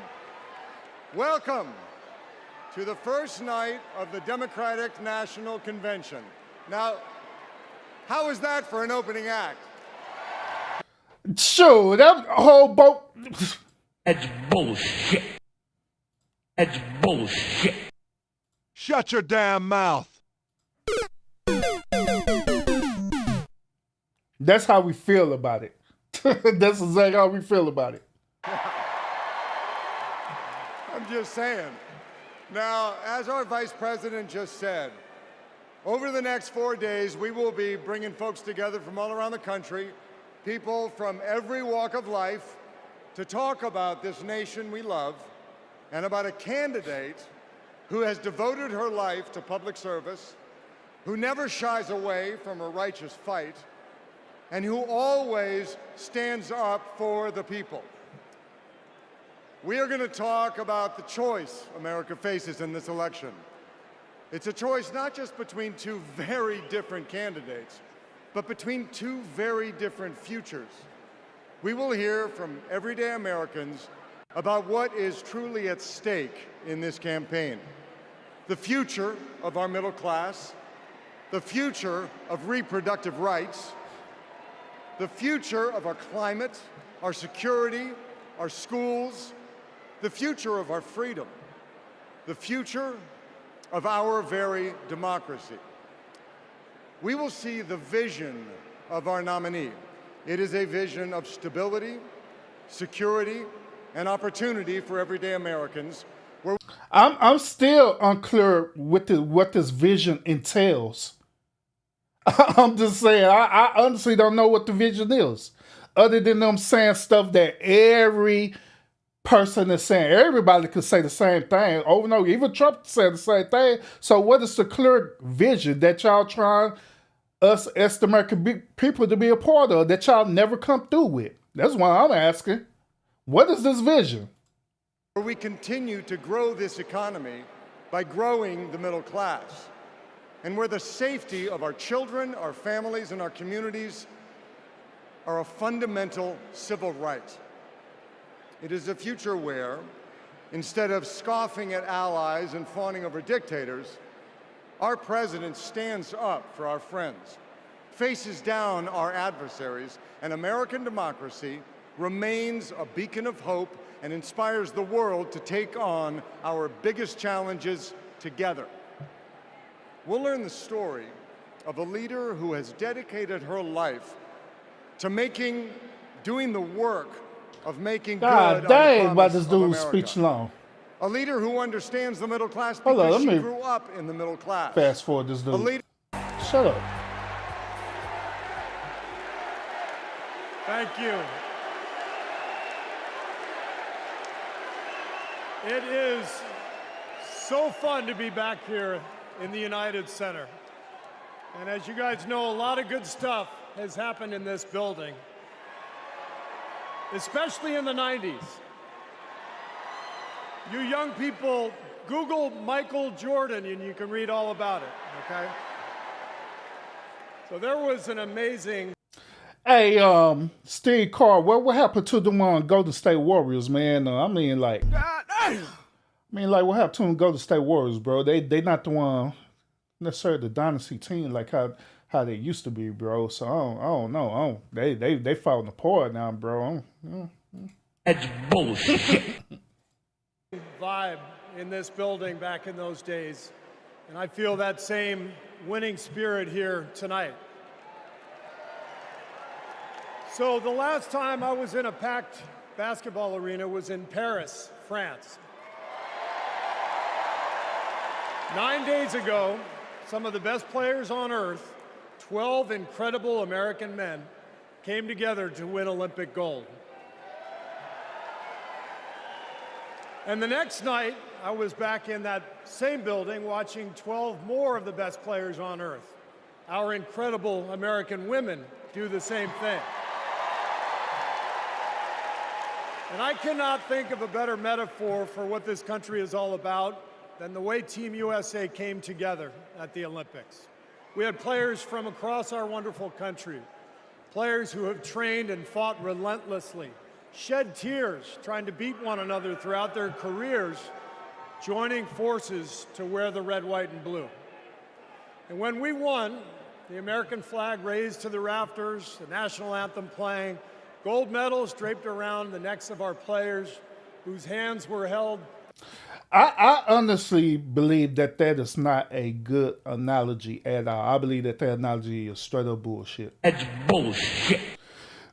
Welcome to the first night of the Democratic National Convention. Now, how is that for an opening act? Sure, that whole boat. That's bullshit. That's bullshit. Shut your damn mouth. That's how we feel about it. That's exactly how we feel about it. I'm just saying. Now, as our Vice President just said, over the next 4 days, we will be bringing folks together from all around the country, people from every walk of life, to talk about this nation we love and about a candidate who has devoted her life to public service, who never shies away from a righteous fight, and who always stands up for the people. We are going to talk about the choice America faces in this election. It's a choice not just between two very different candidates, but between two very different futures. We will hear from everyday Americans about what is truly at stake in this campaign. The future of our middle class, the future of reproductive rights, the future of our climate, our security, our schools, the future of our freedom, the future of our very democracy. We will see the vision of our nominee. It is a vision of stability, security, and opportunity for everyday Americans. I'm still unclear with what this vision entails. I'm just saying, I honestly don't know what the vision is, other than them saying stuff that every person is saying. Everybody could say the same thing over and over. Even Trump said the same thing. So what is the clear vision that y'all trying us as the American people to be a part of, that y'all never come through with? That's why I'm asking. What is this vision? Where we continue to grow this economy by growing the middle class, and where the safety of our children, our families, and our communities are a fundamental civil right. It is a future where, instead of scoffing at allies and fawning over dictators, our president stands up for our friends, faces down our adversaries, and American democracy remains a beacon of hope and inspires the world to take on our biggest challenges together. We'll learn the story of a leader who has dedicated her life to doing the work of making God good dang, on the about promise this of dude's America. speech long. A leader who understands the middle class Hold on, because let she me grew up in the middle class. Fast forward this A dude. leader. Shut up. Thank you. It is so fun to be back here in the United Center. And as you guys know, a lot of good stuff has happened in this building, especially in the 90s. You young people, Google Michael Jordan and you can read all about it, okay? So there was an amazing... Hey, Steve Kerr, what happened to the Golden State Warriors, man? I mean, like, what happened to them Golden State Warriors, bro? They not the one necessarily the dynasty team like how they used to be, bro. So I don't know. They falling apart now, bro. That's bullshit. Vibe in this building back in those days, and I feel that same winning spirit here tonight. So the last time I was in a packed basketball arena was in Paris, France. 9 days ago, some of the best players on earth, 12 incredible American men, came together to win Olympic gold. And the next night, I was back in that same building watching 12 more of the best players on earth. Our incredible American women do the same thing. And I cannot think of a better metaphor for what this country is all about than the way Team USA came together at the Olympics. We had players from across our wonderful country, players who have trained and fought relentlessly, shed tears trying to beat one another throughout their careers, joining forces to wear the red, white, and blue. And when we won, the American flag raised to the rafters, the national anthem playing, gold medals draped around the necks of our players whose hands were held. I honestly believe that is not a good analogy at all. I believe that analogy is straight up bullshit. That's bullshit.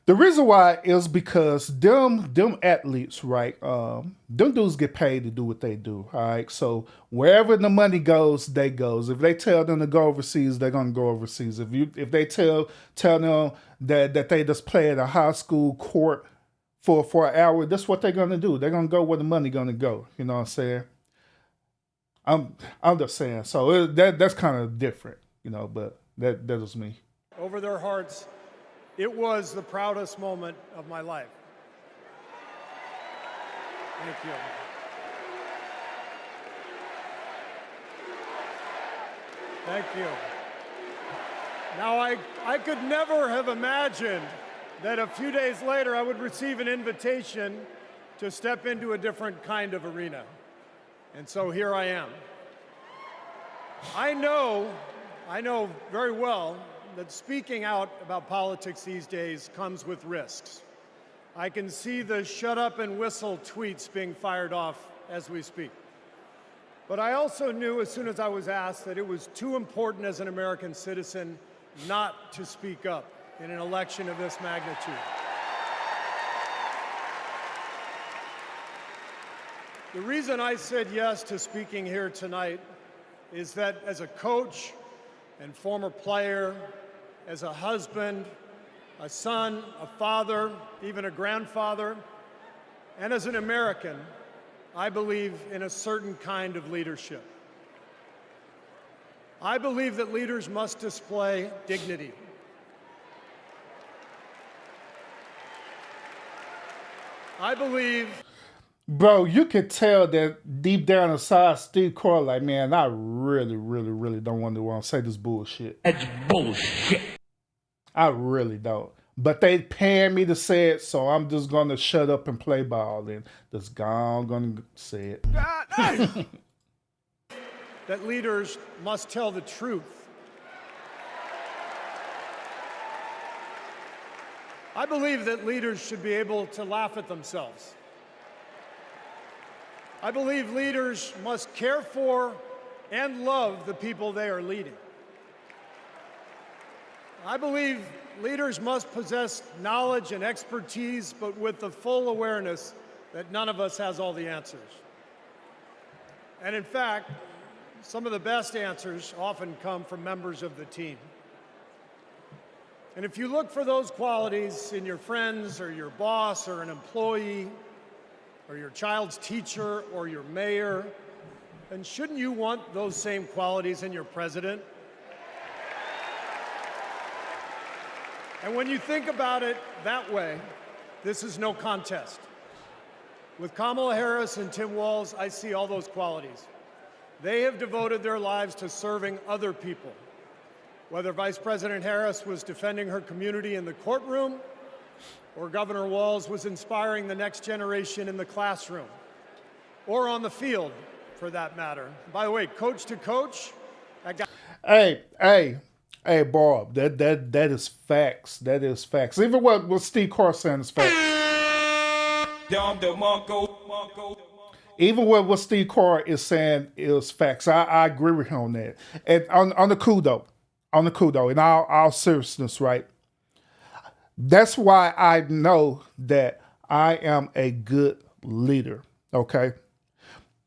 The reason why is because them athletes, right? Them dudes get paid to do what they do. All right. So wherever the money goes, they goes. If they tell them to go overseas, they're gonna go overseas. If they tell them that they just play at a high school court for an hour, that's what they're gonna do. They're gonna go where the money gonna go. You know what I'm saying? I'm just saying. So that's kind of different, you know. But that was me. Over their hearts. It was the proudest moment of my life. Thank you. Thank you. Now, I could never have imagined that a few days later I would receive an invitation to step into a different kind of arena. And so here I am. I know very well that speaking out about politics these days comes with risks. I can see the shut up and whistle tweets being fired off as we speak. But I also knew as soon as I was asked that it was too important as an American citizen not to speak up in an election of this magnitude. The reason I said yes to speaking here tonight is that as a coach and former player, as a husband, a son, a father, even a grandfather, and as an American, I believe in a certain kind of leadership. I believe that leaders must display dignity. I believe... Bro, you could tell that deep down inside Steve Kerr, like, man, I really don't want to say this bullshit. That's bullshit. I really don't. But they paying me to say it, so I'm just going to shut up and play ball and just going to say it. That leaders must tell the truth. I believe that leaders should be able to laugh at themselves. I believe leaders must care for and love the people they are leading. I believe leaders must possess knowledge and expertise, but with the full awareness that none of us has all the answers. And in fact, some of the best answers often come from members of the team. And if you look for those qualities in your friends or your boss or an employee or your child's teacher or your mayor, then shouldn't you want those same qualities in your president? And when you think about it that way, this is no contest. With Kamala Harris and Tim Walz, I see all those qualities. They have devoted their lives to serving other people. Whether Vice President Harris was defending her community in the courtroom, or Governor Walz was inspiring the next generation in the classroom, or on the field, for that matter. By the way, coach to coach, Hey, Bob, that is facts. That is facts. Even what Steve Carr saying is facts. Even what Steve Carr is saying is facts. I agree with him on that. And on the cool though, in all seriousness, right? That's why I know that I am a good leader. Okay.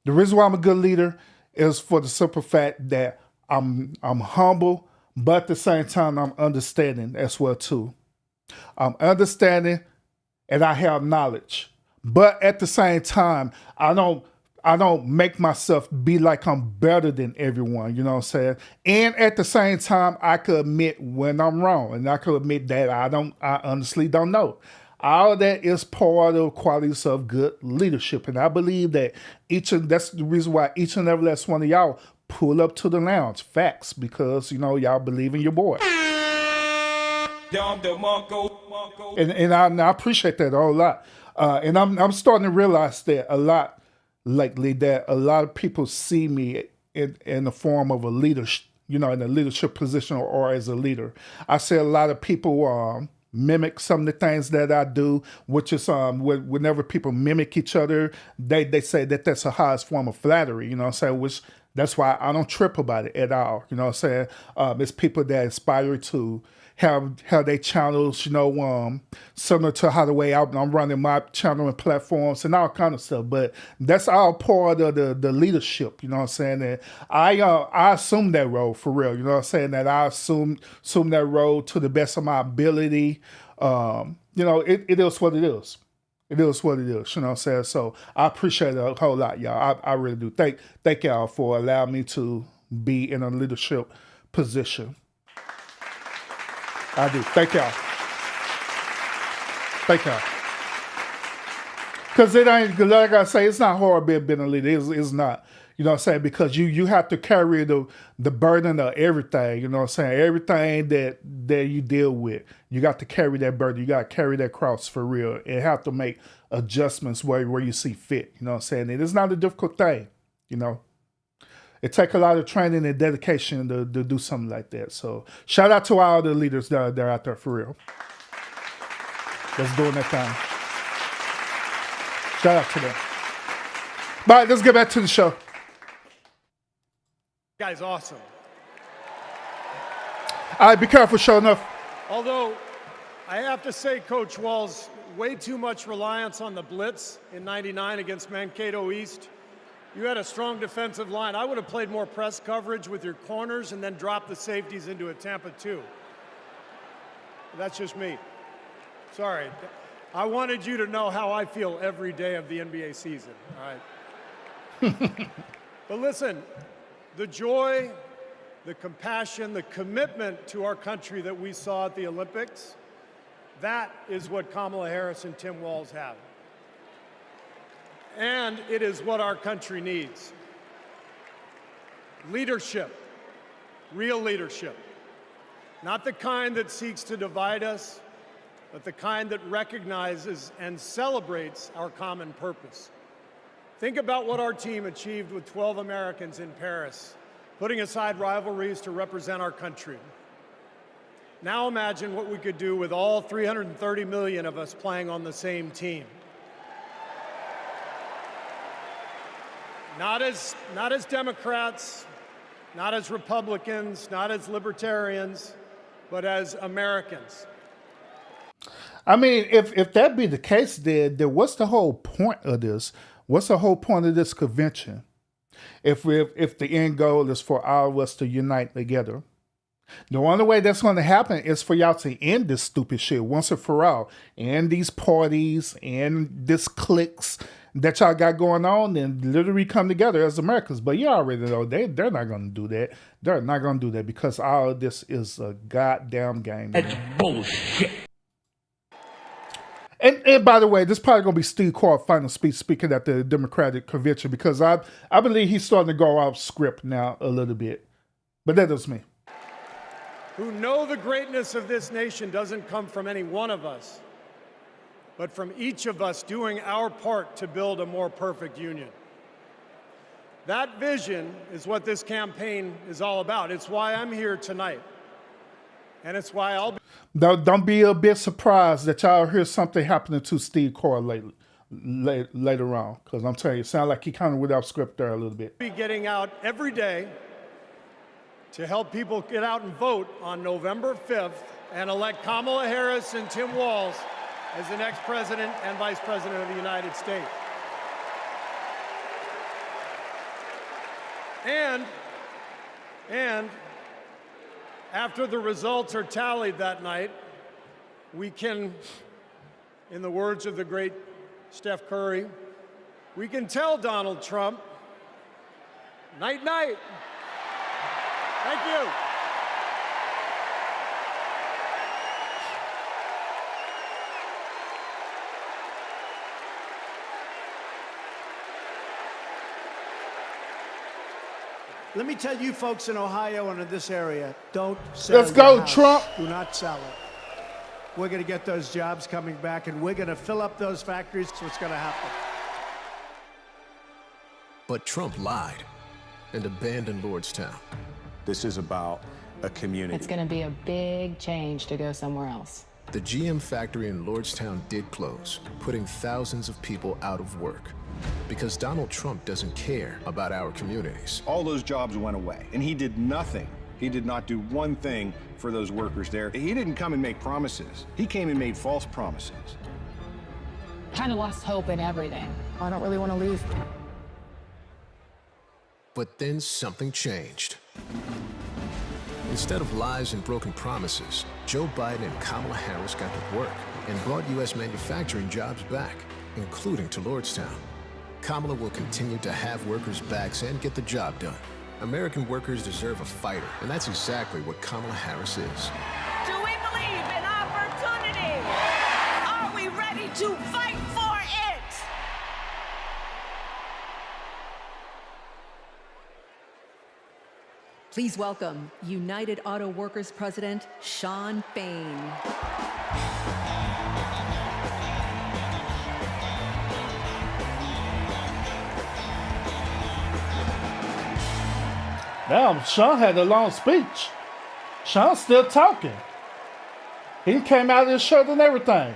The reason why I'm a good leader is for the simple fact that I'm humble, but at the same time, I'm understanding as well too. I'm understanding and I have knowledge. But at the same time, I don't make myself be like I'm better than everyone, you know what I'm saying? And at the same time, I could admit when I'm wrong, and I could admit that I honestly don't know. All of that is part of qualities of good leadership. And I believe that that's the reason why each and every last one of y'all pull up to the lounge. Facts, because, y'all believe in your boy. And I appreciate that a whole lot. And I'm starting to realize that a lot lately, that a lot of people see me in the form of a leader, in a leadership position or as a leader. I say a lot of people mimic some of the things that I do, which is whenever people mimic each other, they say that that's the highest form of flattery, you know what I'm saying? Which that's why I don't trip about it at all, you know what I'm saying? It's people that aspire to have their channels, similar to how the way I'm running my channel and platforms and all kind of stuff. But that's all part of the leadership, you know what I'm saying? And I assume that role for real, you know what I'm saying? That I assume that role to the best of my ability. It is what it is. It is what it is, you know what I'm saying? So I appreciate it a whole lot, y'all. I really do. Thank y'all for allowing me to be in a leadership position. I do. Thank y'all. Because it ain't, like I say, it's not hard being a leader. It's not. You know what I'm saying? Because you have to carry the burden of everything. You know what I'm saying? Everything that you deal with, you got to carry that burden. You got to carry that cross for real. And have to make adjustments where you see fit. You know what I'm saying? And it's not a difficult thing, It takes a lot of training and dedication to do something like that. So shout out to all the leaders that are out there for real. That's doing that thing. Shout out to them. All right, let's get back to the show. Guy's awesome. All right, be careful showing up. Although, I have to say, Coach Walz, way too much reliance on the blitz in '99 against Mankato East. You had a strong defensive line. I would have played more press coverage with your corners and then dropped the safeties into a Tampa 2. That's just me. Sorry. I wanted you to know how I feel every day of the NBA season, all right? But listen, the joy, the compassion, the commitment to our country that we saw at the Olympics, that is what Kamala Harris and Tim Walz have. And it is what our country needs. Leadership, real leadership. Not the kind that seeks to divide us, but the kind that recognizes and celebrates our common purpose. Think about what our team achieved with 12 Americans in Paris, putting aside rivalries to represent our country. Now imagine what we could do with all 330 million of us playing on the same team. Not as Democrats, not as Republicans, not as libertarians, but as Americans. I mean, if that be the case, then what's the whole point of this? What's the whole point of this convention? If the end goal is for all of us to unite together, the only way that's going to happen is for y'all to end this stupid shit once and for all, and these parties and this cliques that y'all got going on, and literally come together as Americans. But you already know they're not going to do that. They're not going to do that because all of this is a goddamn game. That's bullshit. And by the way, this is probably going to be Steve Quayle's final speech speaking at the Democratic Convention, because I believe he's starting to go off script now a little bit. But that is me. Who know the greatness of this nation doesn't come from any one of us, but from each of us doing our part to build a more perfect union. That vision is what this campaign is all about. It's why I'm here tonight. And it's why I'll be... Don't be a bit surprised that y'all hear something happening to Steve Quayle later on, because I'm telling you, it sounds like he kind of went off script there a little bit. Be getting out every day to help people get out and vote on November 5th and elect Kamala Harris and Tim Walz as the next president and vice president of the United States. And after the results are tallied that night, we can, in the words of the great Steph Curry, we can tell Donald Trump, night, night. Thank you. Let me tell you folks in Ohio and in this area, don't sell Let's go, your house. Trump. Do not sell it. We're going to get those jobs coming back, and we're going to fill up those factories, so it's going to happen. But Trump lied and abandoned Lordstown. This is about a community. It's going to be a big change to go somewhere else. The GM factory in Lordstown did close, putting thousands of people out of work. Because Donald Trump doesn't care about our communities. All those jobs went away, and he did nothing. He did not do one thing for those workers there. He didn't come and make promises. He came and made false promises. Kind of lost hope in everything. I don't really want to leave. But then something changed. Instead of lies and broken promises, Joe Biden and Kamala Harris got to work and brought U.S. manufacturing jobs back, including to Lordstown. Kamala will continue to have workers' backs and get the job done. American workers deserve a fighter, and that's exactly what Kamala Harris is. Do we believe in opportunity? Are we ready to fight for it? Please welcome United Auto Workers President Shawn Fain. Damn, Shawn had a long speech. Shawn's still talking. He came out of his shirt and everything.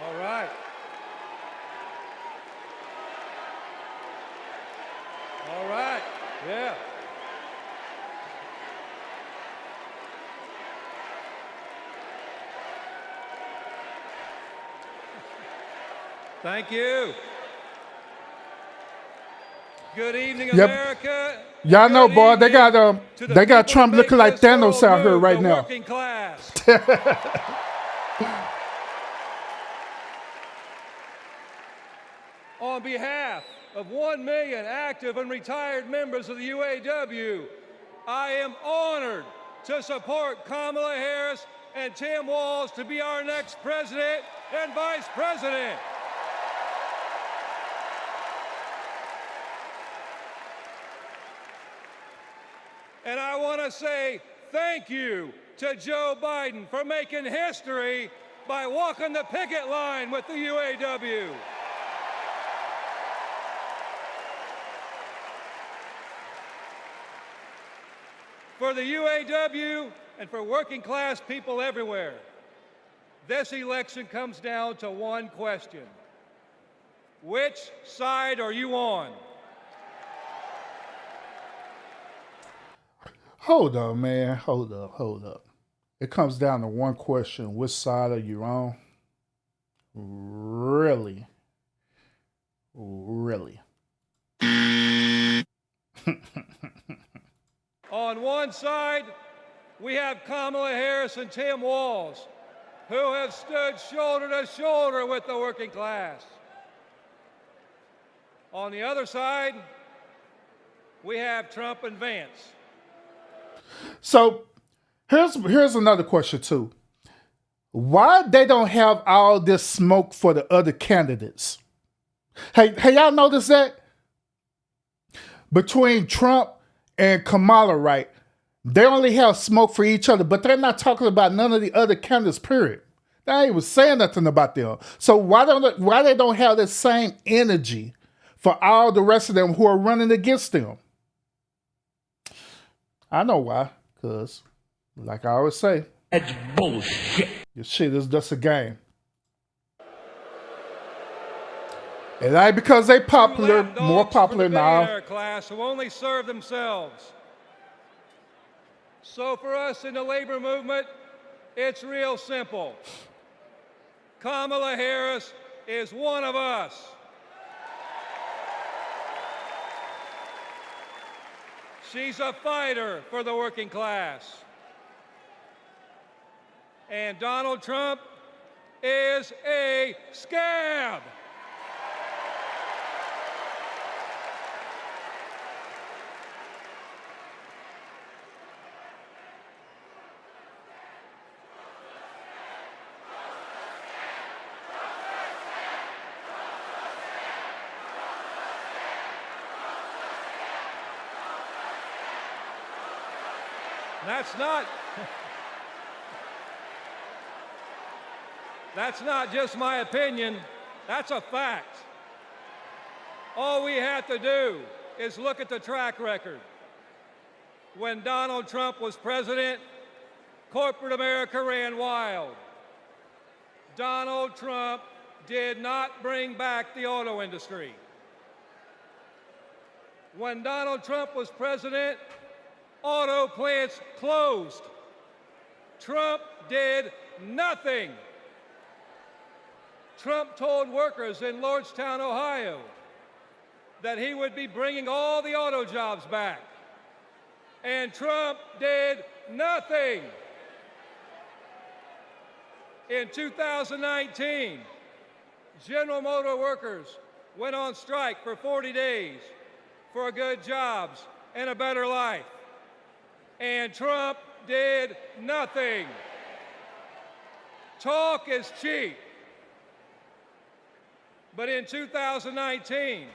All right. All right. Yeah. Thank you. Good evening, Yep. America. Y'all know, boy, they got Trump looking like Thanos out here right now. Working class. On behalf of 1 million active and retired members of the UAW, I am honored to support Kamala Harris and Tim Walz to be our next president and vice president. And I want to say thank you to Joe Biden for making history by walking the picket line with the UAW. For the UAW and for working class people everywhere, this election comes down to one question. Which side are you on? Hold up, man. Hold up. It comes down to one question. Which side are you on? Really? On one side, we have Kamala Harris and Tim Walz, who have stood shoulder to shoulder with the working class. On the other side, we have Trump and Vance. So here's another question too. Why they don't have all this smoke for the other candidates? Hey, y'all notice that? Between Trump and Kamala, right? They only have smoke for each other, but they're not talking about none of the other candidates, period. They ain't even saying nothing about them. So why they don't have the same energy for all the rest of them who are running against them? I know why. Because, like I always say, that's bullshit. Your shit is just a game. It ain't because they popular, more popular now. Billionaire class who only serve themselves. So for us in the labor movement, it's real simple. Kamala Harris is one of us. She's a fighter for the working class. And Donald Trump is a scab. That's not just my opinion, that's a fact. All we have to do is look at the track record. When Donald Trump was president, corporate America ran wild. Donald Trump did not bring back the auto industry. When Donald Trump was president, auto plants closed. Trump did nothing. Trump told workers in Lordstown, Ohio, that he would be bringing all the auto jobs back. And Trump did nothing. In 2019, General Motor workers went on strike for 40 days for good jobs and a better life. And Trump did nothing. Talk is cheap. But in 2019,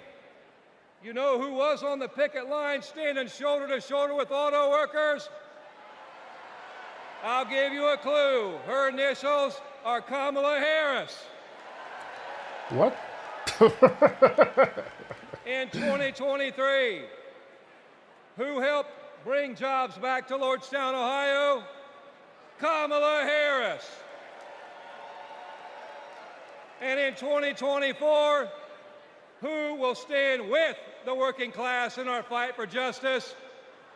you know who was on the picket line standing shoulder to shoulder with auto workers? I'll give you a clue. Her initials are Kamala Harris. What? In 2023, who helped bring jobs back to Lordstown, Ohio? Kamala Harris. And in 2024, who will stand with the working class in our fight for justice?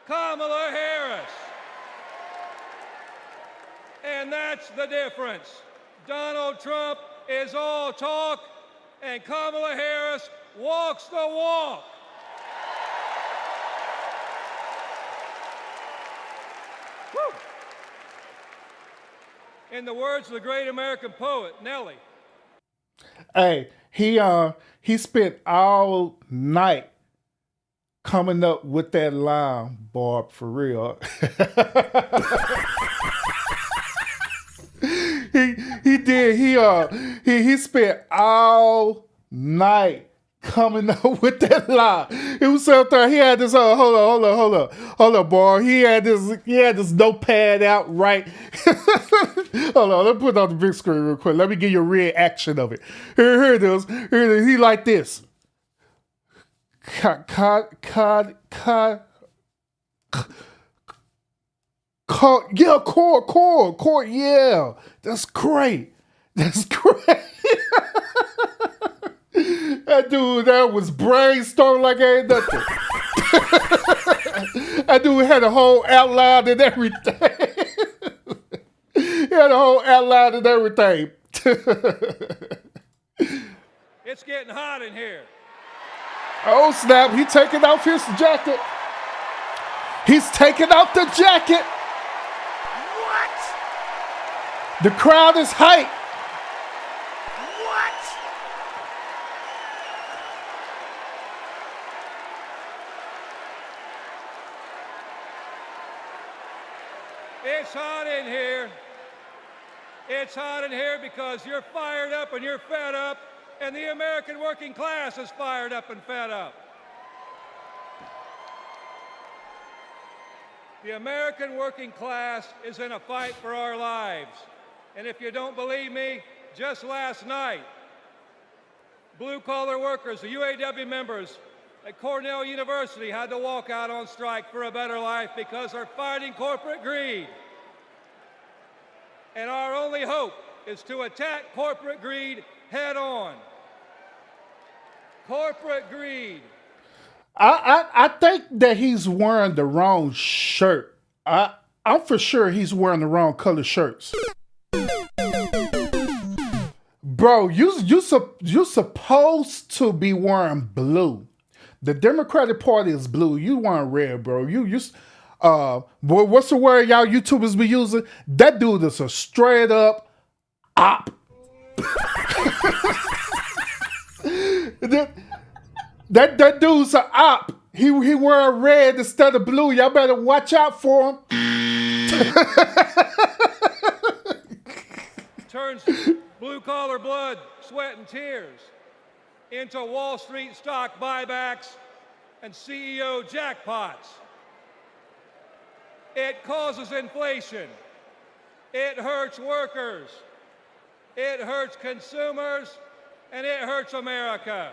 Kamala Harris. And that's the difference. Donald Trump is all talk, and Kamala Harris walks the walk. Woo. In the words of the great American poet, Nelly. Hey, he spent all night coming up with that line, Barb, for real. he did. He spent all night coming up with that line. It was out there. He had this. Hold up, boy. He had this notepad out, right? Hold on. Let me put it on the big screen real quick. Let me give you a reaction of it. Here it is. Here it is. He like this. Core, yeah. That's great. That's great. That dude that was brainstorming like ain't nothing. That dude had a whole outline and everything. He had a whole outline and everything. It's getting hot in here. Oh snap, he taking off his jacket. He's taking off the jacket. What? The crowd is hyped. What? It's hot in here. It's hot in here because you're fired up and you're fed up, and the American working class is fired up and fed up. The American working class is in a fight for our lives. And if you don't believe me, just last night, blue-collar workers, the UAW members at Cornell University had to walk out on strike for a better life because they're fighting corporate greed. And our only hope is to attack corporate greed head on. Corporate greed. I think that he's wearing the wrong shirt. I'm for sure he's wearing the wrong color shirts. Bro, you supposed to be wearing blue. The Democratic Party is blue. You wearing red, bro. What's the word y'all YouTubers be using? That dude is a straight up op. That dude's an op. He wearing red instead of blue. Y'all better watch out for him. Turns blue-collar blood, sweat, and tears into Wall Street stock buybacks and CEO jackpots. It causes inflation. It hurts workers. It hurts consumers, and it hurts America.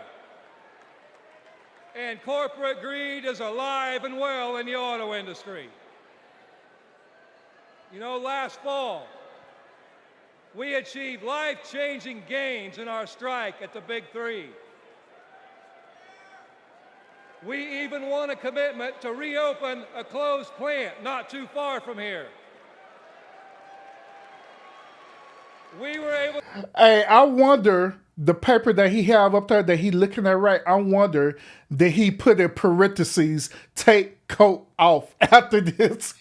And corporate greed is alive and well in the auto industry. You know, last fall, we achieved life-changing gains in our strike at the Big Three. We even won a commitment to reopen a closed plant not too far from here. We were able. Hey, I wonder the paper that he have up there that he looking at right. I wonder that he put in parentheses take coat off after this.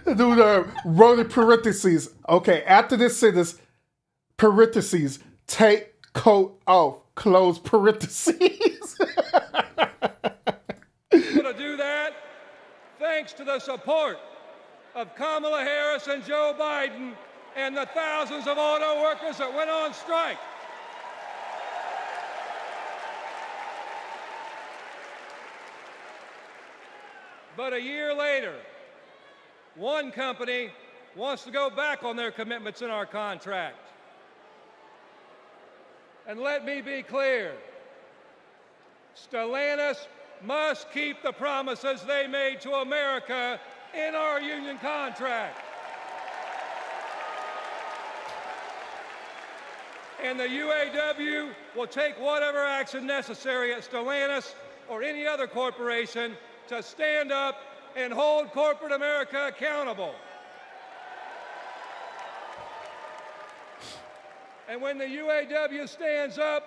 Dude, wrote in parentheses. Okay, after this sentence, parentheses take coat off close parentheses. To do that, thanks to the support of Kamala Harris and Joe Biden and the thousands of auto workers that went on strike. But a year later, one company wants to go back on their commitments in our contract. And let me be clear, Stellantis must keep the promises they made to America in our union contract. And the UAW will take whatever action necessary at Stellantis or any other corporation to stand up and hold corporate America accountable. And when the UAW stands up,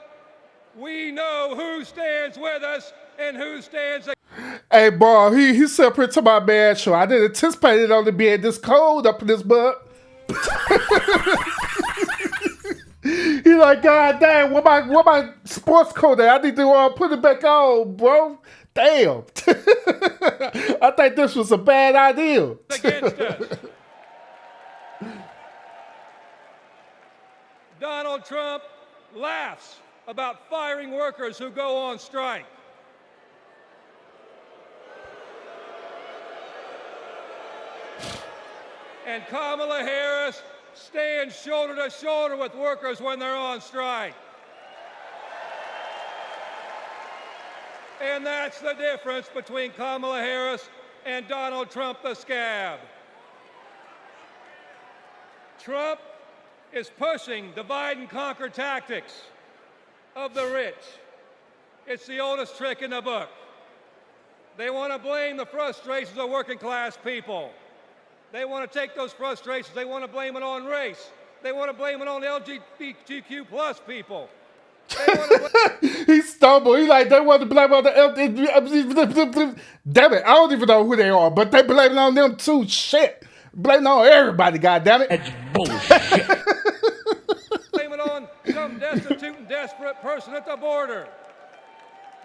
we know who stands with us and who stands against. Hey, boy, he said pretty to my man show. I didn't anticipate it only being this cold up in this butt. He like, God damn, what my sports coat at? I need to put it back on, bro. Damn. I think this was a bad idea. Against us. Donald Trump laughs about firing workers who go on strike. And Kamala Harris stands shoulder to shoulder with workers when they're on strike. And that's the difference between Kamala Harris and Donald Trump the scab. Trump is pushing divide and conquer tactics of the rich. It's the oldest trick in the book. They want to blame the frustrations of working class people. They want to take those frustrations, they want to blame it on race. They want to blame it on LGBTQ plus people. He stumbled. He like, they want to blame on the damn it, I don't even know who they are, but they blame it on them too. Shit. Blame it on everybody, goddammit. That's bullshit. Blame it on some destitute and desperate person at the border.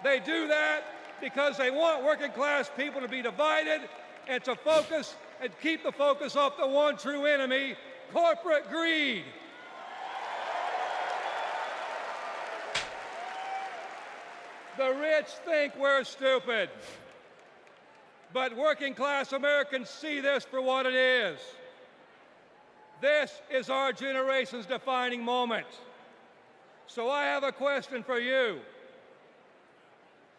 They do that because they want working class people to be divided and to focus and keep the focus off the one true enemy, corporate greed. The rich think we're stupid, but working class Americans see this for what it is. This is our generation's defining moment. So I have a question for you.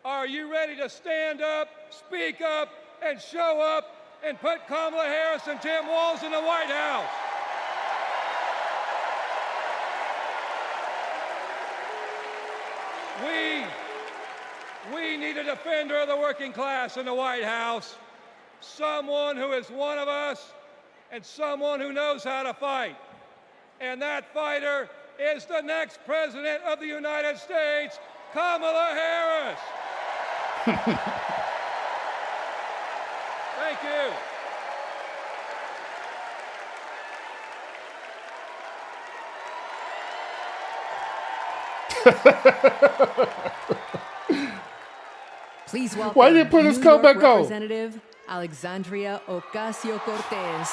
Are you ready to stand up, speak up, and show up and put Kamala Harris and Tim Walz in the White House? We need a defender of the working class in the White House, someone who is one of us and someone who knows how to fight. And that fighter is the next president of the United States, Kamala Harris. Thank you. Please welcome Why did he put his New coat York back on? Representative Alexandria Ocasio-Cortez.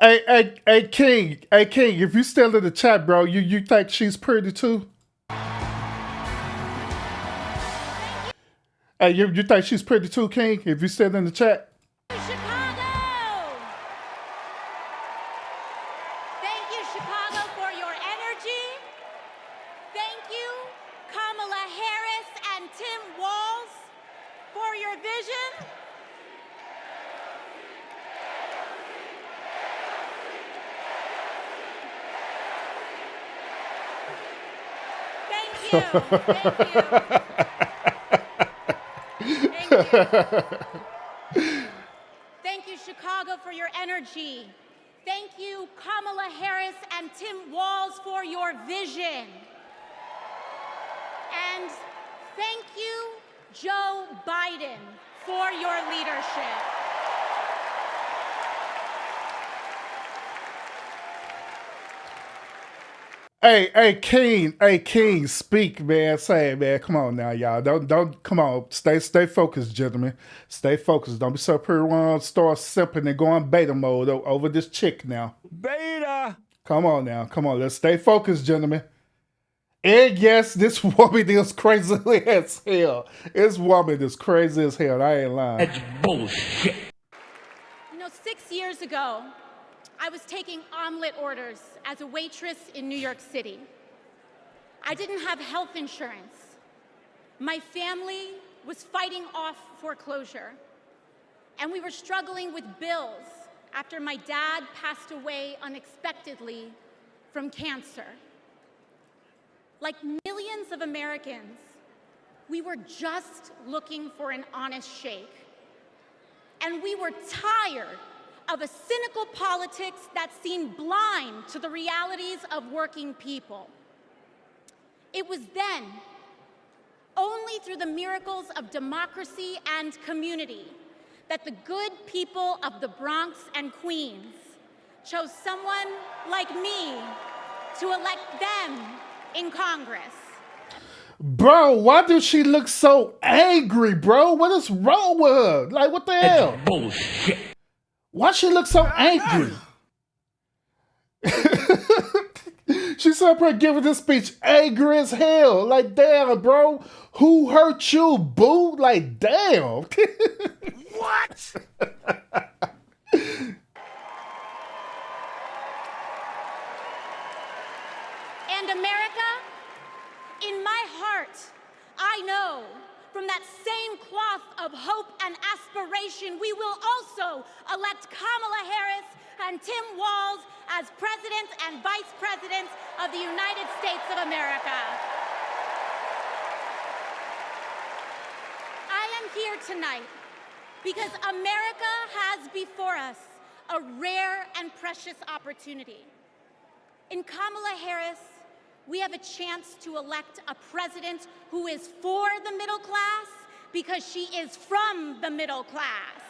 Hey, King, if you still in the chat, bro, you think she's pretty too? Hey, you think she's pretty too, King? If you still in the chat? Chicago! Thank you, Chicago, for your energy. Thank you, Kamala Harris and Tim Walz, for your vision. Thank you. Thank you, Chicago, for your energy. Thank you, Kamala Harris and Tim Walz, for your vision. And thank you, Joe Biden, for your leadership. Hey, King, speak, man. Say it, man. Come on now, y'all. Don't come on. Stay focused, gentlemen. Stay focused. Don't be so pretty one start simping and going beta mode over this chick now. Beta. Come on now. Come on. Let's stay focused, gentlemen. And yes, this woman is crazy as hell. This woman is crazy as hell. I ain't lying. That's bullshit. You know, 6 years ago, I was taking omelet orders as a waitress in New York City. I didn't have health insurance. My family was fighting off foreclosure. And we were struggling with bills after my dad passed away unexpectedly from cancer. Like millions of Americans, we were just looking for an honest shake. And we were tired of a cynical politics that seemed blind to the realities of working people. It was then, only through the miracles of democracy and community, that the good people of the Bronx and Queens chose someone like me to elect them in Congress. Bro, why does she look so angry, bro? What is wrong with her? Like, what the hell? That's bullshit. Why she look so angry? She's up here giving this speech angry as hell. Like, damn, bro. Who hurt you, boo? Like, damn. What? election, we will also elect Kamala Harris and Tim Walz as President and Vice Presidents of the United States of America. I am here tonight because America has before us a rare and precious opportunity. In Kamala Harris, we have a chance to elect a president who is for the middle class because she is from the middle class.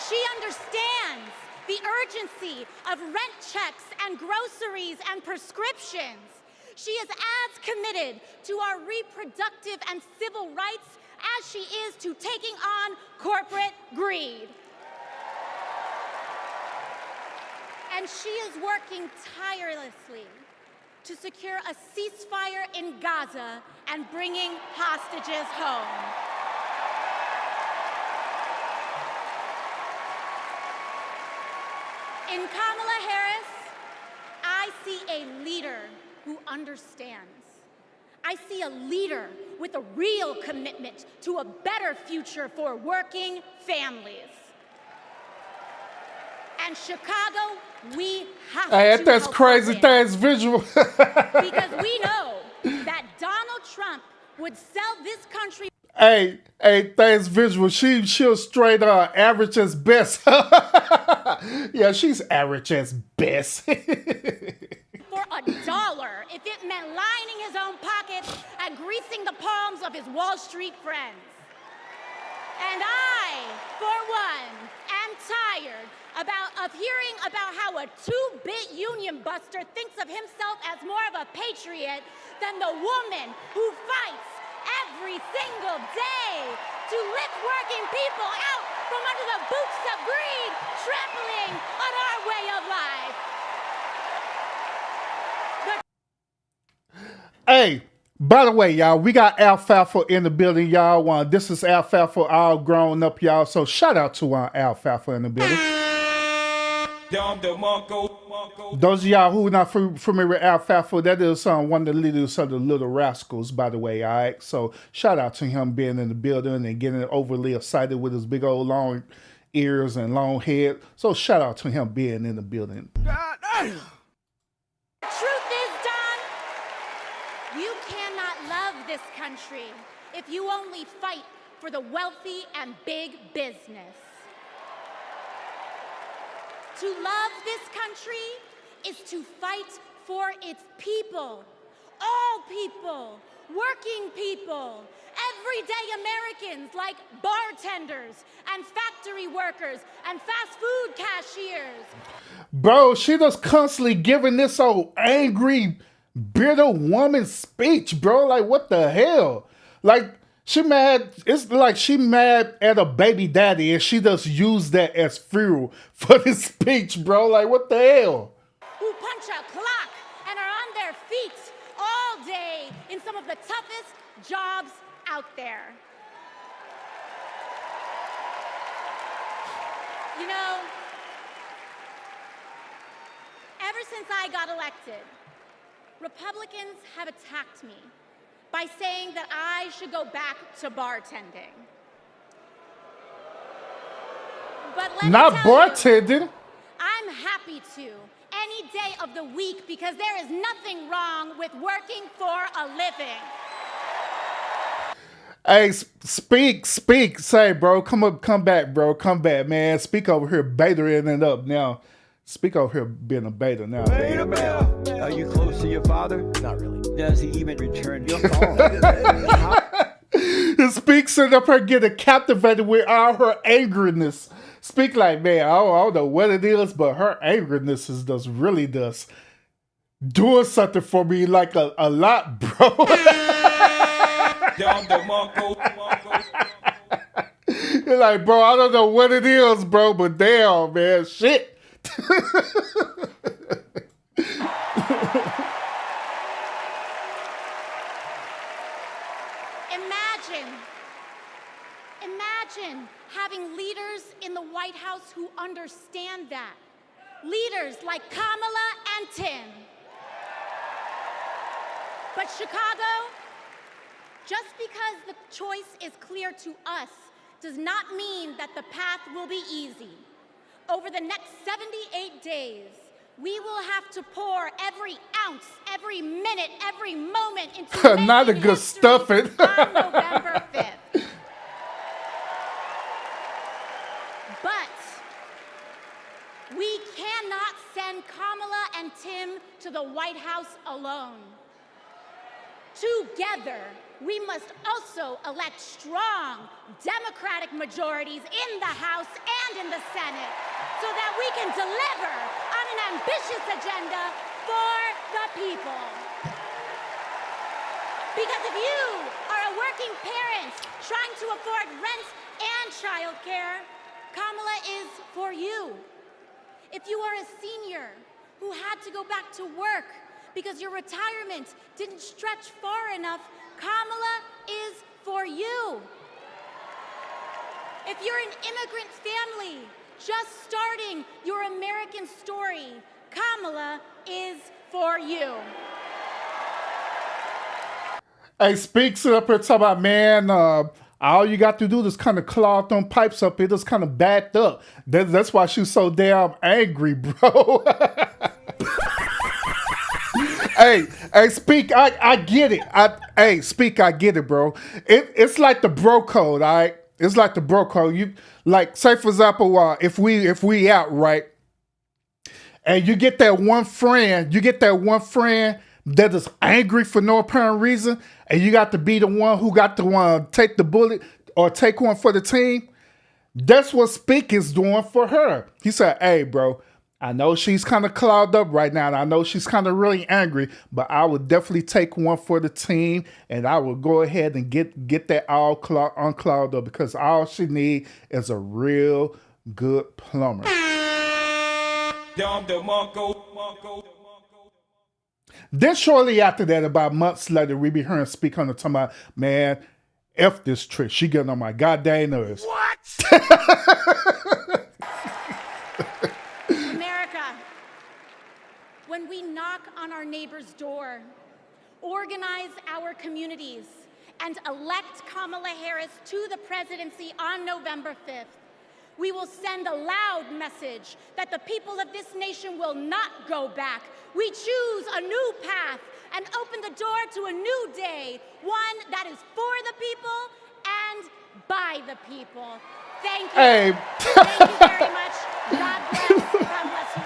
She understands the urgency of rent checks and groceries and prescriptions. She is as committed to our reproductive and civil rights as she is to taking on corporate greed. And she is working tirelessly to secure a ceasefire in Gaza and bringing hostages home. In Kamala Harris, I see a leader who understands. I see a leader with a real commitment to a better future for working families. And Chicago, we have Hey, to that's help crazy. her win. That's visual. Because we know that Donald Trump would sell this country Hey, thanks visual. She'll straight average as best. Yeah, she's average as best. for $1 if it meant lining his own pockets and greasing the palms of his Wall Street friends. And I, for one, am tired of hearing about how a two-bit union buster thinks of himself as more of a patriot than the woman who fights every single day to lift working people out from under the boots of greed, trampling on our way of life. Hey, by the way, y'all, we got Alfalfa in the building, y'all. This is Alfalfa all grown up, y'all. So shout out to Alfalfa in the building. Those of y'all who are not familiar with Alfalfa, that is one of the leaders of the Little Rascals, by the way, all right? So shout out to him being in the building and getting overly excited with his big old long ears and long head. So shout out to him being in the building. Truth is, Don, you cannot love this country if you only fight for the wealthy and big business. To love this country is to fight for its people, all people, working people, everyday Americans like bartenders and factory workers and fast food cashiers. Bro, she just constantly giving this old angry, bitter woman speech, bro. Like, what the hell? Like, she mad. It's like she mad at a baby daddy and she just used that as fuel for this speech, bro. Like, what the hell? Who punch a clock and are on their feet all day in some of the toughest jobs out there. You know, ever since I got elected, Republicans have attacked me by saying that I should go back to bartending. But let Not me tell you, bartending. I'm happy to any day of the week because there is nothing wrong with working for a living. Hey, speak. Say, bro, come back, bro. Come back, man. Speak over here, beta-ing it up now. Speak over here being a beta now. Beta Bell, are you close to your father? Not really. Does he even return your call? Speak sitting up here getting captivated with all her angriness. Speak like, man, I don't know what it is, but her angriness is just really just doing something for me like a lot, bro. You're like, bro, I don't know what it is, bro, but damn, man, shit. Imagine having leaders in the White House who understand that. Leaders like Kamala and Tim. But Chicago, just because the choice is clear to us does not mean that the path will be easy. Over the next 78 days, we will have to pour every ounce, every minute, every moment into not a good stuffing. on November 5th. But we cannot send Kamala and Tim to the White House alone. Together, we must also elect strong Democratic majorities in the House and in the Senate so that we can deliver on an ambitious agenda for the people. Because if you are a working parent trying to afford rent and childcare, Kamala is for you. If you are a senior who had to go back to work because your retirement didn't stretch far enough, Kamala is for you. If you're an immigrant family just starting your American story, Kamala is for you. Hey, speaks up here talking about, man, all you got to do is kind of clog them pipes up. It just kind of backed up. That's why she's so damn angry, bro. Hey, Speak, I get it. Speak, I get it, bro. It's like the bro code, all right? It's like the bro code. You like, say for example, if we out, right, and you get that one friend that is angry for no apparent reason, and you got to be the one who got to take the bullet or take one for the team. That's what Speak is doing for her. He said, hey, bro, I know she's kind of clogged up right now, and I know she's kind of really angry, but I would definitely take one for the team, and I will go ahead and get that all unclogged up, because all she needs is a real good plumber. Then shortly after that, about months later, we be hearing Speak on the talking about, man, F this trick. She getting on my goddamn nerves. What? America, when we knock on our neighbor's door, organize our communities, and elect Kamala Harris to the presidency on November 5th, we will send a loud message that the people of this nation will not go back. We choose a new path and open the door to a new day, one that is for the people and by the people. Thank you. Hey. Thank you very much. God bless. God bless you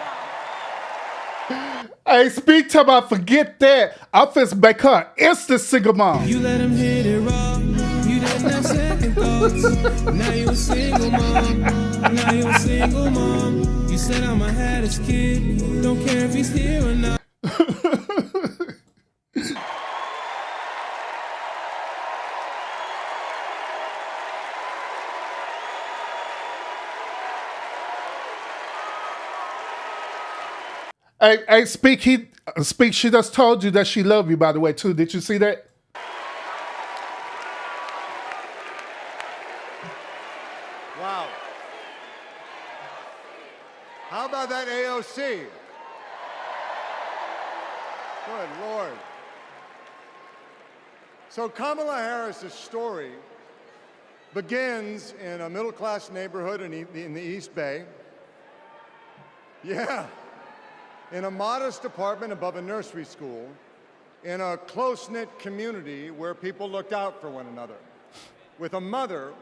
all. Hey, Speak to about forget that. I'm finna make her instant single mom. You let him hit it raw. You didn't have second thoughts. Now you a single mom. Now you a single mom. You said I'ma have this kid. Don't care if he's here or not. Hey, Speak, she just told you that she loved you, by the way, too. Did you see that? Wow. How about that AOC? Good Lord. So Kamala Harris's story begins in a middle-class neighborhood in the East Bay. Yeah. In a modest apartment above a nursery school, in a close-knit community where people looked out for one another, with a mother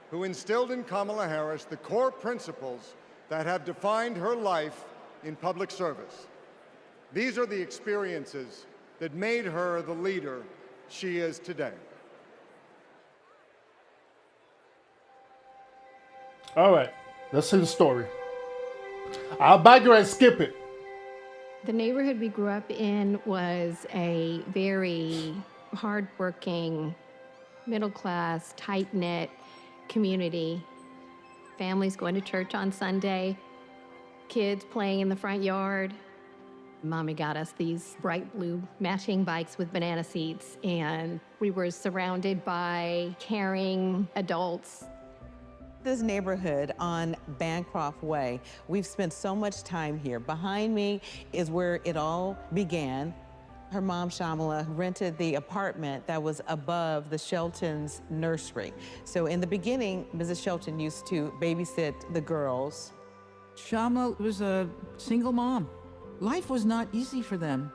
who instilled in Kamala Harris the core principles that have defined her life in public service. These are the experiences that made her the leader she is today. All right, let's see the story. I'll back you and skip it. The neighborhood we grew up in was a very hardworking, middle-class, tight-knit community. Families going to church on Sunday, kids playing in the front yard. Mommy got us these bright blue matching bikes with banana seats, and we were surrounded by caring adults. This neighborhood on Bancroft Way, we've spent so much time here. Behind me is where it all began. Her mom, Shamala, rented the apartment that was above the Shelton's nursery. So in the beginning, Mrs. Shelton used to babysit the girls. Shama was a single mom. Life was not easy for them.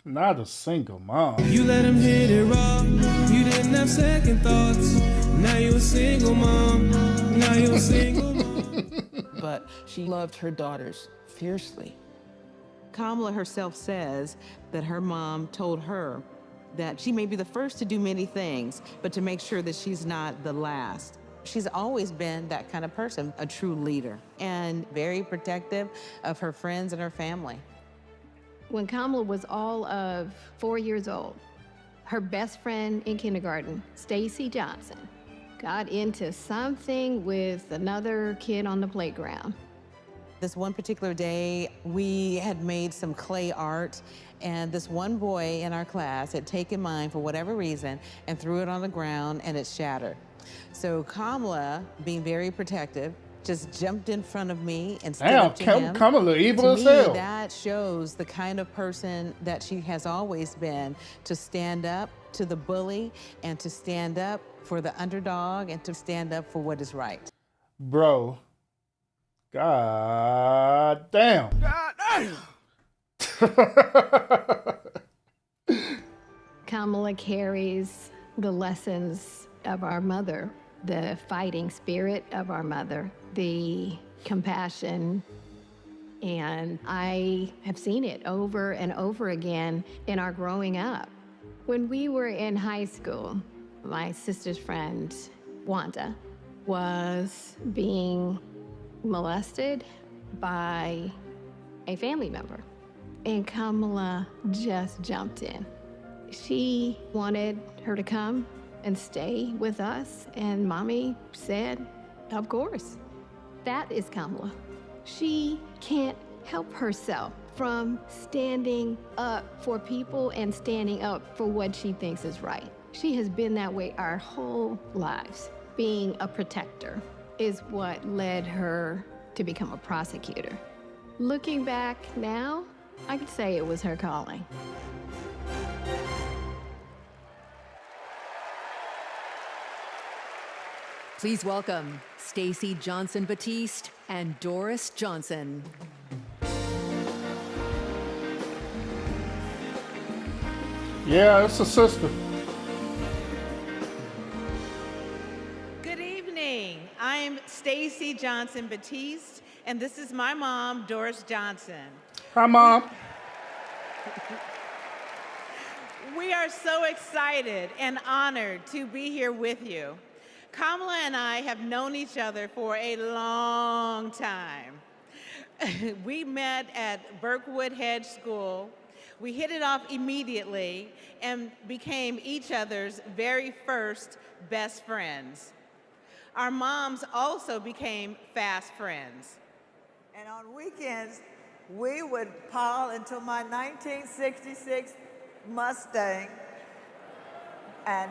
Not a single mom. You let him hit it raw. You didn't have second thoughts. Now you're a single mom. Now you're a single mom. But she loved her daughters fiercely. Kamala herself says that her mom told her that she may be the first to do many things, but to make sure that she's not the last. She's always been that kind of person, a true leader, and very protective of her friends and her family. When Kamala was all of 4 years old, her best friend in kindergarten, Stacy Johnson, got into something with another kid on the playground. This one particular day, we had made some clay art, and this one boy in our class had taken mine for whatever reason and threw it on the ground, and it shattered. So Kamala, being very protective, just jumped in front of me and stood up to him. Kamala, evil to as me, hell. that shows the kind of person that she has always been, to stand up to the bully and to stand up for the underdog and to stand up for what is right. Bro. God damn. God damn. Kamala carries the lessons of our mother, the fighting spirit of our mother, the compassion, and I have seen it over and over again in our growing up. When we were in high school, my sister's friend, Wanda, was being molested by a family member, and Kamala just jumped in. She wanted her to come and stay with us, and Mommy said, of course. That is Kamala. She can't help herself from standing up for people and standing up for what she thinks is right. She has been that way our whole lives. Being a protector is what led her to become a prosecutor. Looking back now, I could say it was her calling. Please welcome Stacy Johnson Batiste and Doris Johnson. Yeah, it's a sister. Good evening. I'm Stacy Johnson Batiste, and this is my mom, Doris Johnson. Hi, Mom. We are so excited and honored to be here with you. Kamala and I have known each other for a long time. We met at Burkwood Hedge School. We hit it off immediately and became each other's very first best friends. Our moms also became fast friends. And on weekends, we would pile into my 1966 Mustang, and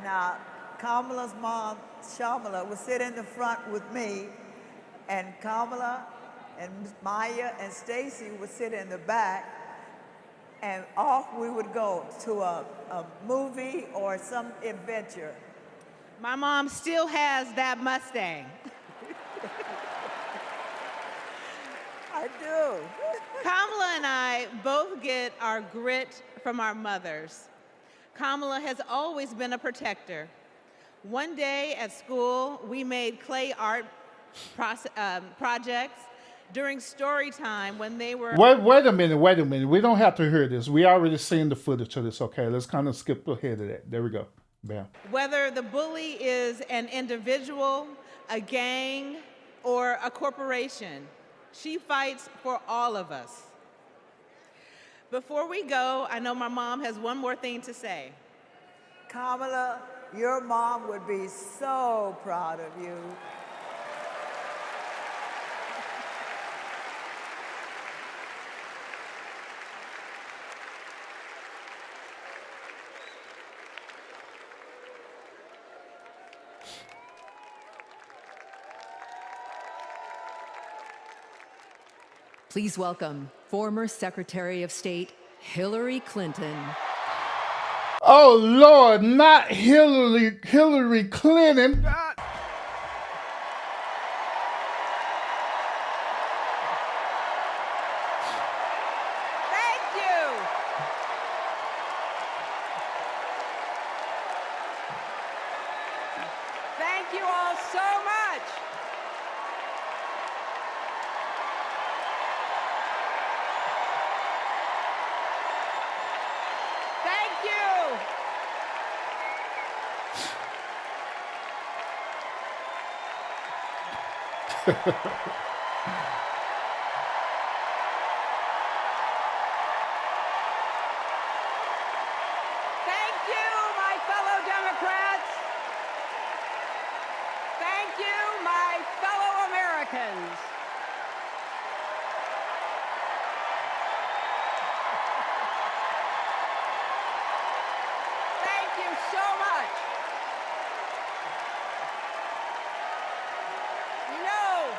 Kamala's mom, Shamala, would sit in the front with me, and Kamala and Maya and Stacy would sit in the back, and off we would go to a movie or some adventure. My mom still has that Mustang. I do. Kamala and I both get our grit from our mothers. Kamala has always been a protector. One day at school, we made clay art projects during story time when they were... Wait a minute. We don't have to hear this. We already seen the footage of this. Okay, let's kind of skip ahead of that. There we go. Bam. Whether the bully is an individual, a gang, or a corporation, she fights for all of us. Before we go, I know my mom has one more thing to say. Kamala, your mom would be so proud of you. Please welcome former Secretary of State Hillary Clinton. Oh Lord, not Hillary Clinton. Thank you. Thank you all so much. Thank you. Thank you, my fellow Democrats. Thank you, my fellow Americans. Thank you so much. You know,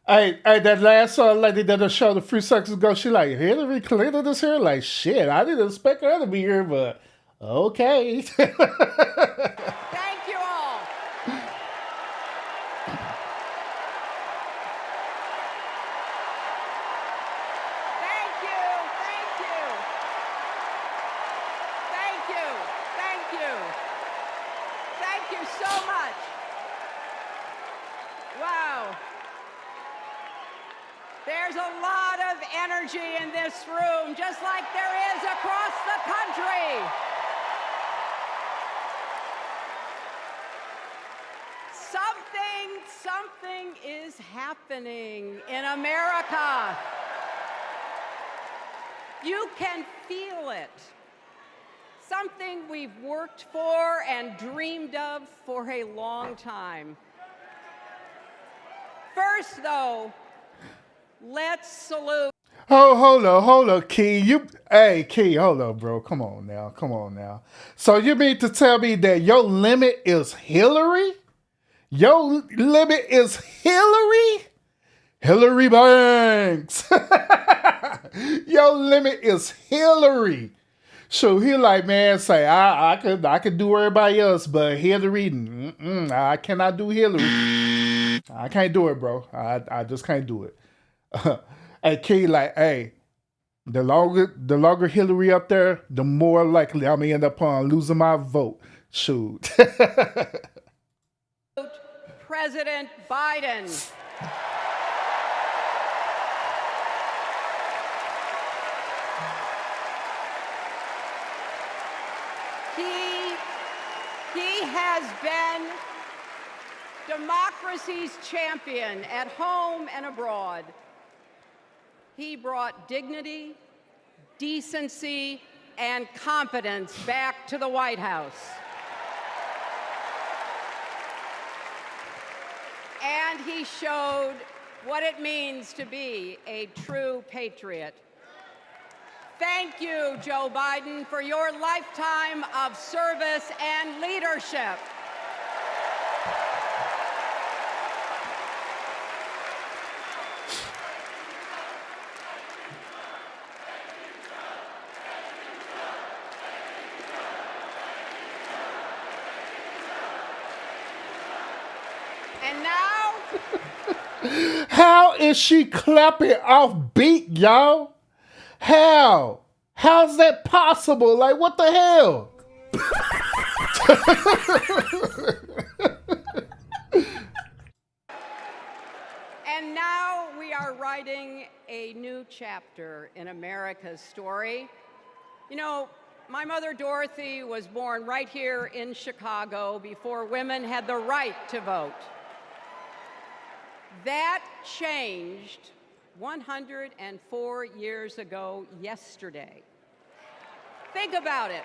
Hey, that last lady that showed a few seconds ago, she like, Hillary Clinton is here? Like, shit, I didn't expect her to be here, but okay. thank you all. Thank you, thank you. Thank you, thank you. Thank you so much. Wow. There's a lot of energy in this room, just like there is across the country. Something is happening in America. You can feel it. Something we've worked for and dreamed of for a long time. First, though, let's salute. Oh, hold on, Key. Key, hold on, bro. Come on now. So you mean to tell me that your limit is Hillary? Your limit is Hillary? Hillary Banks. Your limit is Hillary. So he like, man, say, I could do everybody else, but Hillary, I cannot do Hillary. I can't do it, bro. I just can't do it. Hey, Key, like, hey, the longer Hillary up there, the more likely I'm gonna end up on losing my vote. Shoot. President Biden. He has been democracy's champion at home and abroad. He brought dignity, decency, and competence back to the White House. And he showed what it means to be a true patriot. Thank you, Joe Biden, for your lifetime of service and leadership. And now, How is she clapping off beat, y'all? How? How's that possible? Like, what the hell? and now we are writing a new chapter in America's story. You know, my mother Dorothy was born right here in Chicago before women had the right to vote. That changed 104 years ago yesterday. Think about it.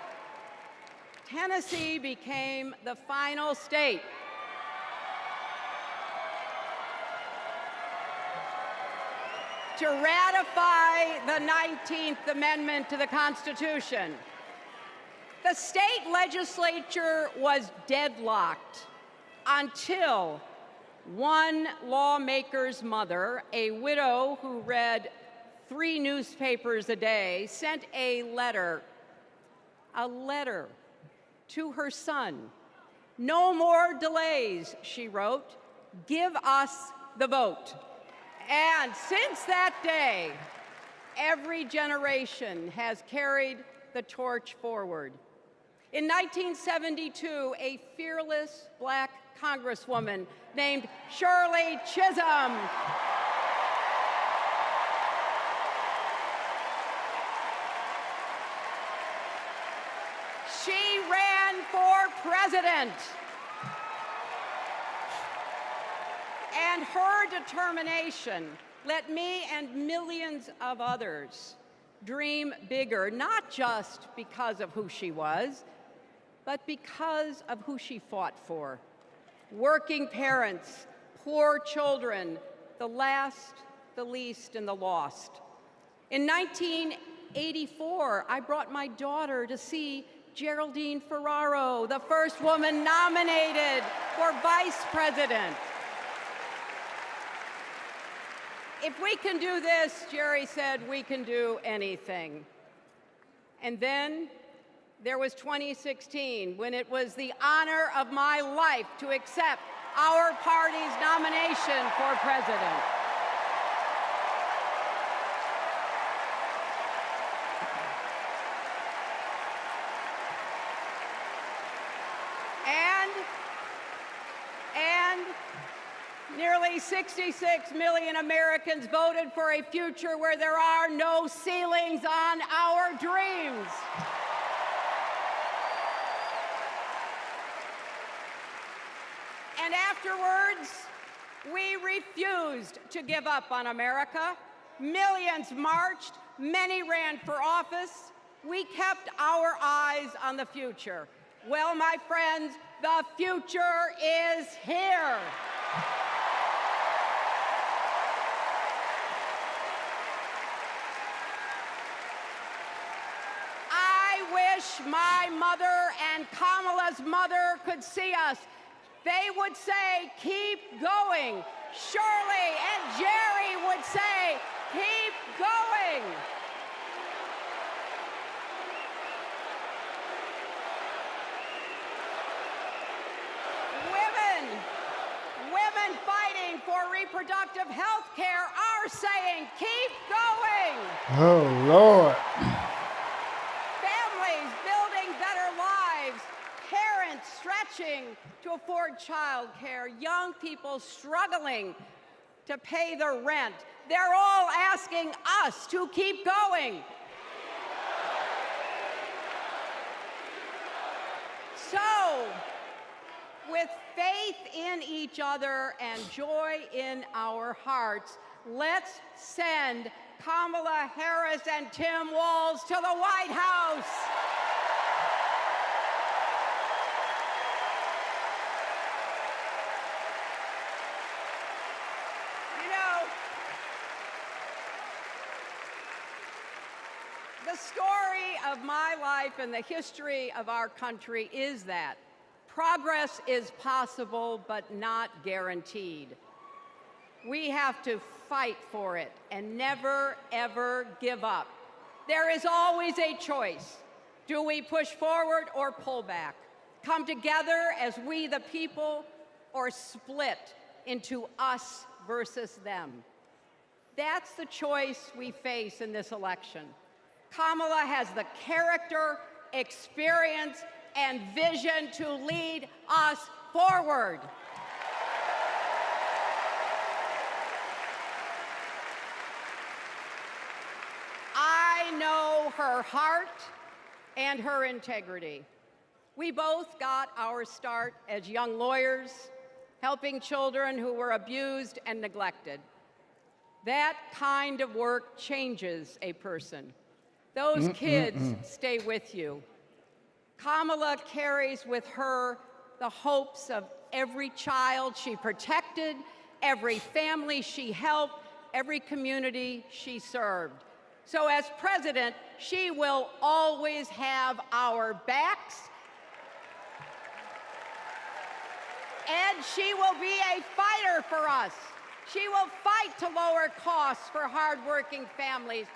Tennessee became the final state to ratify the 19th Amendment to the Constitution. The state legislature was deadlocked until One lawmaker's mother, a widow who read 3 newspapers a day, sent a letter to her son. "No more delays," she wrote. "Give us the vote." And since that day, every generation has carried the torch forward. In 1972, a fearless Black Congresswoman named Shirley Chisholm she ran for president. And her determination let me and millions of others dream bigger, not just because of who she was, but because of who she fought for. Working parents, poor children, the last, the least, and the lost. In 1984, I brought my daughter to see Geraldine Ferraro, the first woman nominated for vice president. If we can do this, Jerry said, we can do anything. And then there was 2016, when it was the honor of my life to accept our party's nomination for president. And nearly 66 million Americans voted for a future where there are no ceilings on our dreams. And afterwards, we refused to give up on America. Millions marched, many ran for office. We kept our eyes on the future. Well, my friends, the future is here. I wish my mother and Kamala's mother could see us. They would say, keep going. Shirley and Jerry would say, keep going. Women fighting for reproductive health care are saying, keep going. Oh, Lord. Families building better lives, parents stretching to afford child care, young people struggling to pay their rent. They're all asking us to keep going. So, with faith in each other and joy in our hearts, let's send Kamala Harris and Tim Walz to the White House. You know, the story of my life and the history of our country is that progress is possible, but not guaranteed. We have to fight for it and never, ever give up. There is always a choice. Do we push forward or pull back? Come together as we the people, or split into us versus them? That's the choice we face in this election. Kamala has the character, experience, and vision to lead us forward. I know her heart and her integrity. We both got our start as young lawyers, helping children who were abused and neglected. That kind of work changes a person. Those kids stay with you. Kamala carries with her the hopes of every child she protected, every family she helped, every community she served. So as president, she will always have our backs. And she will be a fighter for us. She will fight to lower costs for hardworking families,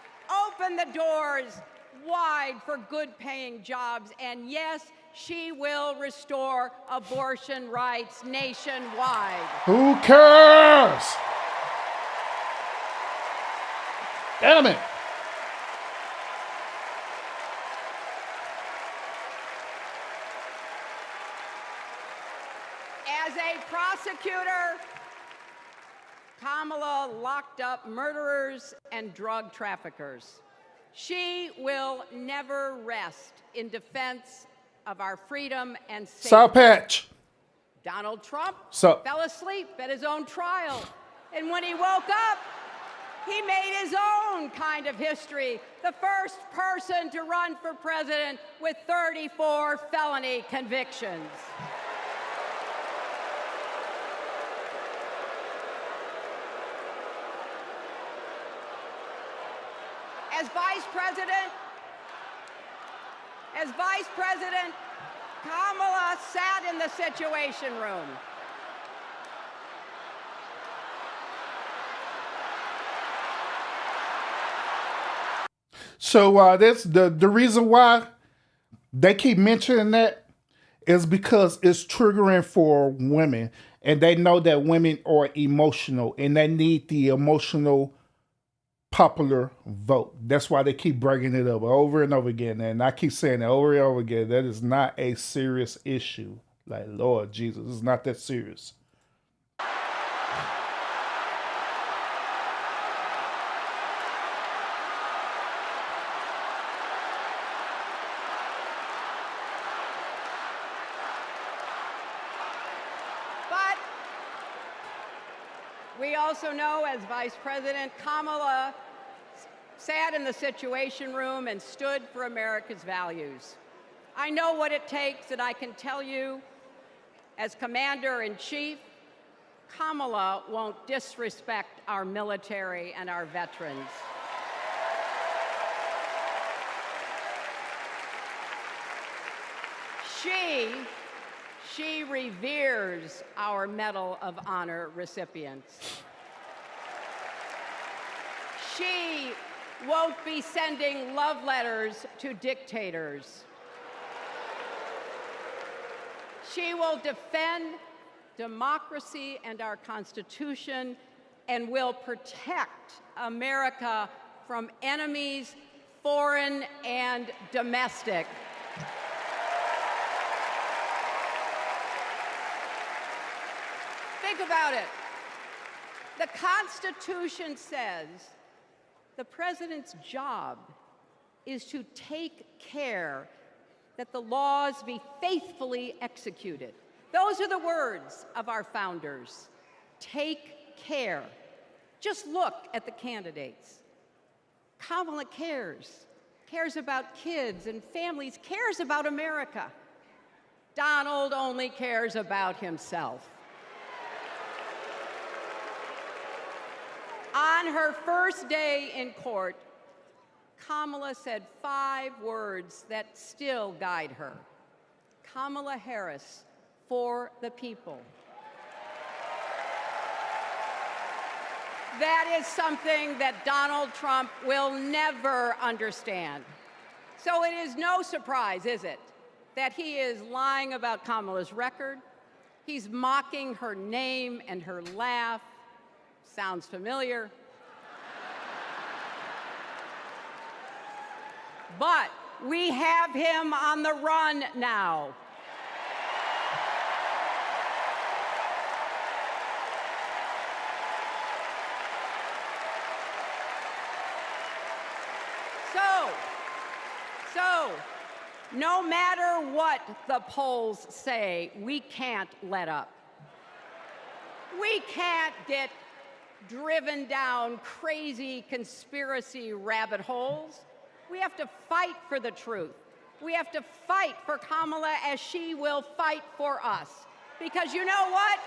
open the doors wide for good-paying jobs, and yes, she will restore abortion rights nationwide. Who cares? Damn it. As a prosecutor, Kamala locked up murderers and drug traffickers. She will never rest in defense of our freedom and safety. Sour Patch. Donald Trump So- fell asleep at his own trial. And when he woke up, he made his own kind of history. The first person to run for president with 34 felony convictions. As Vice President, Kamala sat in the Situation Room. So that's the reason why they keep mentioning that is because it's triggering for women, and they know that women are emotional and they need the emotional popular vote. That's why they keep bringing it up over and over again. And I keep saying it over and over again. That is not a serious issue. Like, Lord Jesus, it's not that serious. But we also know, as Vice President, Kamala sat in the Situation Room and stood for America's values. I know what it takes, and I can tell you, as Commander-in-Chief, Kamala won't disrespect our military and our veterans. She reveres our Medal of Honor recipients. She won't be sending love letters to dictators. She will defend democracy and our Constitution and will protect America from enemies, foreign and domestic. Think about it. The Constitution says the president's job is to take care that the laws be faithfully executed. Those are the words of our founders. Take care. Just look at the candidates. Kamala cares about kids and families, cares about America. Donald only cares about himself. On her first day in court, Kamala said 5 words that still guide her. Kamala Harris, for the people. That is something that Donald Trump will never understand. So it is no surprise, is it, that he is lying about Kamala's record. He's mocking her name and her laugh. Sounds familiar. But we have him on the run now. So, no matter what the polls say, we can't let up. We can't get driven down crazy conspiracy rabbit holes. We have to fight for the truth. We have to fight for Kamala as she will fight for us. Because you know what?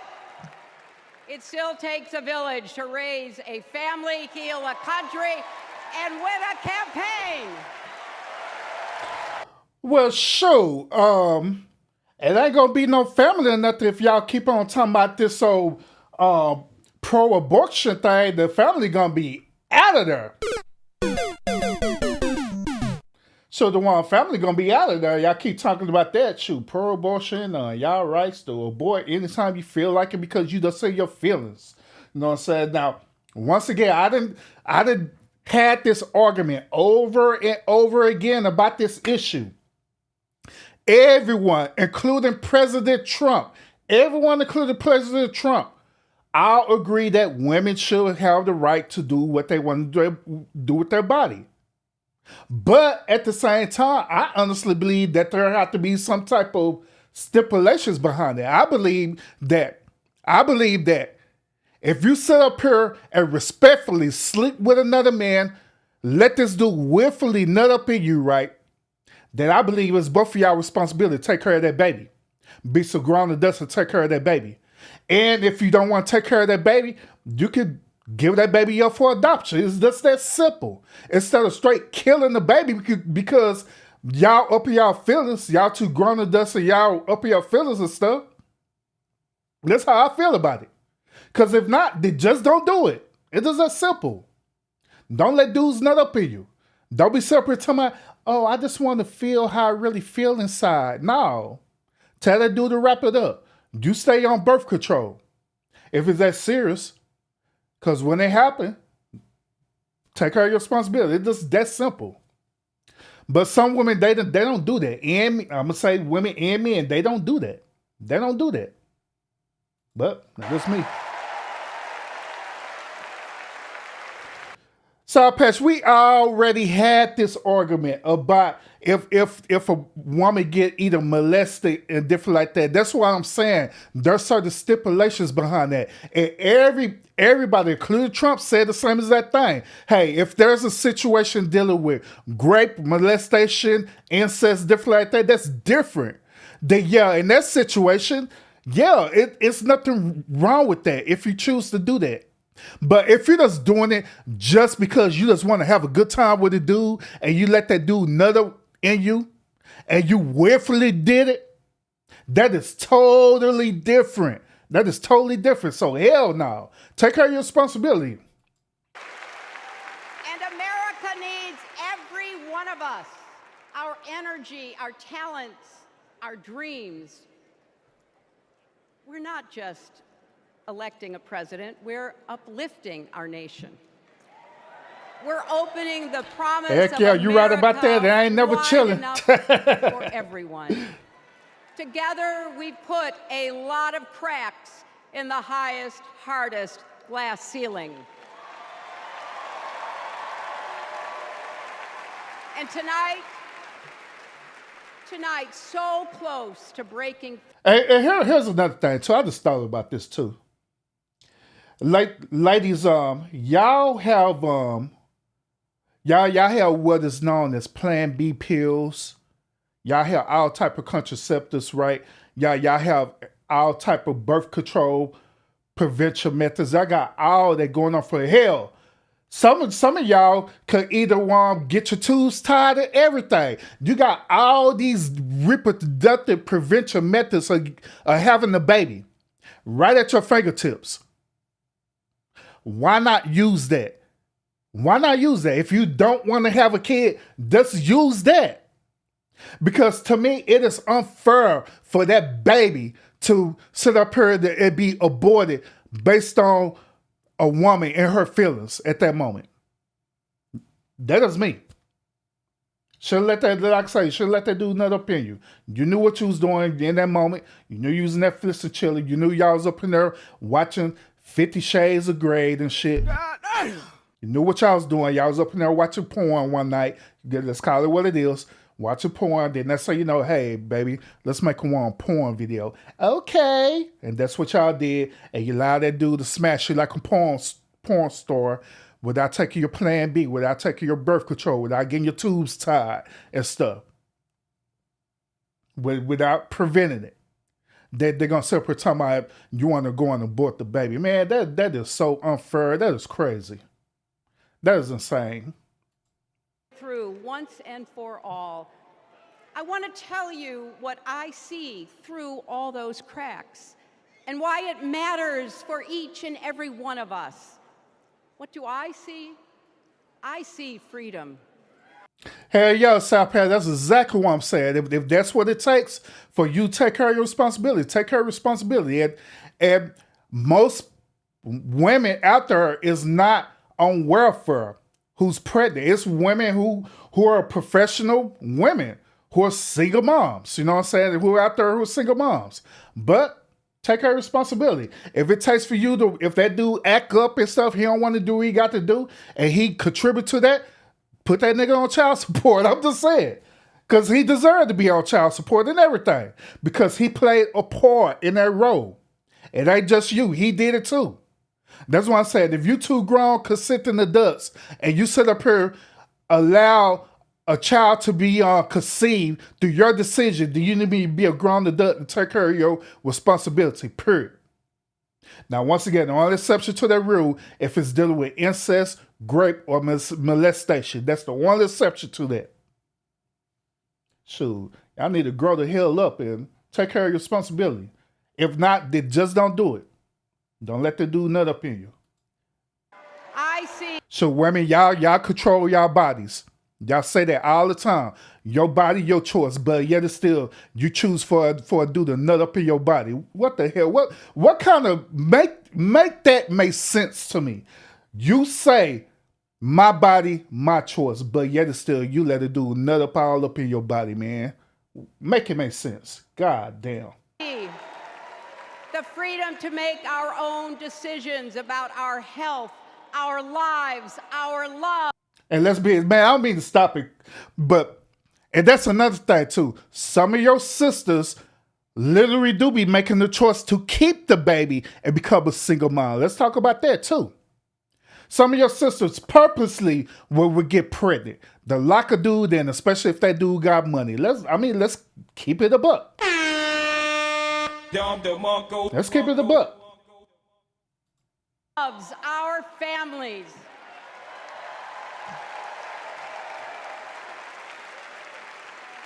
It still takes a village to raise a family, heal a country, and win a campaign. Well, sure. It ain't gonna be no family or nothing if y'all keep on talking about this old pro-abortion thing. The family gonna be out of there. So the one family gonna be out of there. Y'all keep talking about that. Shoot, pro-abortion, y'all rights to abort anytime you feel like it because you just say your feelings. You know what I'm saying? Now, once again, I didn't had this argument over and over again about this issue. Everyone, including President Trump, I'll agree that women should have the right to do what they want to do with their body. But at the same time, I honestly believe that there have to be some type of stipulations behind it. I believe that if you sit up here and respectfully sleep with another man, let this dude willfully nut up in you, right? Then I believe it's both of y'all responsibility to take care of that baby. Be so grown and dust to take care of that baby. And if you don't want to take care of that baby, you could give that baby up for adoption. It's just that simple. Instead of straight killing the baby because y'all up in y'all feelings, y'all too grown and dust and y'all up in your feelings and stuff. That's how I feel about it. Because if not, they just don't do it. It is that simple. Don't let dudes nut up in you. Don't be separate to my, oh, I just want to feel how I really feel inside. No. Tell that dude to wrap it up. You stay on birth control. If it's that serious, because when it happens, take care of your responsibility. It's just that simple. But some women, they don't do that. And I'm going to say women and men, they don't do that. They don't do that. But that's me. So, Patch, we already had this argument about if a woman get either molested and different like that. That's what I'm saying. There's certain stipulations behind that. And everybody, including Trump, said the same as that thing. Hey, if there's a situation dealing with rape, molestation, incest, different like that, that's different. Then, yeah, in that situation, yeah, it's nothing wrong with that if you choose to do that. But if you're just doing it just because you just want to have a good time with a dude and you let that dude nut up in you and you willfully did it, that is totally different. That is totally different. So hell no. Take care of your responsibility. And America needs every one of us, our energy, our talents, our dreams. We're not just electing a president, we're uplifting our nation. We're opening the promise Heck of yeah, America, you right about that. I ain't never wide chilling. enough for everyone. Together, we put a lot of cracks in the highest, hardest glass ceiling. And tonight, so close to breaking. And here's another thing too. I just thought about this too. Like, ladies, y'all have what is known as Plan B pills. Y'all have all type of contraceptives, right? Y'all have all type of birth control prevention methods. I got all that going on for hell. Some of y'all could either get your tubes tied and everything. You got all these reproductive prevention methods of having a baby right at your fingertips. Why not use that? Why not use that? If you don't want to have a kid, just use that. Because to me, it is unfair for that baby to sit up here and be aborted based on a woman and her feelings at that moment. That is me. Shouldn't let that, like I say, shouldn't let that dude nut up in you. You knew what you was doing in that moment. You knew you was Netflix and chilling. You knew y'all was up in there watching 50 Shades of Grey and shit. You knew what y'all was doing. Y'all was up in there watching porn one night. Let's call it what it is. Watching porn. Then that's how you know, hey, baby, let's make a porn video. Okay. And that's what y'all did. And you allowed that dude to smash you like a porn star without taking your Plan B, without taking your birth control, without getting your tubes tied and stuff. Without preventing it. They're going to separate time about you want to go and abort the baby. Man, that is so unfair. That is crazy. That is insane. Through once and for all I want to tell you what I see through all those cracks and why it matters for each and every one of us. What do I see? I see freedom. Hell yeah, South Pat, that's exactly what I'm saying. If that's what it takes for you to take care of your responsibility, take care of responsibility. And most women out there is not on welfare who's pregnant. It's women who are professional women, who are single moms, you know what I'm saying? Who are out there who are single moms. But take care of responsibility. If it takes for you to, if that dude act up and stuff, he don't want to do what he got to do, and he contribute to that, put that nigga on child support. I'm just saying. Because he deserved to be on child support and everything. Because he played a part in that role. It ain't just you. He did it too. That's why I said, if you too grown could sit in the dust and you sit up here, allow a child to be conceived through your decision, do you need to be a grown adult and take care of your responsibility, period. Now, once again, the only exception to that rule, if it's dealing with incest, rape, or molestation. That's the only exception to that. Shoot, y'all need to grow the hell up and take care of your responsibility. If not, then just don't do it. Don't let the dude nut up in you. I see. So women, y'all control y'all bodies. Y'all say that all the time. Your body, your choice, but yet it's still you choose for a dude to nut up in your body. What the hell? What kind of make that make sense to me? You say my body, my choice, but yet it's still you let a dude nut up all up in your body, man. Make it make sense. God damn. The freedom to make our own decisions about our health, our lives, our love. And let's be, man, I don't mean to stop it, but, and that's another thing too. Some of your sisters literally do be making the choice to keep the baby and become a single mom. Let's talk about that too. Some of your sisters purposely will get pregnant. They lock a dude in, especially if that dude got money. Let's keep it a buck. Let's keep it a buck. Loves our families.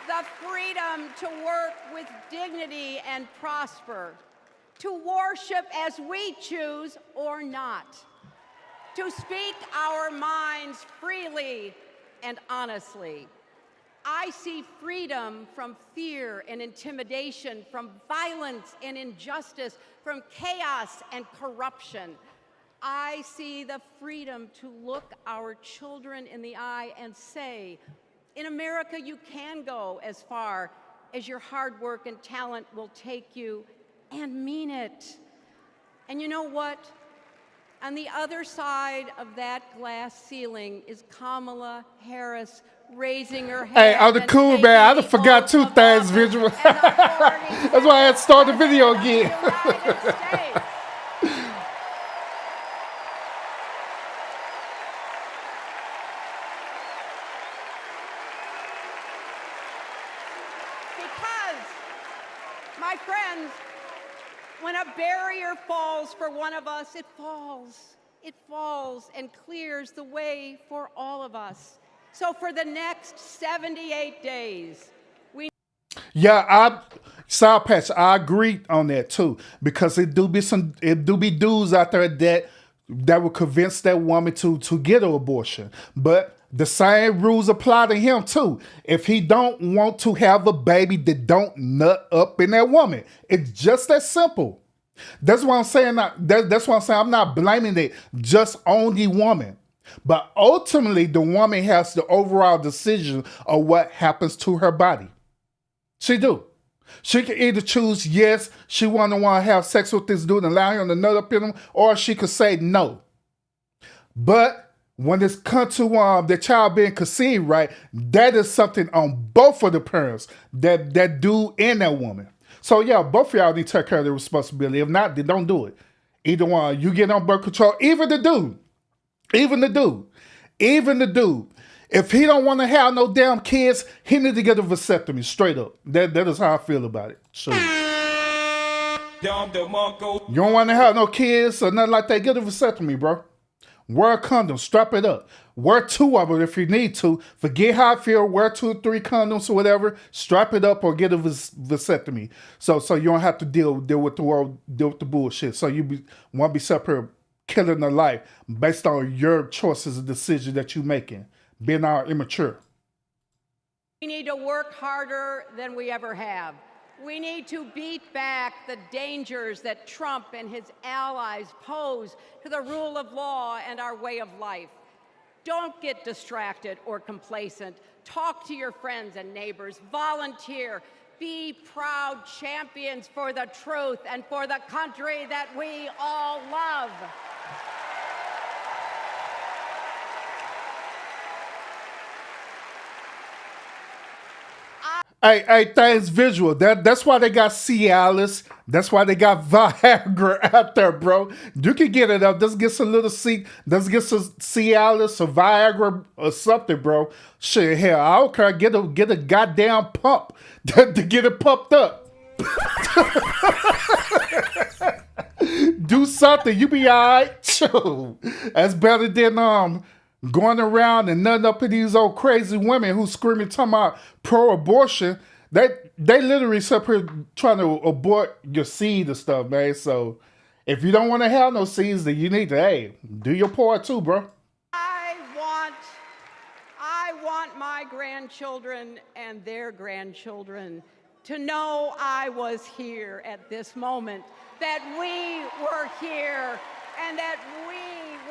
The freedom to work with dignity and prosper, to worship as we choose or not, to speak our minds freely and honestly. I see freedom from fear and intimidation, from violence and injustice, from chaos and corruption. I see the freedom to look our children in the eye and say, in America, you can go as far as your hard work and talent will take you, and mean it. And you know what? On the other side of that glass ceiling is Kamala Harris raising her hand. Hey, I'm the cool man. I done forgot 2 things visual. That's why I had to start the video again. My friends, when a barrier falls for one of us, it falls and clears the way for all of us. So for the next 78 days, Sour Patch, I agree on that too, because it do be dudes out there that will convince that woman to get an abortion. But the same rules apply to him too. If he don't want to have a baby that don't nut up in that woman, it's just that simple. That's why I'm saying that's why I'm saying I'm not blaming it just on the woman. But ultimately, the woman has the overall decision of what happens to her body. She do. She can either choose, yes, she want to have sex with this dude and allow him to nut up in him, or she could say no. But when it's come to the child being conceived, right, that is something on both of the parents, that dude and that woman. So yeah, both of y'all need to take care of the responsibility. If not, then don't do it. Either one, you get on birth control, even the dude. If he don't want to have no damn kids, he need to get a vasectomy, straight up. That is how I feel about it. Sure. You don't want to have no kids or nothing like that, get a vasectomy, bro. Wear a condom, strap it up. Wear 2 of them if you need to. Forget how I feel, wear 2 or 3 condoms or whatever. Strap it up or get a vasectomy. So you don't have to deal with the world, deal with the bullshit. So you won't be separate, killing a life based on your choices and decisions that you're making. Being all immature. We need to work harder than we ever have. We need to beat back the dangers that Trump and his allies pose to the rule of law and our way of life. Don't get distracted or complacent. Talk to your friends and neighbors. Volunteer. Be proud champions for the truth and for the country that we all love. Hey, things visual. That's why they got Cialis. That's why they got Viagra out there, bro. You can get it up. Let's get some let's get some Cialis or Viagra or something, bro. Shit, hell, I don't care. Get a goddamn pump to get it pumped up. Do something. You be alright. That's better than going around and nutting up at these old crazy women who screaming talking about pro-abortion. They literally sit here trying to abort your seed and stuff, man. So if you don't want to have no seeds, then you need to, do your part too, bro. I want my grandchildren and their grandchildren to know I was here at this moment, that we were here, and that we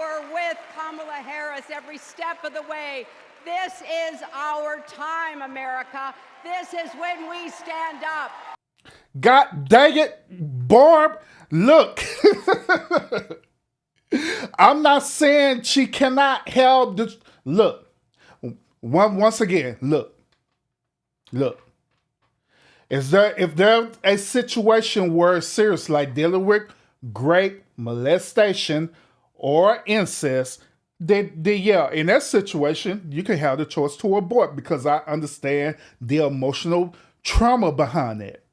were with Kamala Harris every step of the way. This is our time, America. This is when we stand up. God dang it, Barb. Look, I'm not saying she cannot help this. Look, once again, look. If there's a situation where it's serious, like dealing with rape, molestation, or incest, then yeah, in that situation, you can have the choice to abort because I understand the emotional trauma behind it.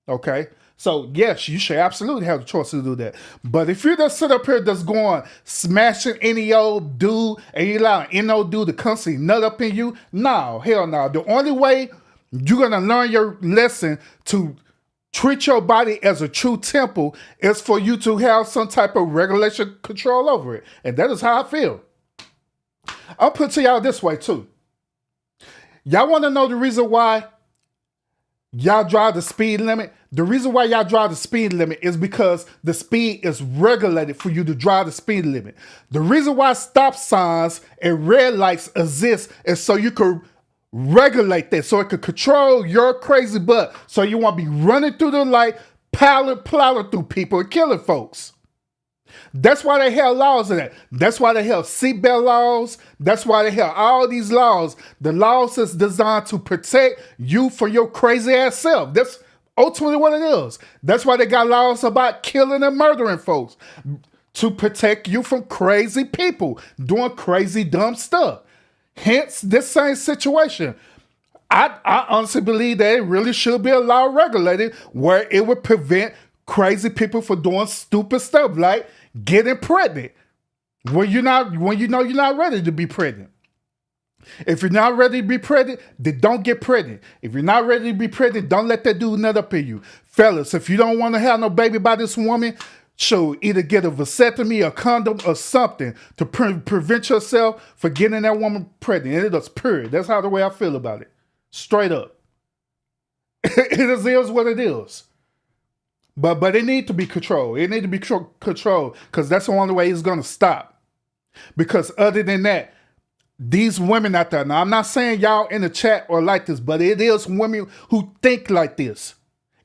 Okay? So, yes, you should absolutely have the choice to do that. But if you just sit up here just going, smashing any old dude, and you allow any old dude to constantly nut up in you, no, hell no. The only way you're going to learn your lesson to treat your body as a true temple is for you to have some type of regulation control over it. And that is how I feel. I'll put it to y'all this way too. Y'all want to know the reason why y'all drive the speed limit? The reason why y'all drive the speed limit is because the speed is regulated for you to drive the speed limit. The reason why stop signs and red lights exist is so you can regulate that, so it could control your crazy butt, so you won't be running through the light, plowing through people and killing folks. That's why they have laws in that. That's why they have seatbelt laws. That's why they have all these laws. The laws is designed to protect you from your crazy ass self. That's ultimately what it is. That's why they got laws about killing and murdering folks, to protect you from crazy people doing crazy dumb stuff. Hence, this same situation. I honestly believe that it really should be a law regulated where it would prevent crazy people from doing stupid stuff like getting pregnant when you know you're not ready to be pregnant. If you're not ready to be pregnant, then don't get pregnant. If you're not ready to be pregnant, don't let that dude nut up in you. Fellas, if you don't want to have no baby by this woman, either get a vasectomy, a condom, or something to prevent yourself from getting that woman pregnant. And it's period. That's how the way I feel about it. Straight up. It is what it is. But it need to be controlled. It need to be controlled because that's the only way it's going to stop. Because other than that, these women out there, now I'm not saying y'all in the chat or like this, but it is women who think like this.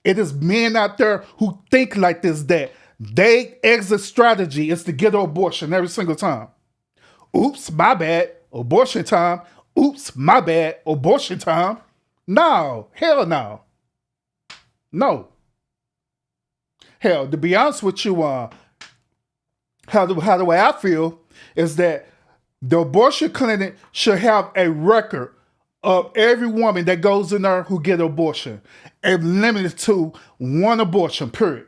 It is men out there who think like this, that they exit strategy is to get an abortion every single time. Oops, my bad, abortion time. Oops, my bad, abortion time. No, hell no. No. Hell, to be honest with you, how the way I feel is that the abortion clinic should have a record of every woman that goes in there who get an abortion and limited to one abortion, period.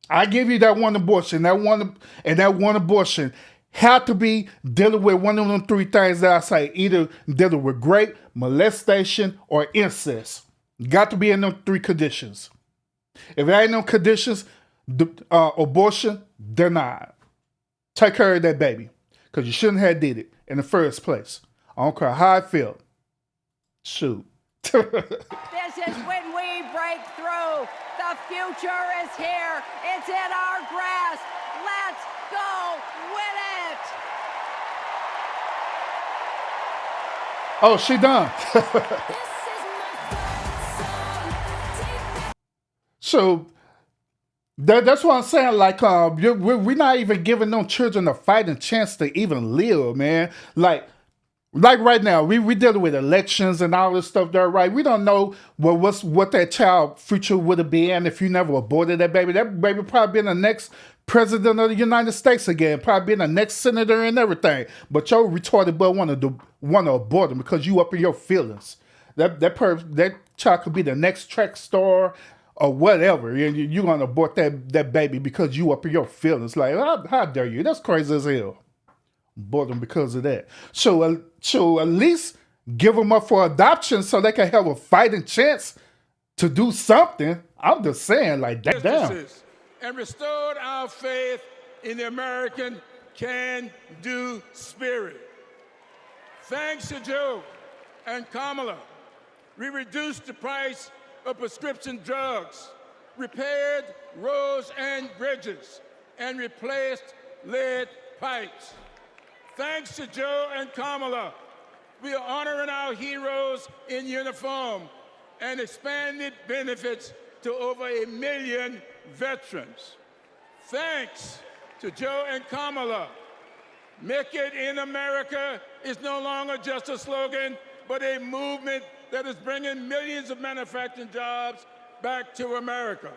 I give you that one abortion, that one abortion have to be dealing with one of them three things that I say, either dealing with rape, molestation, or incest. Got to be in them three conditions. If there ain't no conditions, abortion, denied. Take care of that baby. Because you shouldn't have did it in the first place. I don't care how I feel. Shoot. This is when we break through. The future is here. It's in our grasp. Let's go win it. Oh, she done. So that's what I'm saying. Like, we're not even giving them children a fighting chance to even live, man. Like right now, we dealing with elections and all this stuff there, right? We don't know what that child future would have been if you never aborted that baby. That baby probably been the next president of the United States again, probably been the next senator and everything. But your retarded butt want to abort him because you up in your feelings. That child could be the next track star or whatever, and you're gonna abort that baby because you up in your feelings. Like, how dare you? That's crazy as hell. Abort them because of that. So at least give them up for adoption so they can have a fighting chance to do something. I'm just saying, like, that damn. And restored our faith in the American can-do spirit. Thanks to Joe and Kamala, we reduced the price of prescription drugs, repaired roads and bridges, and replaced lead pipes. Thanks to Joe and Kamala, we are honoring our heroes in uniform and expanded benefits to over 1 million veterans. Thanks to Joe and Kamala, Make It in America is no longer just a slogan, but a movement that is bringing millions of manufacturing jobs back to America.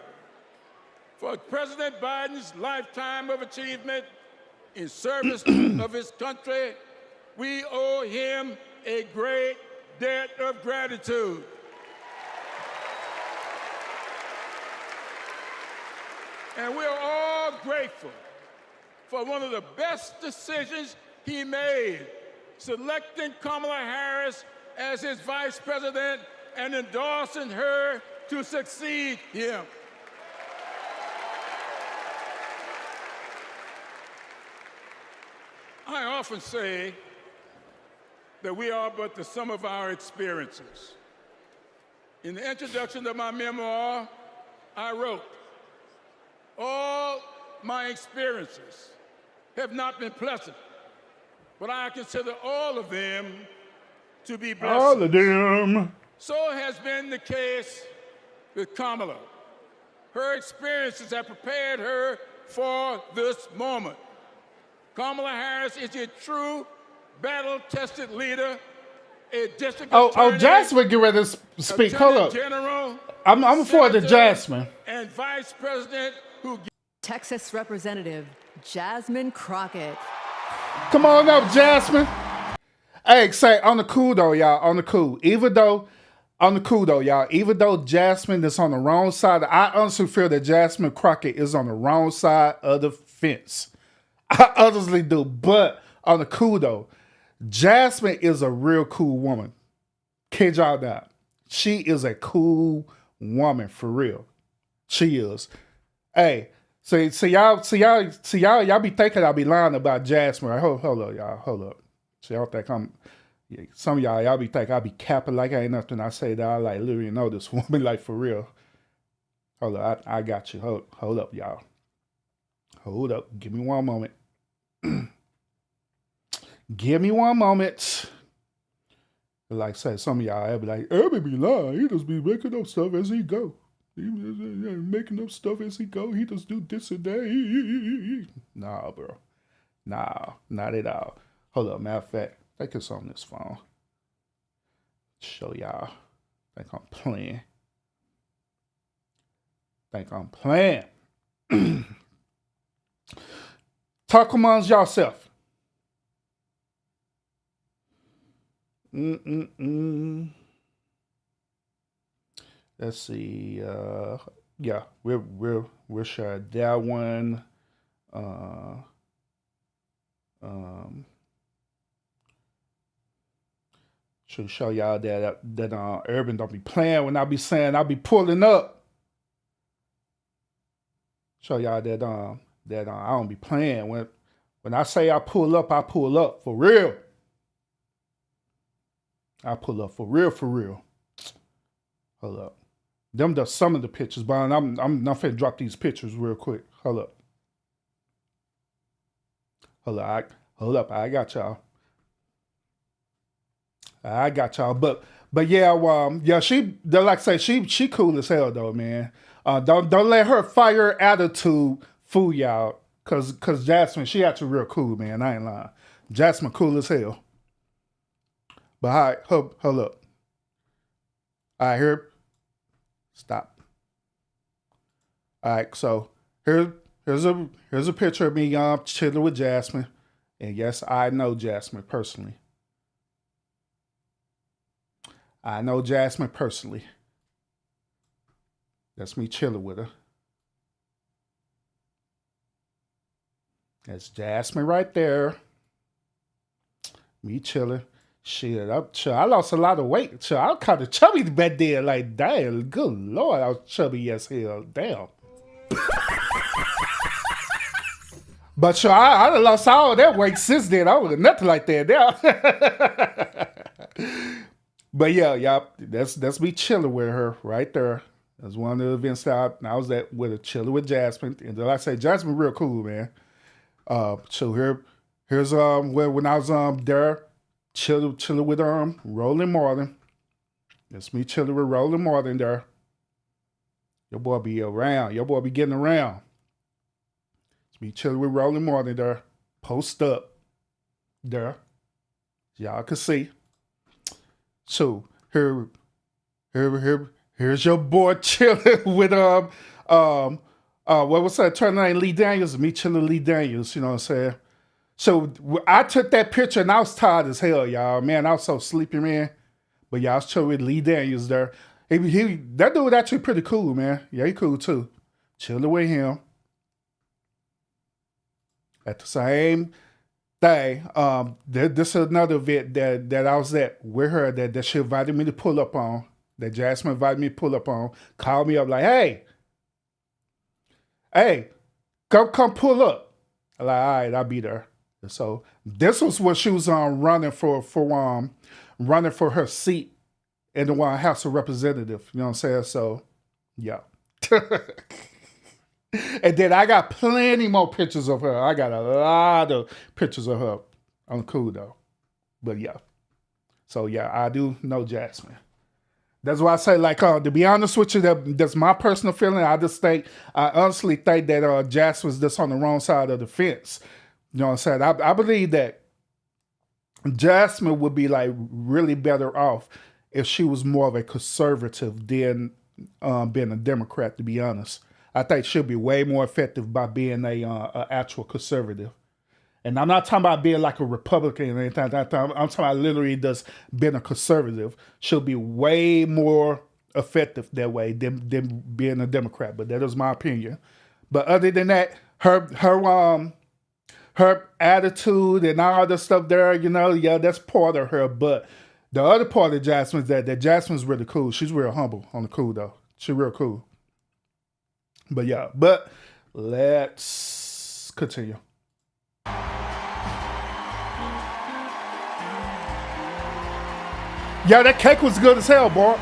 For President Biden's lifetime of achievement in service of his country, we owe him a great debt of gratitude. And we're all grateful for one of the best decisions he made, selecting Kamala Harris as his vice president and endorsing her to succeed him. I often say that we are but the sum of our experiences. In the introduction of my memoir, I wrote, all my experiences have not been pleasant, but I consider all of them to be blessings. All of them. So has been the case with Kamala. Her experiences have prepared her for this moment. Kamala Harris is a true battle-tested leader, a district attorney, Jasmine, get ready to speak. Hold up. General, I'm for the Jasmine. And vice president who... Texas Representative Jasmine Crockett. Come on up, Jasmine. Hey, say on the cool though, y'all. On the cool. Even though Jasmine is on the wrong side, I honestly feel that Jasmine Crockett is on the wrong side of the fence. I honestly do. But on the cool though, Jasmine is a real cool woman. Kid y'all not. She is a cool woman for real. She is. Hey, so y'all be thinking I be lying about Jasmine. Right? Hold up, y'all. Hold up. So y'all think some of y'all be thinking I be capping like I ain't nothing. I say that I like literally know this woman like for real. Hold up, I got you. Hold up, y'all. Hold up. Give me one moment. Give me one moment. Like I said, some of y'all be like, Irby be lying. He just be making up stuff as he go. He making up stuff as he go. He just do this and that. Nah, bro. Nah, not at all. Hold up, matter of fact, I think it's on this phone. Show y'all. Think I'm playing. Talk amongst yourself. Let's see. Yeah, we'll share that one. Should show y'all that Urban don't be playing when I be saying I be pulling up. Show y'all that I don't be playing when I say I pull up for real. I pull up for real. Hold up. Them the some of the pictures, but I'm not finna drop these pictures real quick. Hold up. Hold up. I got y'all. But yeah, like I say, she cool as hell though, man. Don't let her fire attitude fool y'all, cause Jasmine, she actually real cool, man. I ain't lying. Jasmine cool as hell. But all right, hold up. All right, here. Stop. All right, so here's a picture of me chilling with Jasmine, and yes, I know Jasmine personally. That's me chilling with her. That's Jasmine right there. Me chilling. Shit, I lost a lot of weight. Shit, I was kind of chubby back there. Like, damn, good Lord, I was chubby as hell. Damn. But sure, I done lost all that weight since then. I was nothing like that now. But yeah, y'all, that's me chilling with her right there. That's one of the events that I was at with her, chilling with Jasmine. And like I say, Jasmine real cool, man. So here's when I was there, chilling with Roland Martin. That's me chilling with Roland Martin there. Your boy be around. Your boy be getting around. It's me chilling with Roland Martin there. Post up there. Y'all can see. So here's your boy chilling with what was that? Turn name Lee Daniels. Me chilling with Lee Daniels. You know what I'm saying? So I took that picture and I was tired as hell, y'all. Man, I was so sleepy, man. But y'all, I was chilling with Lee Daniels there. That dude actually pretty cool, man. Yeah, he cool too. Chilling with him. At the same thing, this is another event that I was at with her that she invited me to pull up on. That Jasmine invited me to pull up on. Called me up like, hey, come pull up. I'm like, all right, I'll be there. So this was when she was running for her seat in the House of Representatives. You know what I'm saying? So yeah. And then I got plenty more pictures of her. I got a lot of pictures of her. I'm cool though. But yeah. So yeah, I do know Jasmine. That's why I say, like, to be honest with you, that's my personal feeling. I honestly think that Jasmine's just on the wrong side of the fence. You know what I'm saying? I believe that Jasmine would be like really better off if she was more of a conservative than being a Democrat, to be honest. I think she'll be way more effective by being a actual conservative. And I'm not talking about being like a Republican or anything. I'm talking about literally just being a conservative. She'll be way more effective that way than being a Democrat. But that is my opinion. But other than that, her attitude and all the stuff there, you know, yeah, that's part of her. But the other part of Jasmine is that Jasmine's really cool. She's real humble on the cool though. She's real cool. But yeah, let's continue. Yeah, that cake was good as hell, boy.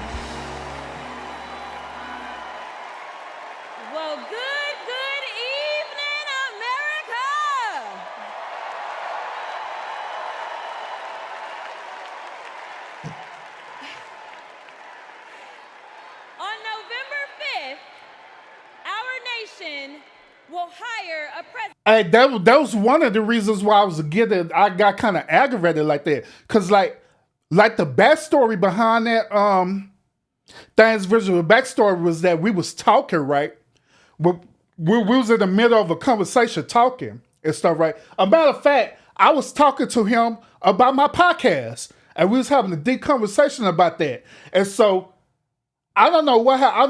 Well, good evening, America! On November 5th, our nation will hire a president. Hey, that was one of the reasons why I got kind of aggravated like that. Because, like the backstory behind that Things Visual backstory was that we was talking, right? We was in the middle of a conversation talking and stuff, right? A matter of fact, I was talking to him about my podcast, and we was having a deep conversation about that. And so I don't know I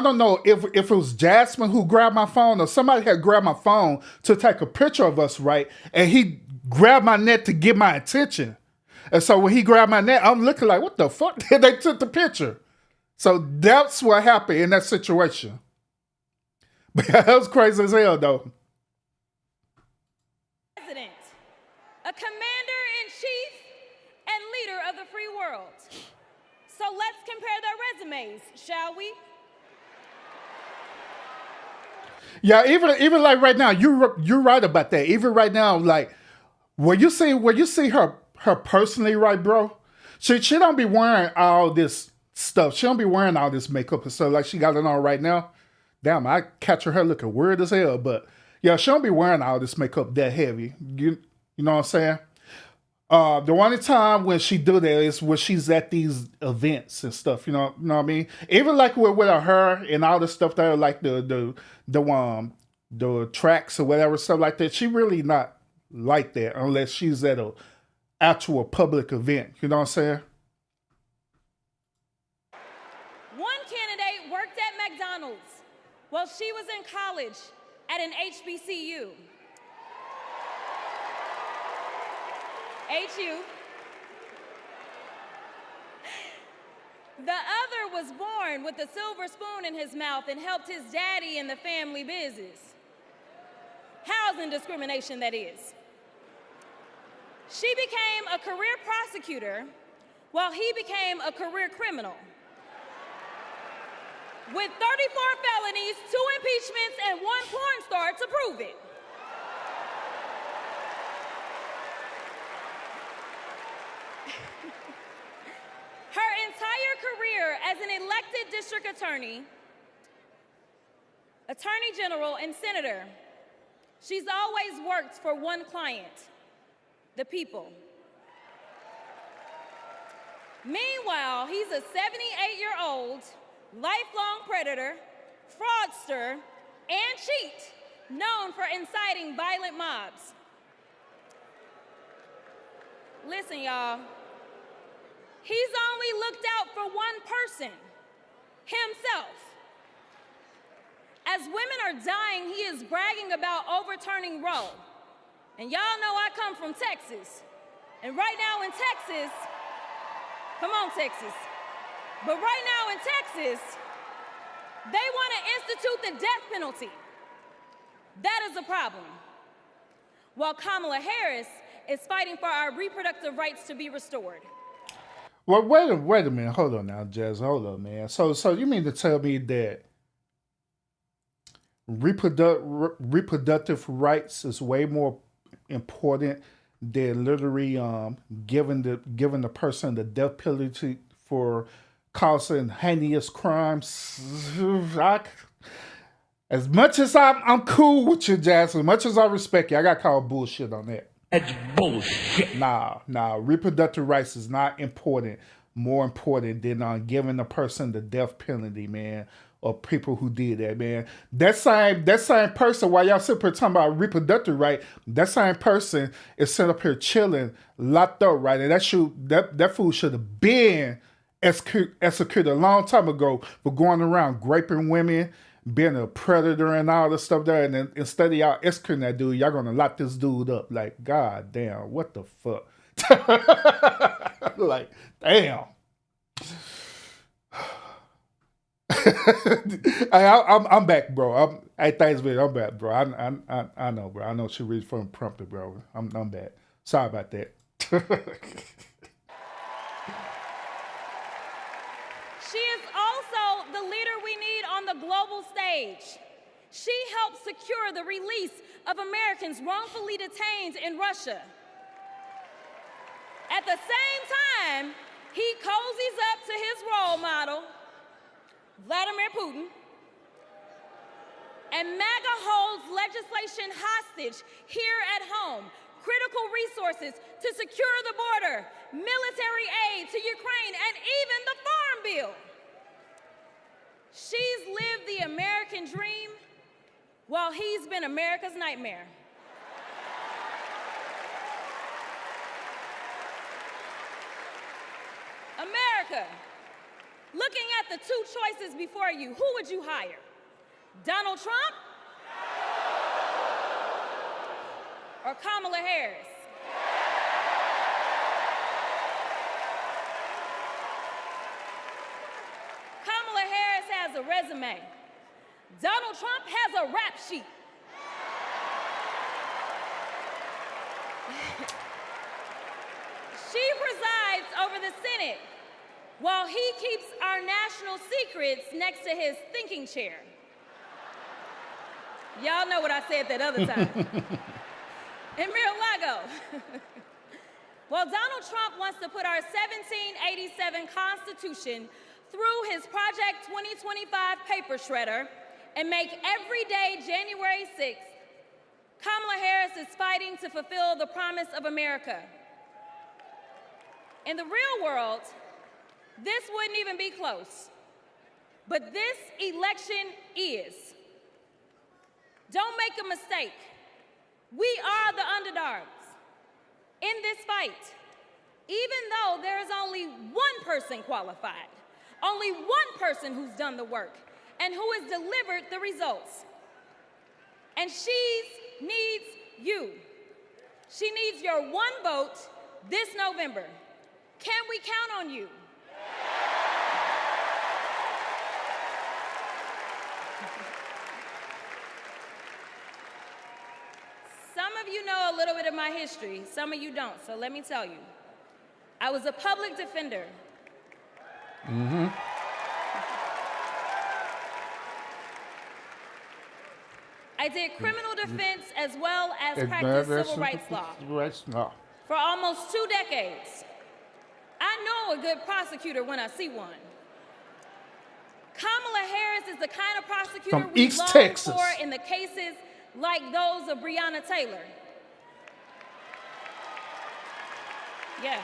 don't know if it was Jasmine who grabbed my phone or somebody had grabbed my phone to take a picture of us, right? And he grabbed my neck to get my attention. And so when he grabbed my neck, I'm looking like, what the fuck? They took the picture. So that's what happened in that situation. But that was crazy as hell, though. President, a commander-in-chief and leader of the free world. So let's compare their resumes, shall we? Yeah, even like right now, you're right about that. Even right now, like when you see her personally, right, bro? She don't be wearing all this stuff. She don't be wearing all this makeup and stuff like she got it on right now. Damn, I catch her looking weird as hell. But yeah, she don't be wearing all this makeup that heavy. You know what I'm saying? The only time when she do that is when she's at these events and stuff. You know what I mean? Even like with her and all the stuff that are like the tracks or whatever stuff like that. She really not like that unless she's at a actual public event. You know what I'm saying? One candidate worked at McDonald's while she was in college at an HBCU. HU. The other was born with a silver spoon in his mouth and helped his daddy in the family business. Housing discrimination, that is. She became a career prosecutor while he became a career criminal. With 34 felonies, 2 impeachments, and 1 porn star to prove it. Her entire career as an elected district attorney, attorney general, and senator, she's always worked for one client, the people. Meanwhile, he's a 78-year-old, lifelong predator, fraudster, and cheat, known for inciting violent mobs. Listen, y'all. He's only looked out for one person, himself. As women are dying, he is bragging about overturning Roe. And y'all know I come from Texas. And right now in Texas, come on, Texas. But right now in Texas, they want to institute the death penalty. That is a problem. While Kamala Harris is fighting for our reproductive rights to be restored. Well, wait a minute. Hold on now, Jazz. Hold on, man. So you mean to tell me that reproductive rights is way more important than literally giving the person the death penalty for causing heinous crimes? As much as I'm cool with you, Jazz, as much as I respect you, I got called bullshit on that. That's bullshit. Nah. Reproductive rights is not important. More important than giving a person the death penalty, man, or people who did that, man. That same person, while y'all sitting here talking about reproductive right, that same person is sitting up here chilling, locked up, right? And that fool should have been executed a long time ago for going around raping women, being a predator and all this stuff there, and then instead of y'all executing that dude, y'all gonna lock this dude up. Like, god damn, what the fuck? Like, damn. I'm back, bro. I'm back, bro. I know, bro. I know she reads from Prumpton, bro. I'm back. Sorry about that. She is also the leader we need on the global stage. She helped secure the release of Americans wrongfully detained in Russia. At the same time, he cozies up to his role model, Vladimir Putin, and MAGA holds legislation hostage here at home, critical resources to secure the border, military aid to Ukraine, and even the Farm Bill. She's lived the American dream while he's been America's nightmare. America, looking at the 2 choices before you, who would you hire? Donald Trump or Kamala Harris? has a resume. Donald Trump has a rap sheet. She presides over the Senate while he keeps our national secrets next to his thinking chair. Y'all know what I said that other time. In Mar-a-Lago. While Donald Trump wants to put our 1787 Constitution through his Project 2025 paper shredder and make every day January 6th, Kamala Harris is fighting to fulfill the promise of America. In the real world, this wouldn't even be close. But this election is. Don't make a mistake. We are the underdogs in this fight, even though there is only one person qualified, only one person who's done the work, and who has delivered the results. And she needs you. She needs your one vote this November. Can we count on you? Some of you know a little bit of my history, some of you don't, so let me tell you. I was a public defender. I did criminal defense as well as practiced civil rights law for almost 2 decades. I know a good prosecutor when I see one. Kamala Harris is the kind of prosecutor From we East long Texas. for in the cases like those of Breonna Taylor. Yeah.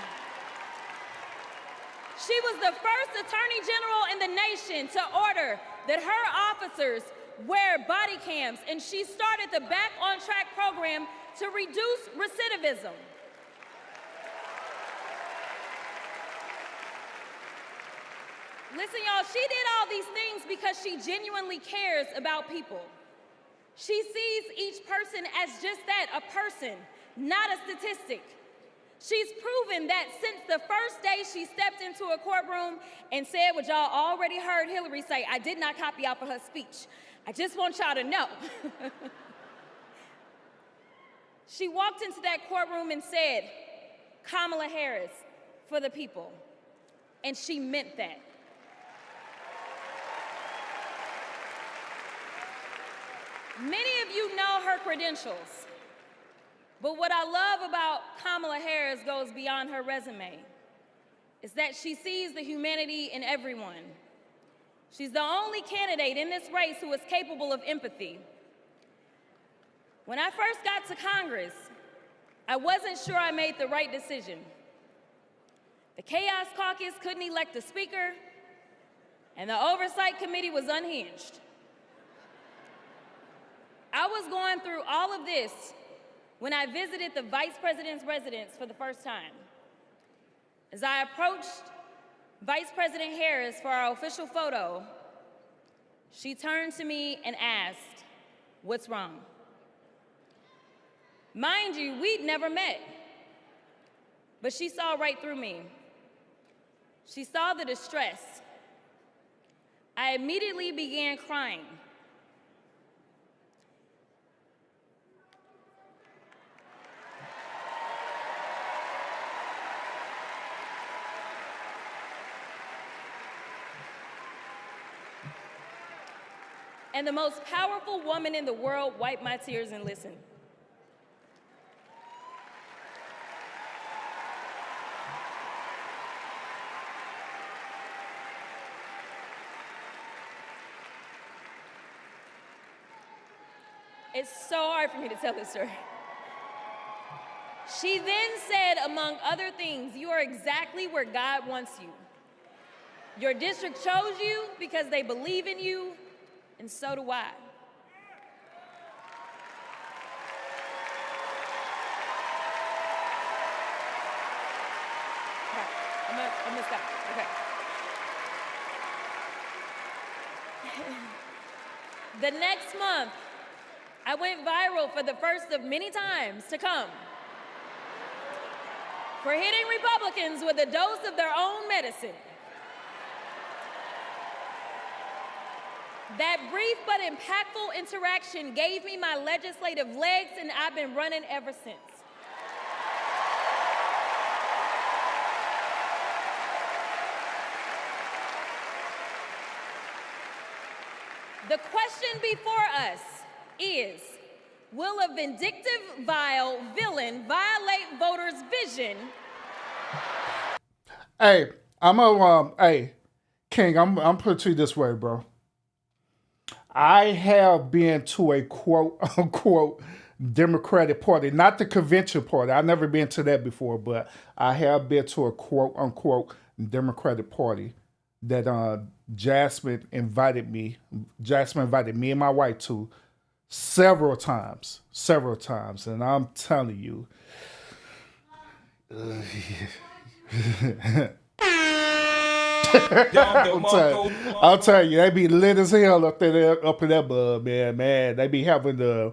She was the first attorney general in the nation to order that her officers wear body cams, and she started the Back on Track program to reduce recidivism. Listen, y'all, she did all these things because she genuinely cares about people. She sees each person as just that, a person, not a statistic. She's proven that since the first day she stepped into a courtroom and said what y'all already heard Hillary say, I did not copy out for her speech. I just want y'all to know. She walked into that courtroom and said, Kamala Harris for the people. And she meant that. Many of you know her credentials, but what I love about Kamala Harris goes beyond her resume, is that she sees the humanity in everyone. She's the only candidate in this race who is capable of empathy. When I first got to Congress, I wasn't sure I made the right decision. The Chaos Caucus couldn't elect a speaker, and the Oversight Committee was unhinged. I was going through all of this when I visited the Vice President's residence for the first time. As I approached Vice President Harris for our official photo, she turned to me and asked, "What's wrong?" Mind you, we'd never met, but she saw right through me. She saw the distress. I immediately began crying. And the most powerful woman in the world wiped my tears and listened. It's so hard for me to tell this story. She then said, among other things, "You are exactly where God wants you. Your district chose you because they believe in you, and so do I." Okay, I'm gonna stop. Okay. The next month, I went viral for the first of many times to come for hitting Republicans with a dose of their own medicine. That brief but impactful interaction gave me my legislative legs, and I've been running ever since. The question before us is, will a vindictive, vile villain violate voters' vision? Hey, hey, King, I'm put it to you this way, bro. I have been to a quote unquote Democratic Party, not the convention party. I've never been to that before, but I have been to a quote unquote Democratic Party that Jasmine invited me and my wife to several times. And I'm telling you, I'll tell you, they be lit as hell up in that bud, man. They be having the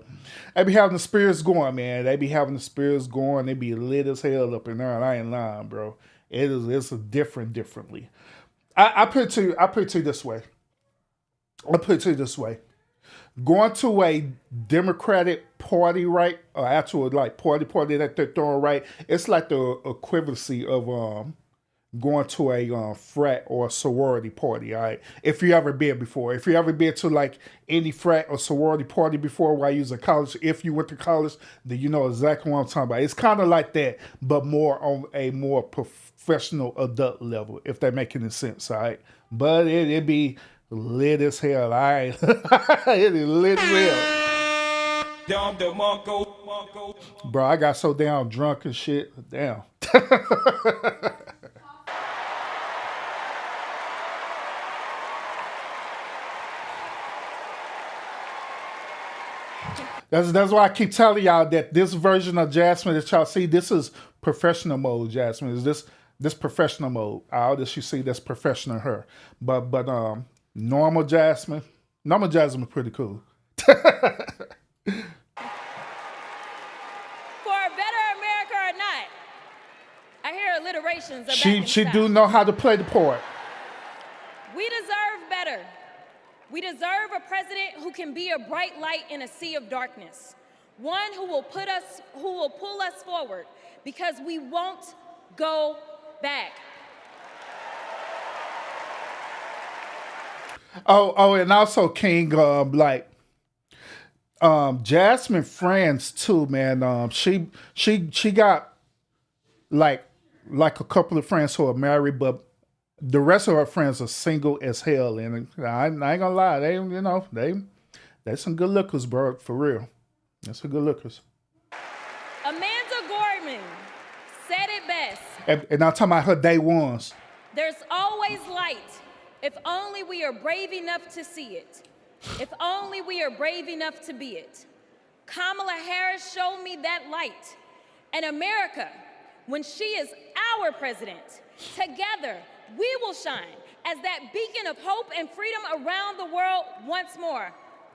spirits going, man. They be having the spirits going. They be lit as hell up in there. And I ain't lying, bro. It's differently. I put it to you this way. Going to a Democratic Party, right, or actual like party that they're throwing, right, it's like the equivalency of going to a frat or a sorority party, all right? If you ever been to like any frat or sorority party before while you was in college, if you went to college, then you know exactly what I'm talking about. It's kind of like that, but more on a more professional adult level, if that make any sense, all right? But it be lit as hell, all right? It is lit as hell. Bro, I got so damn drunk and shit. Damn. That's why I keep telling y'all that this version of Jasmine that y'all see, this is professional mode, Jasmine. Is this professional mode? All that you see, that's professional her. But normal Jasmine is pretty cool. For a better America or not, I hear alliterations about She do know how to play the part. We deserve better. We deserve a president who can be a bright light in a sea of darkness. One who will pull us forward, because we won't go back. Oh, and also King, Jasmine friends too, man. She got like a couple of friends who are married, but the rest of her friends are single as hell, and I ain't gonna lie, they some good lookers, bro, for real. That's some good lookers. Amanda Gorman said it best. And I'm talking about her day ones. There's always light, if only we are brave enough to see it. If only we are brave enough to be it. Kamala Harris showed me that light. And America, when she is our president, together we will shine as that beacon of hope and freedom around the world once more.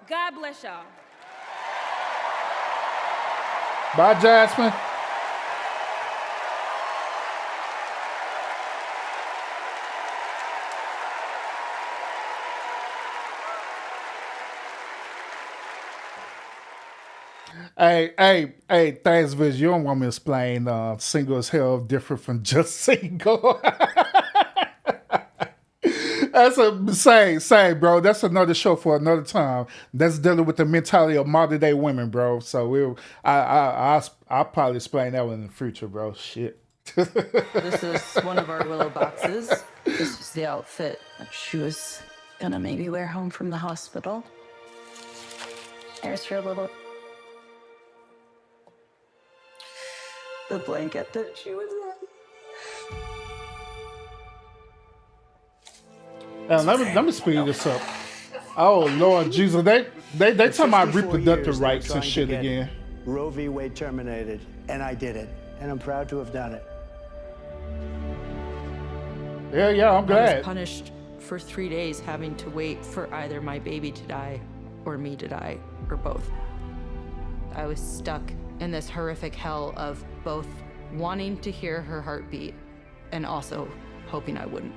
God bless y'all. Bye, Jasmine. Hey, thanks, Viz. You don't want me to explain single as hell different from just single. That's same, bro. That's another show for another time. That's dealing with the mentality of modern day women, bro. So I'll probably explain that one in the future, bro. Shit. This is one of our willow boxes. This is the outfit that she was gonna maybe wear home from the hospital. There's her little... the blanket that she was in. Let me speed this up. Oh Lord Jesus, they talking about reproductive rights and shit again. Roe v. Wade terminated, and I did it, and I'm proud to have done it. Yeah, I'm glad. I was punished for 3 days having to wait for either my baby to die or me to die, or both. I was stuck in this horrific hell of both wanting to hear her heartbeat and also hoping I wouldn't.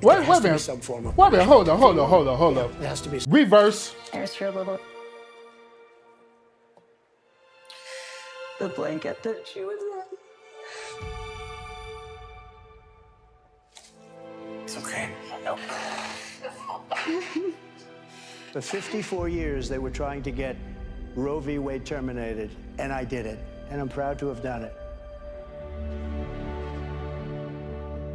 Wait a has to be minute. some form of Wait a minute. Hold on. It has to be. Reverse. There's your little. The blanket that she was in. It's okay. No. For 54 years, they were trying to get Roe v. Wade terminated, and I did it, and I'm proud to have done it.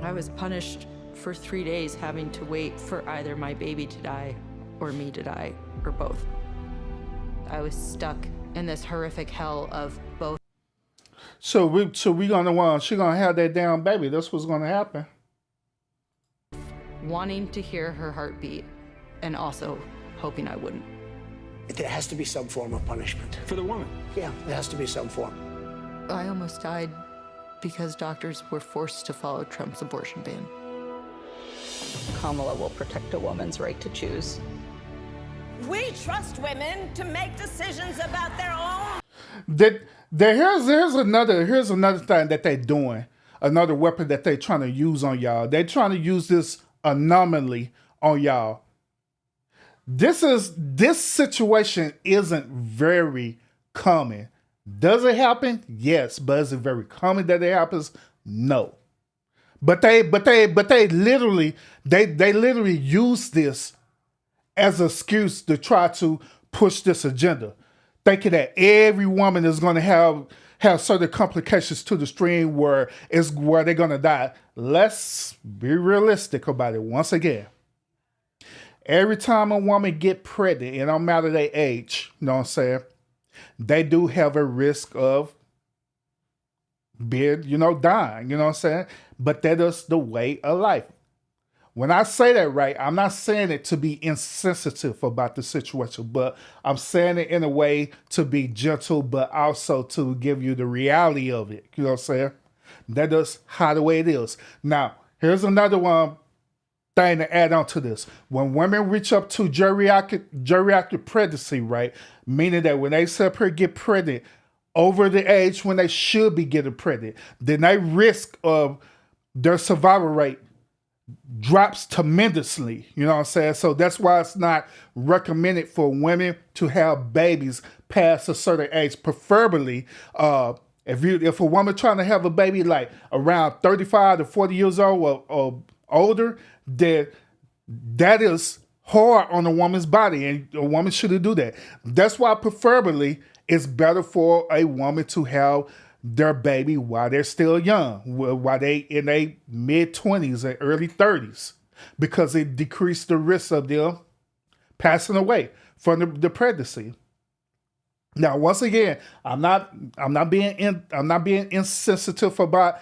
I was punished for 3 days having to wait for either my baby to die or me to die, or both. I was stuck in this horrific hell of both. So we gonna she gonna have that damn baby. That's what's gonna happen. Wanting to hear her heartbeat and also hoping I wouldn't. There has to be some form of punishment. For the woman? Yeah, there has to be some form. I almost died because doctors were forced to follow Trump's abortion ban. Kamala will protect a woman's right to choose. We trust women to make decisions about their own. Here's another thing that they're doing. Another weapon that they're trying to use on y'all. They're trying to use this anomaly on y'all. This situation isn't very common. Does it happen? Yes, but is it very common that it happens? No. But they literally use this as an excuse to try to push this agenda, thinking that every woman is going to have certain complications to the stream where they're going to die. Let's be realistic about it once again. Every time a woman get pregnant, it don't matter their age, you know what I'm saying, they do have a risk of being, dying, you know what I'm saying? But that is the way of life. When I say that, right, I'm not saying it to be insensitive about the situation, but I'm saying it in a way to be gentle, but also to give you the reality of it, you know what I'm saying? That is how the way it is. Now, here's another one thing to add on to this. When women reach up to geriatric pregnancy, right, meaning that when they separate get pregnant over the age when they should be getting pregnant, then their risk of their survival rate drops tremendously. You know what I'm saying? So that's why it's not recommended for women to have babies past a certain age. Preferably, if a woman trying to have a baby like around 35 to 40 years old or older, then that is hard on a woman's body, and a woman shouldn't do that. That's why preferably it's better for a woman to have their baby while they're still young, while they in their mid-20s and early 30s, because it decreases the risk of them passing away from the pregnancy. Now, once again, I'm not being insensitive about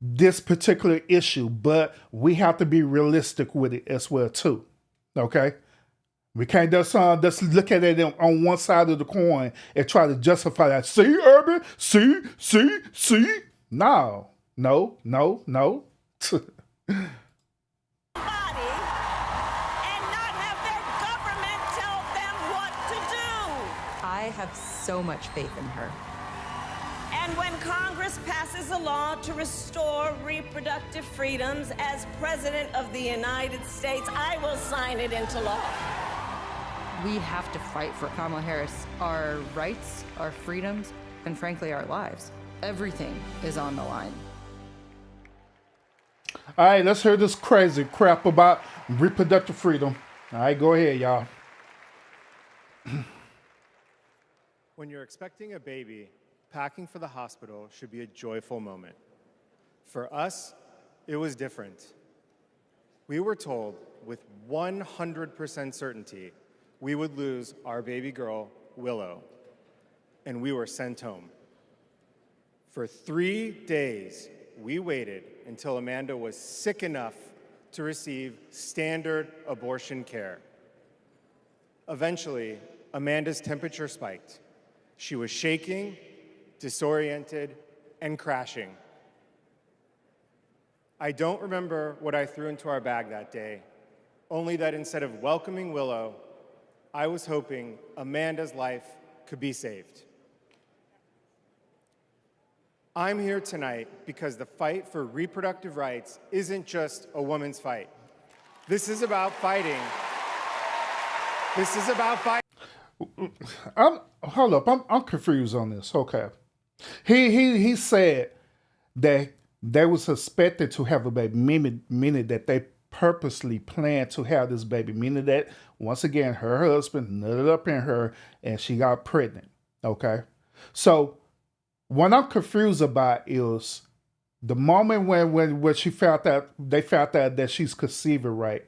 this particular issue, but we have to be realistic with it as well too. Okay, we can't just look at it on one side of the coin and try to justify that. See, Urban, see. No. I have so much faith in her. And when Congress passes a law to restore reproductive freedoms as President of the United States, I will sign it into law. We have to fight for Kamala Harris, our rights, our freedoms, and frankly, our lives. Everything is on the line. All right, let's hear this crazy crap about reproductive freedom. All right, go ahead, y'all. When you're expecting a baby, packing for the hospital should be a joyful moment. For us, it was different. We were told with 100% certainty we would lose our baby girl, Willow, and we were sent home. For 3 days, we waited until Amanda was sick enough to receive standard abortion care. Eventually, Amanda's temperature spiked. She was shaking, disoriented, and crashing. I don't remember what I threw into our bag that day, only that instead of welcoming Willow, I was hoping Amanda's life could be saved. I'm here tonight because the fight for reproductive rights isn't just a woman's fight. This is about fighting. This is about fighting. Hold up. I'm confused on this. Okay. He said that they were suspected to have a baby, meaning that they purposely planned to have this baby, meaning that once again her husband nutted up in her and she got pregnant. Okay. So what I'm confused about is the moment when she found out, they found out that she's conceiving, right?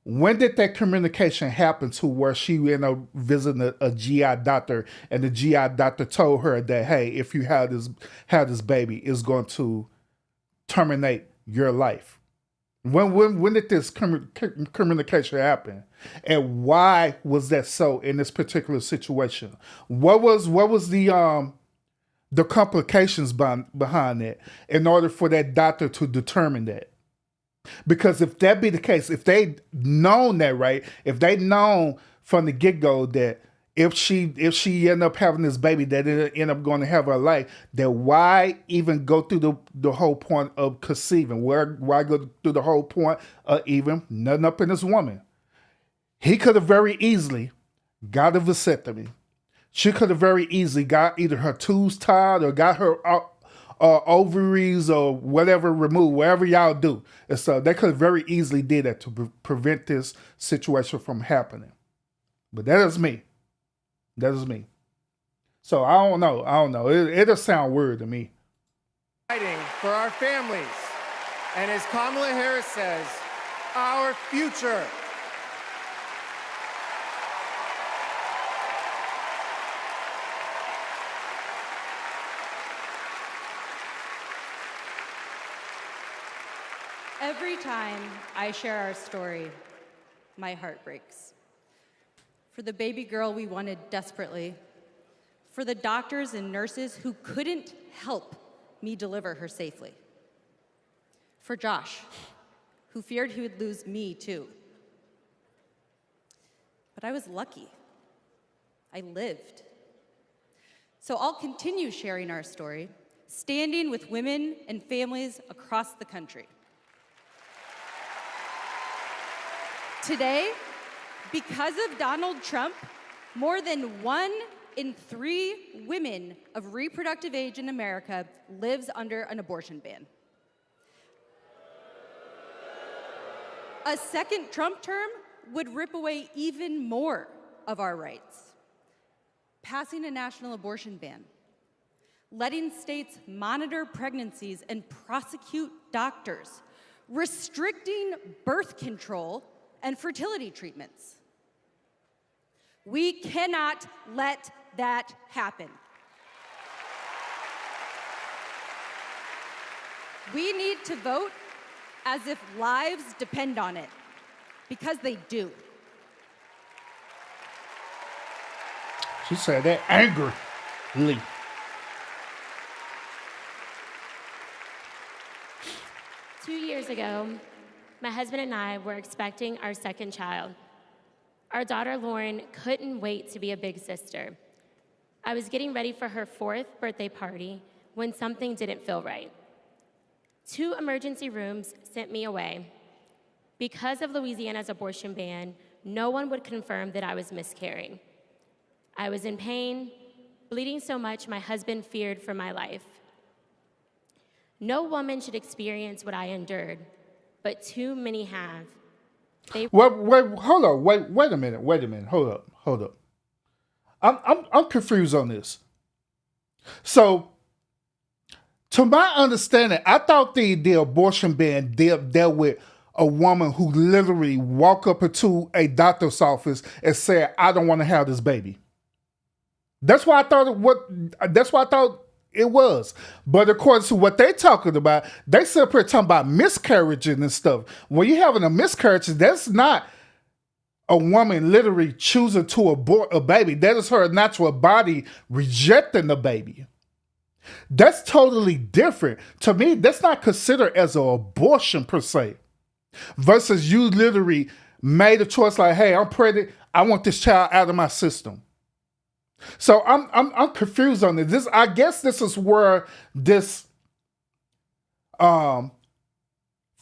When did that communication happen to where she ended up visiting a GI doctor and the GI doctor told her that, hey, if you have this baby, it's going to terminate your life? When did this communication happen? And why was that so in this particular situation? What was the complications behind that in order for that doctor to determine that? Because if that be the case, if they known that, right, if they known from the get-go that if she end up having this baby that it end up going to have her life, then why even go through the whole point of conceiving? Why go through the whole point of even nutting up in this woman? He could have very easily got a vasectomy. She could have very easily got either her tubes tied or got her ovaries or whatever removed, whatever y'all do. And so they could have very easily did that to prevent this situation from happening. But that is me. That is me. So I don't know. It'll sound weird to me. Fighting for our families. And as Kamala Harris says, our future. Every time I share our story, my heart breaks. For the baby girl we wanted desperately, for the doctors and nurses who couldn't help me deliver her safely, for Josh, who feared he would lose me too. But I was lucky. I lived. So I'll continue sharing our story, standing with women and families across the country. Today, because of Donald Trump, more than 1 in 3 women of reproductive age in America lives under an abortion ban. A second Trump term would rip away even more of our rights. Passing a national abortion ban, letting states monitor pregnancies and prosecute doctors, restricting birth control and fertility treatments. We cannot let that happen. We need to vote as if lives depend on it, because they do. She said that angrily. Two years ago, my husband and I were expecting our second child. Our daughter, Lauren, couldn't wait to be a big sister. I was getting ready for her 4th birthday party when something didn't feel right. 2 emergency rooms sent me away. Because of Louisiana's abortion ban, no one would confirm that I was miscarrying. I was in pain, bleeding so much my husband feared for my life. No woman should experience what I endured, but too many have. Wait, hold on. Wait a minute. Hold up. I'm confused on this. So, to my understanding, I thought the abortion ban dealt with a woman who literally walked up into a doctor's office and said, "I don't want to have this baby." That's why I thought it was. But according to what they're talking about, they still talking about miscarriages and stuff. When you're having a miscarriage, that's not a woman literally choosing to abort a baby. That is her natural body rejecting the baby. That's totally different. To me, that's not considered as an abortion per se. Versus you literally made a choice like, hey, I'm pregnant. I want this child out of my system. So I'm confused on this. I guess this is where this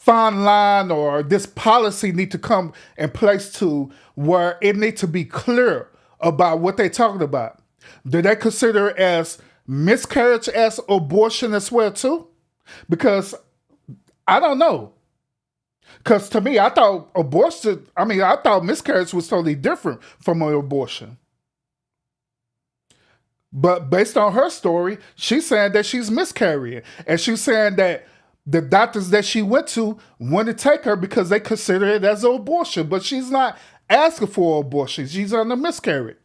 fine line or this policy need to come in place to where it need to be clear about what they're talking about. Do they consider it as miscarriage as abortion as well too? Because I don't know. Because to me, I thought miscarriage was totally different from an abortion. But based on her story, she's saying that she's miscarrying. And she's saying that the doctors that she went to want to take her because they consider it as an abortion. But she's not asking for abortion. She's on a miscarriage.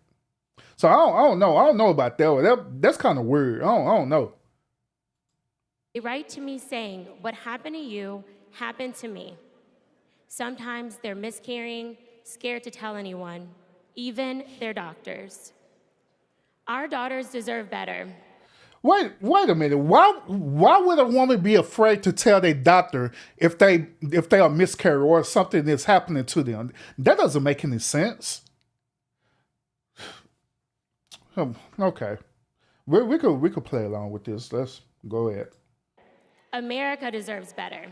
So I don't know. I don't know about that. That's kind of weird. I don't know. They write to me saying, what happened to you happened to me. Sometimes they're miscarrying, scared to tell anyone, even their doctors. Our daughters deserve better. Wait a minute. Why would a woman be afraid to tell their doctor if they are miscarrying or something is happening to them? That doesn't make any sense. Okay. We could play along with this. Let's go ahead. America deserves better.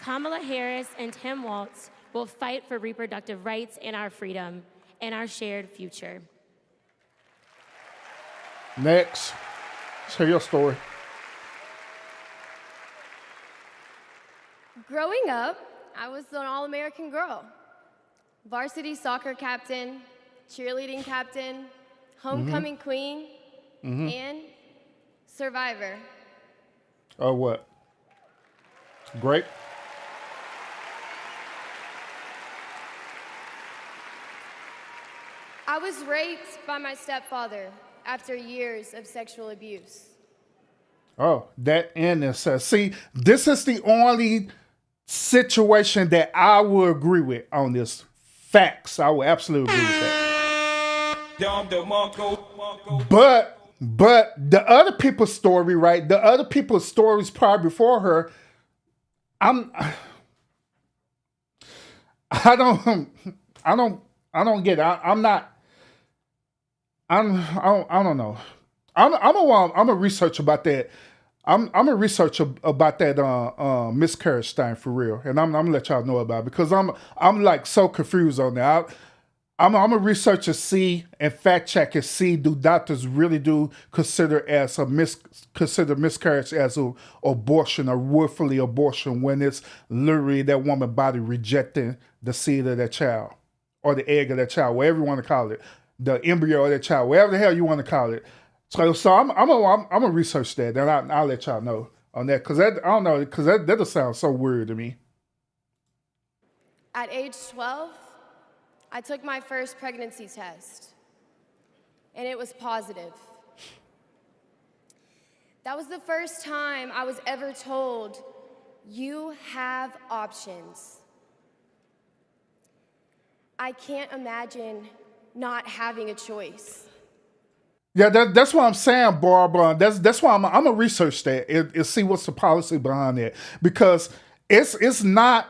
Kamala Harris and Tim Walz will fight for reproductive rights and our freedom and our shared future. Next. Share your story. Growing up, I was an all-American girl. Varsity soccer captain, cheerleading captain, homecoming queen, and survivor. Oh, what? Great. I was raped by my stepfather after years of sexual abuse. Oh, that innocent. See, this is the only situation that I would agree with on this. Facts. I would absolutely agree with that. But the other people's story, right? The other people's stories prior before her, I don't get it. I don't know. I'm a research about that. I'm a research about that miscarriage thing for real, and I'm gonna let y'all know about it because I'm like so confused on that. I'm a researcher, see and fact check and see do doctors really do consider miscarriage as a abortion or willfully abortion when it's literally that woman's body rejecting the seed of that child or the egg of that child, whatever you want to call it, the embryo of that child, whatever the hell you want to call it. So I'm gonna research that, and I'll let y'all know on that because I don't know because that does sound so weird to me. At age 12, I took my first pregnancy test, and it was positive. That was the first time I was ever told, you have options. I can't imagine not having a choice. Yeah, that's what I'm saying, Barbara. That's why I'm gonna research that and see what's the policy behind it because it's not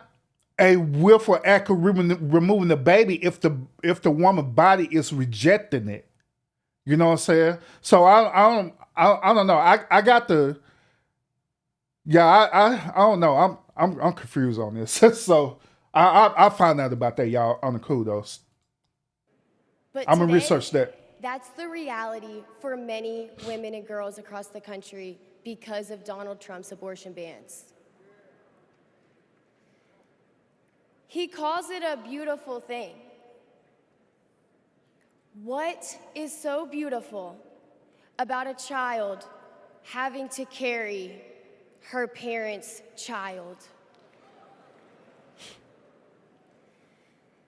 a willful act of removing the baby if the woman's body is rejecting it. You know what I'm saying? So I don't know. I got the I don't know. I'm confused on this. So I'll find out about that, y'all, on the kudos. But I'm gonna today, research that. That's the reality for many women and girls across the country because of Donald Trump's abortion bans. He calls it a beautiful thing. What is so beautiful about a child having to carry her parent's child?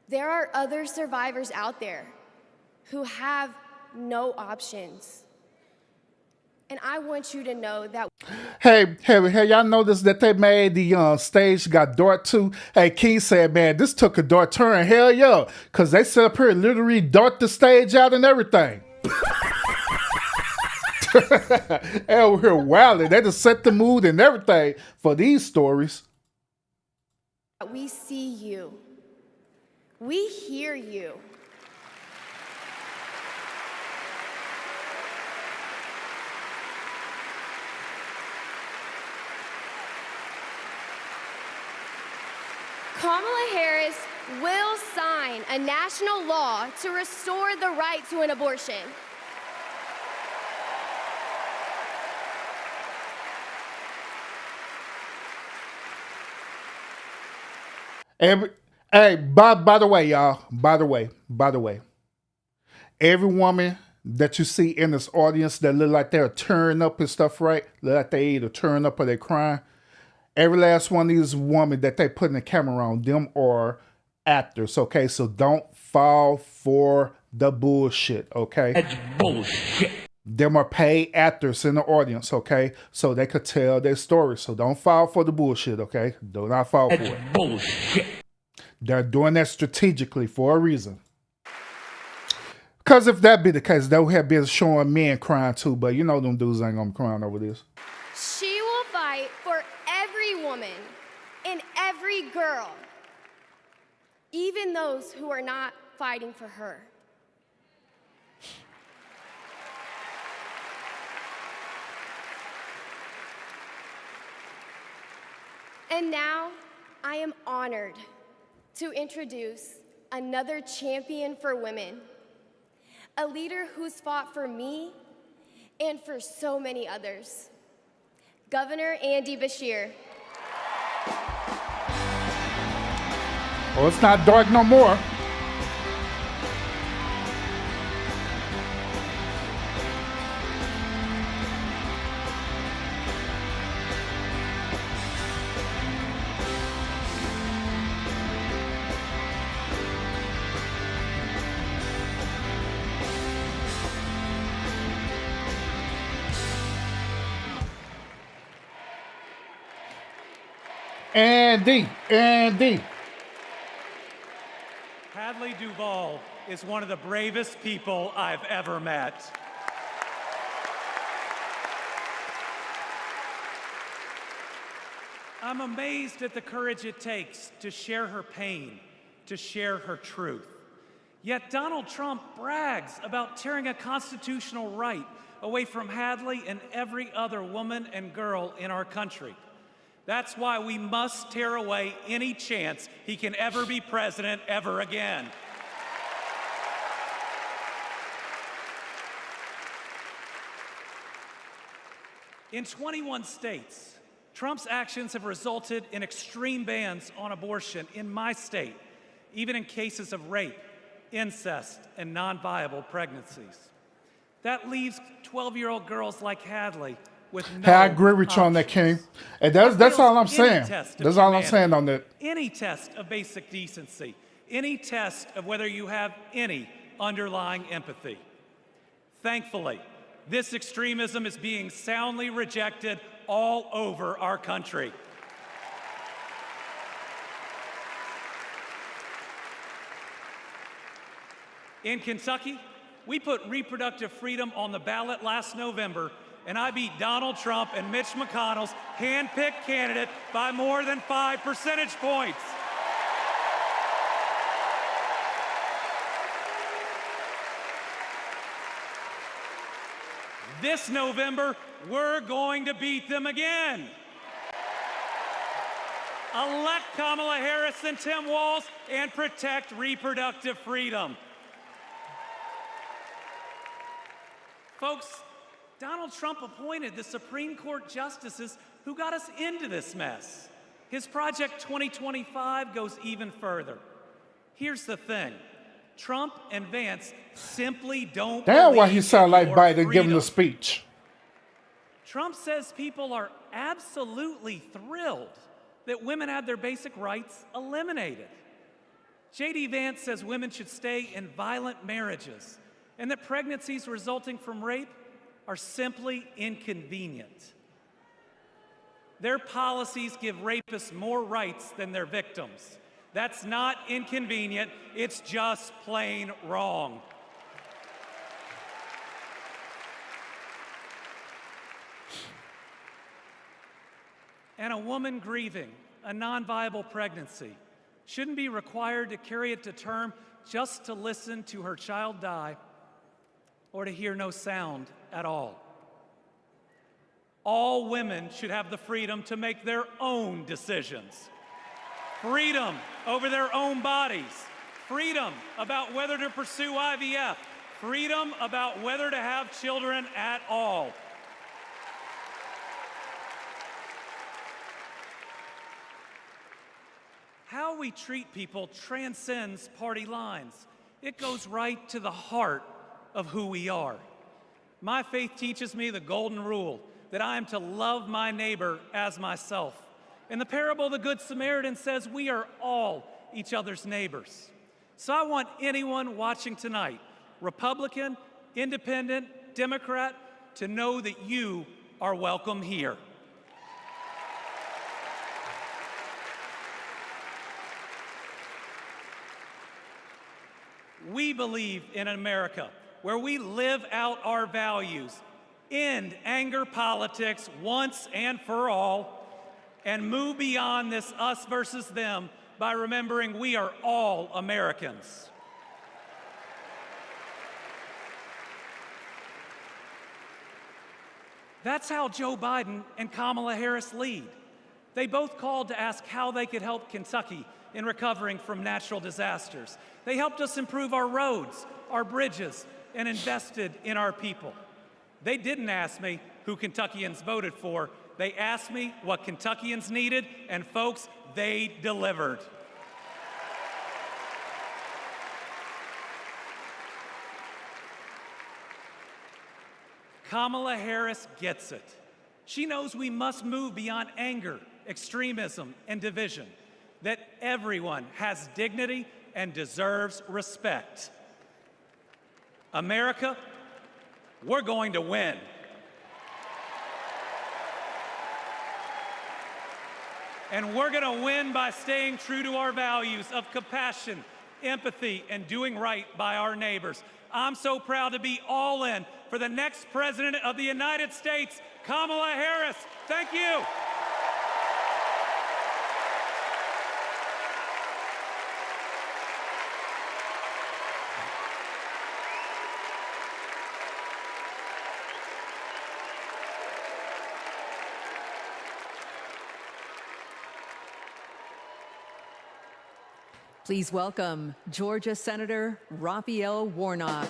There are other survivors out there who have no options. And I want you to know that. Hey, y'all noticed that they made the stage got dark too? Hey, King said, man, this took a dark turn. Hell yeah. Because they set up here and literally dark the stage out and everything. Hey, we're here wilding. They just set the mood and everything for these stories. we see you. We hear you. Kamala Harris will sign a national law to restore the right to an abortion. Hey, by the way, y'all, by the way, every woman that you see in this audience that look like they're turning up and stuff, right? Look like they either turn up or they're crying. Every last one of these women that they put in the camera on, them are actors, okay? So don't fall for the bullshit, okay? That's bullshit. Them are paid actors in the audience, okay? So they could tell their story. So don't fall for the bullshit, okay? Do not fall for it. Bullshit. They're doing that strategically for a reason. Because if that be the case, they would have been showing men crying too, but you know them dudes ain't gonna be crying over this. She will fight for every woman and every girl, even those who are not fighting for her. And now, I am honored to introduce another champion for women, a leader who's fought for me and for so many others, Governor Andy Beshear. Oh, it's not dark no more. Andy. Hadley Duvall is one of the bravest people I've ever met. I'm amazed at the courage it takes to share her pain, to share her truth. Yet Donald Trump brags about tearing a constitutional right away from Hadley and every other woman and girl in our country. That's why we must tear away any chance he can ever be president ever again. In 21 states, Trump's actions have resulted in extreme bans on abortion in my state, even in cases of rape, incest, and non-viable pregnancies. That leaves 12-year-old girls like Hadley with no Hey, I agree with you on that, King. And that's all I'm saying. That's all I'm saying on that. Any test of basic decency, any test of whether you have any underlying empathy. Thankfully, this extremism is being soundly rejected all over our country. In Kentucky, we put reproductive freedom on the ballot last November, and I beat Donald Trump and Mitch McConnell's hand-picked candidate by more than 5 percentage points. This November, we're going to beat them again. Elect Kamala Harris and Tim Walz and protect reproductive freedom. Folks, Donald Trump appointed the Supreme Court justices who got us into this mess. His Project 2025 goes even further. Here's the thing. Trump and Vance simply don't Damn, why he believe sound in like your Biden giving freedom. the speech. Trump says people are absolutely thrilled that women have their basic rights eliminated. J.D. Vance says women should stay in violent marriages and that pregnancies resulting from rape are simply inconvenient. Their policies give rapists more rights than their victims. That's not inconvenient, it's just plain wrong. And a woman grieving a non-viable pregnancy shouldn't be required to carry it to term just to listen to her child die or to hear no sound at all. All women should have the freedom to make their own decisions. Freedom over their own bodies, freedom about whether to pursue IVF, freedom about whether to have children at all. How we treat people transcends party lines. It goes right to the heart of who we are. My faith teaches me the golden rule that I am to love my neighbor as myself. And the parable of the Good Samaritan says we are all each other's neighbors. So I want anyone watching tonight, Republican, Independent, Democrat, to know that you are welcome here. We believe in America where we live out our values, end anger politics once and for all, and move beyond this us versus them by remembering we are all Americans. That's how Joe Biden and Kamala Harris lead. They both called to ask how they could help Kentucky in recovering from natural disasters. They helped us improve our roads, our bridges, and invested in our people. They didn't ask me who Kentuckians voted for. They asked me what Kentuckians needed, and folks, they delivered. Kamala Harris gets it. She knows we must move beyond anger, extremism, and division, that everyone has dignity and deserves respect. America, we're going to win. And we're going to win by staying true to our values of compassion, empathy, and doing right by our neighbors. I'm so proud to be all in for the next President of the United States, Kamala Harris. Thank you. Please welcome Georgia Senator Raphael Warnock.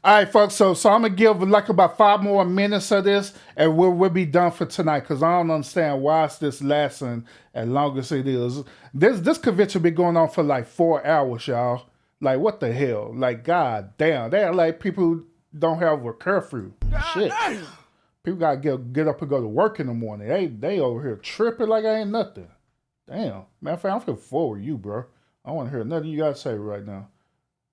All right, folks. So I'm gonna give like about 5 more minutes of this, and we'll be done for tonight. Cause I don't understand why it's this lasting as long as it is. This convention been going on for like 4 hours, y'all. Like, what the hell? Like, god damn. They're like people who don't have a curfew. Shit. People gotta get up and go to work in the morning. They over here tripping like I ain't nothing. Damn. Matter of fact, I'm feeling forward you, bro. I want to hear nothing you gotta say right now.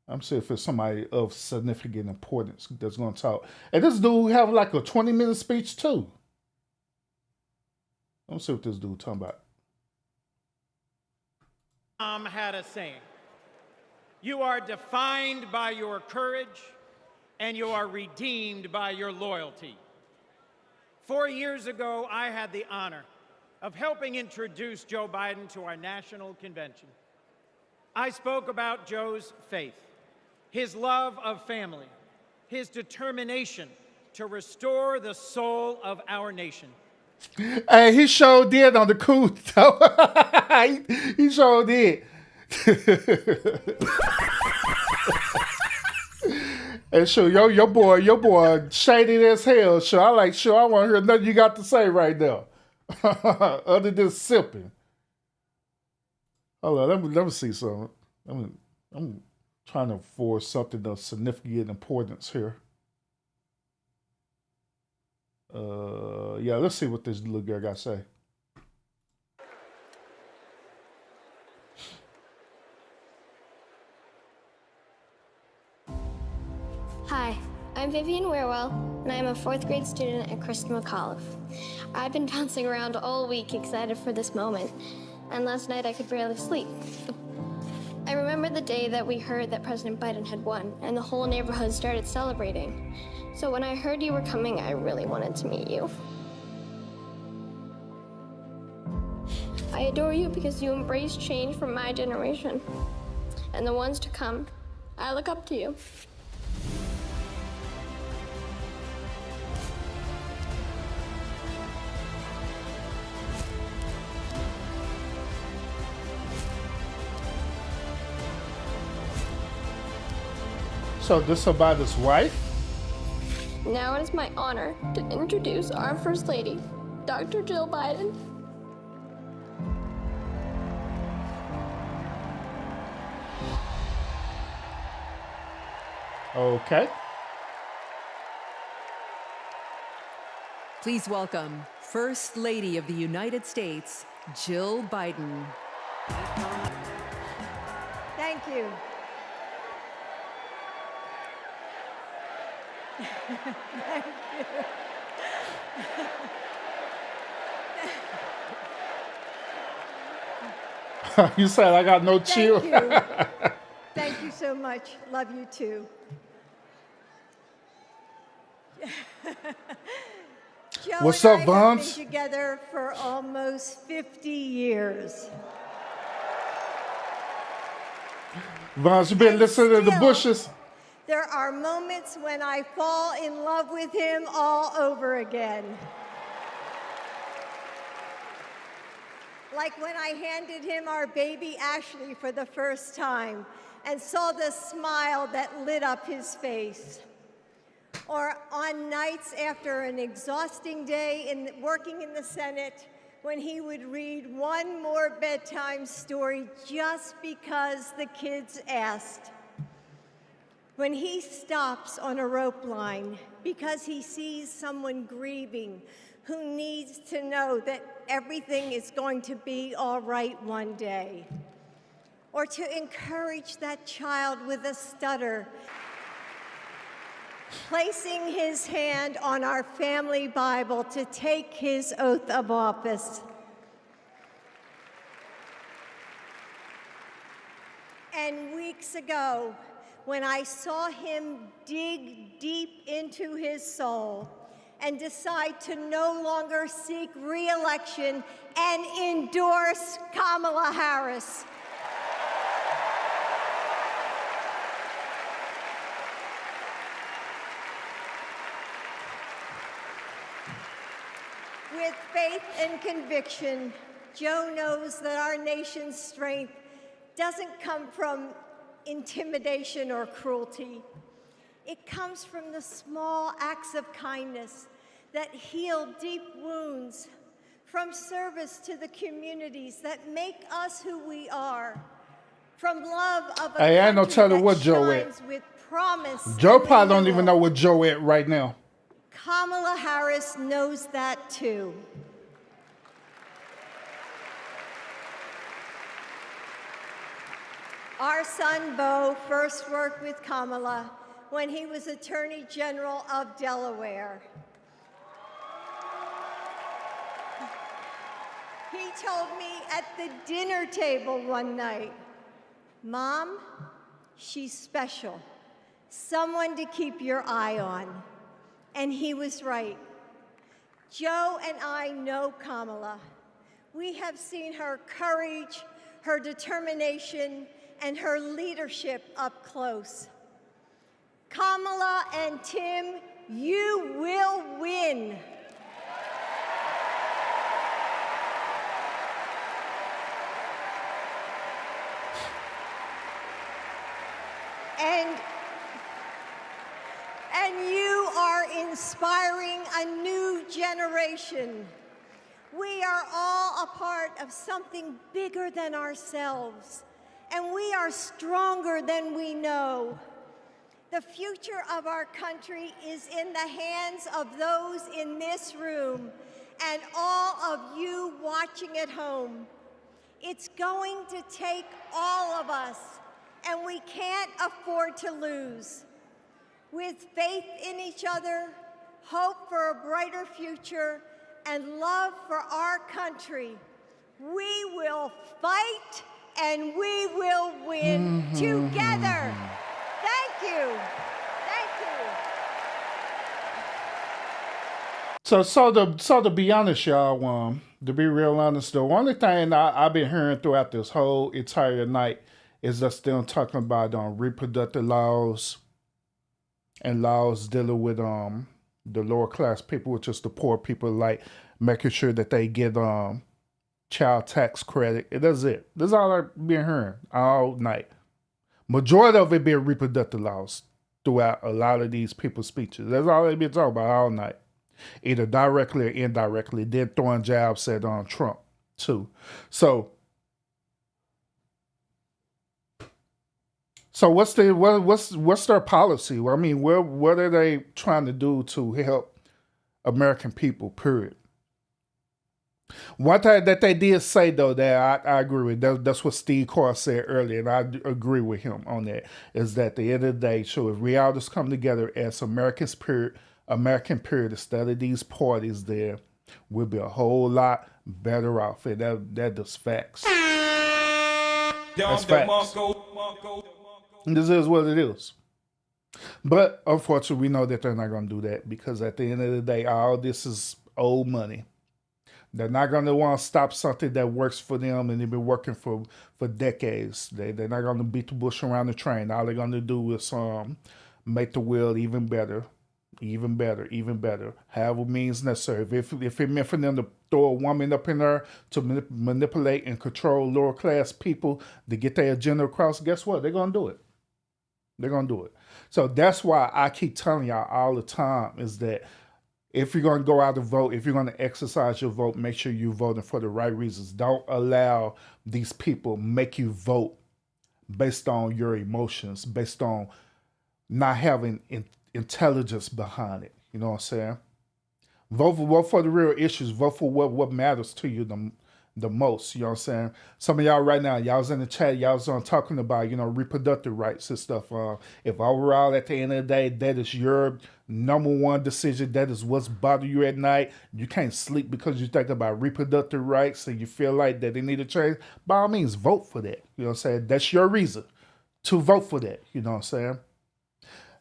I'm saying if it's somebody of significant importance that's gonna talk. And this dude have like a 20-minute speech too. Let's see what this dude talking about. Had a saying. You are defined by your courage, and you are redeemed by your loyalty. 4 years ago, I had the honor of helping introduce Joe Biden to our national convention. I spoke about Joe's faith, his love of family, his determination to restore the soul of our nation. Hey, he sure did on the cool though. he sure did. And sure, your boy shady as hell. Sure, I want to hear nothing you got to say right now, other than sipping. Hold on, let me see something. I'm trying to force something of significant importance here. Yeah, let's see what this little girl got to say. Hi, I'm Vivian Weirwell, and I'm a 4th grade student at Christa McAuliffe. I've been bouncing around all week excited for this moment, and last night I could barely sleep. I remember the day that we heard that President Biden had won, and the whole neighborhood started celebrating. So when I heard you were coming, I really wanted to meet you. I adore you because you embrace change from my generation and the ones to come. I look up to you. So this about his wife? Now it is my honor to introduce our First Lady, Dr. Jill Biden. Okay. Please welcome First Lady of the United States, Jill Biden. Thank you. Thank you. You said I got no chill. Thank you. Thank you so much. Love you too. Joe What's and up, I Vance? have been together for almost 50 years. Vance, you been listening to the still- Bushes? There are moments when I fall in love with him all over again. Like when I handed him our baby Ashley for the first time and saw the smile that lit up his face. Or on nights after an exhausting day working in the Senate, when he would read one more bedtime story just because the kids asked. When he stops on a rope line because he sees someone grieving who needs to know that everything is going to be all right one day. Or to encourage that child with a stutter, placing his hand on our family Bible to take his oath of office. And weeks ago, when I saw him dig deep into his soul and decide to no longer seek re-election and endorse Kamala Harris. With faith and conviction, Joe knows that our nation's strength doesn't come from intimidation or cruelty. It comes from the small acts of kindness that heal deep wounds, from service to the communities that make us who we are, from love of a Hey, I ain't no country telling that what Joe at. shines with promise. Joe and probably don't renewal. even know what Joe at right now. Kamala Harris knows that too. Our son, Beau, first worked with Kamala when he was Attorney General of Delaware. He told me at the dinner table one night, "Mom, she's special, someone to keep your eye on." And he was right. Joe and I know Kamala. We have seen her courage, her determination, and her leadership up close. Kamala and Tim, you will win. And you are inspiring a new generation. We are all a part of something bigger than ourselves, and we are stronger than we know. The future of our country is in the hands of those in this room and all of you watching at home. It's going to take all of us, and we can't afford to lose. With faith in each other, hope for a brighter future, and love for our country, we will fight and we will win together. Thank you. Thank you. So to be honest, y'all, to be real honest, the only thing I've been hearing throughout this whole entire night Is just them talking about reproductive laws and laws dealing with the lower class people, which is the poor people, like making sure that they get child tax credit. That's it. That's all I've been hearing all night. Majority of it being reproductive laws throughout a lot of these people's speeches. That's all they've been talking about all night, either directly or indirectly. Then throwing jabs at Trump too. So what's their policy? Well, I mean, what are they trying to do to help American people? Period. One thing that they did say though that I agree with, that's what Steve Carr said earlier, and I agree with him on that, is that at the end of the day, so if we all just come together as American period, instead of these parties there, we'll be a whole lot better off. And that just facts. That's facts. This is what it is. But unfortunately, we know that they're not going to do that, because at the end of the day, all this is old money. They're not going to want to stop something that works for them, and they've been working for decades. They're not going to beat the bush around the train. All they're going to do is make the world even better, however means necessary. If it meant for them to throw a woman up in there to manipulate and control lower class people to get their agenda across, guess what? They're going to do it. They're going to do it. So that's why I keep telling y'all all the time is that if you're going to go out and vote, if you're going to exercise your vote, make sure you're voting for the right reasons. Don't allow these people make you vote based on your emotions, based on not having intelligence behind it. You know what I'm saying? Vote for the real issues. Vote for what matters to you the most. You know what I'm saying? Some of y'all right now, y'all was in the chat, y'all was talking about, reproductive rights and stuff. If overall at the end of the day, that is your number one decision, that is what's bothering you at night, you can't sleep because you think about reproductive rights and you feel like that they need to change, by all means, vote for that. You know what I'm saying? That's your reason to vote for that. You know what I'm saying?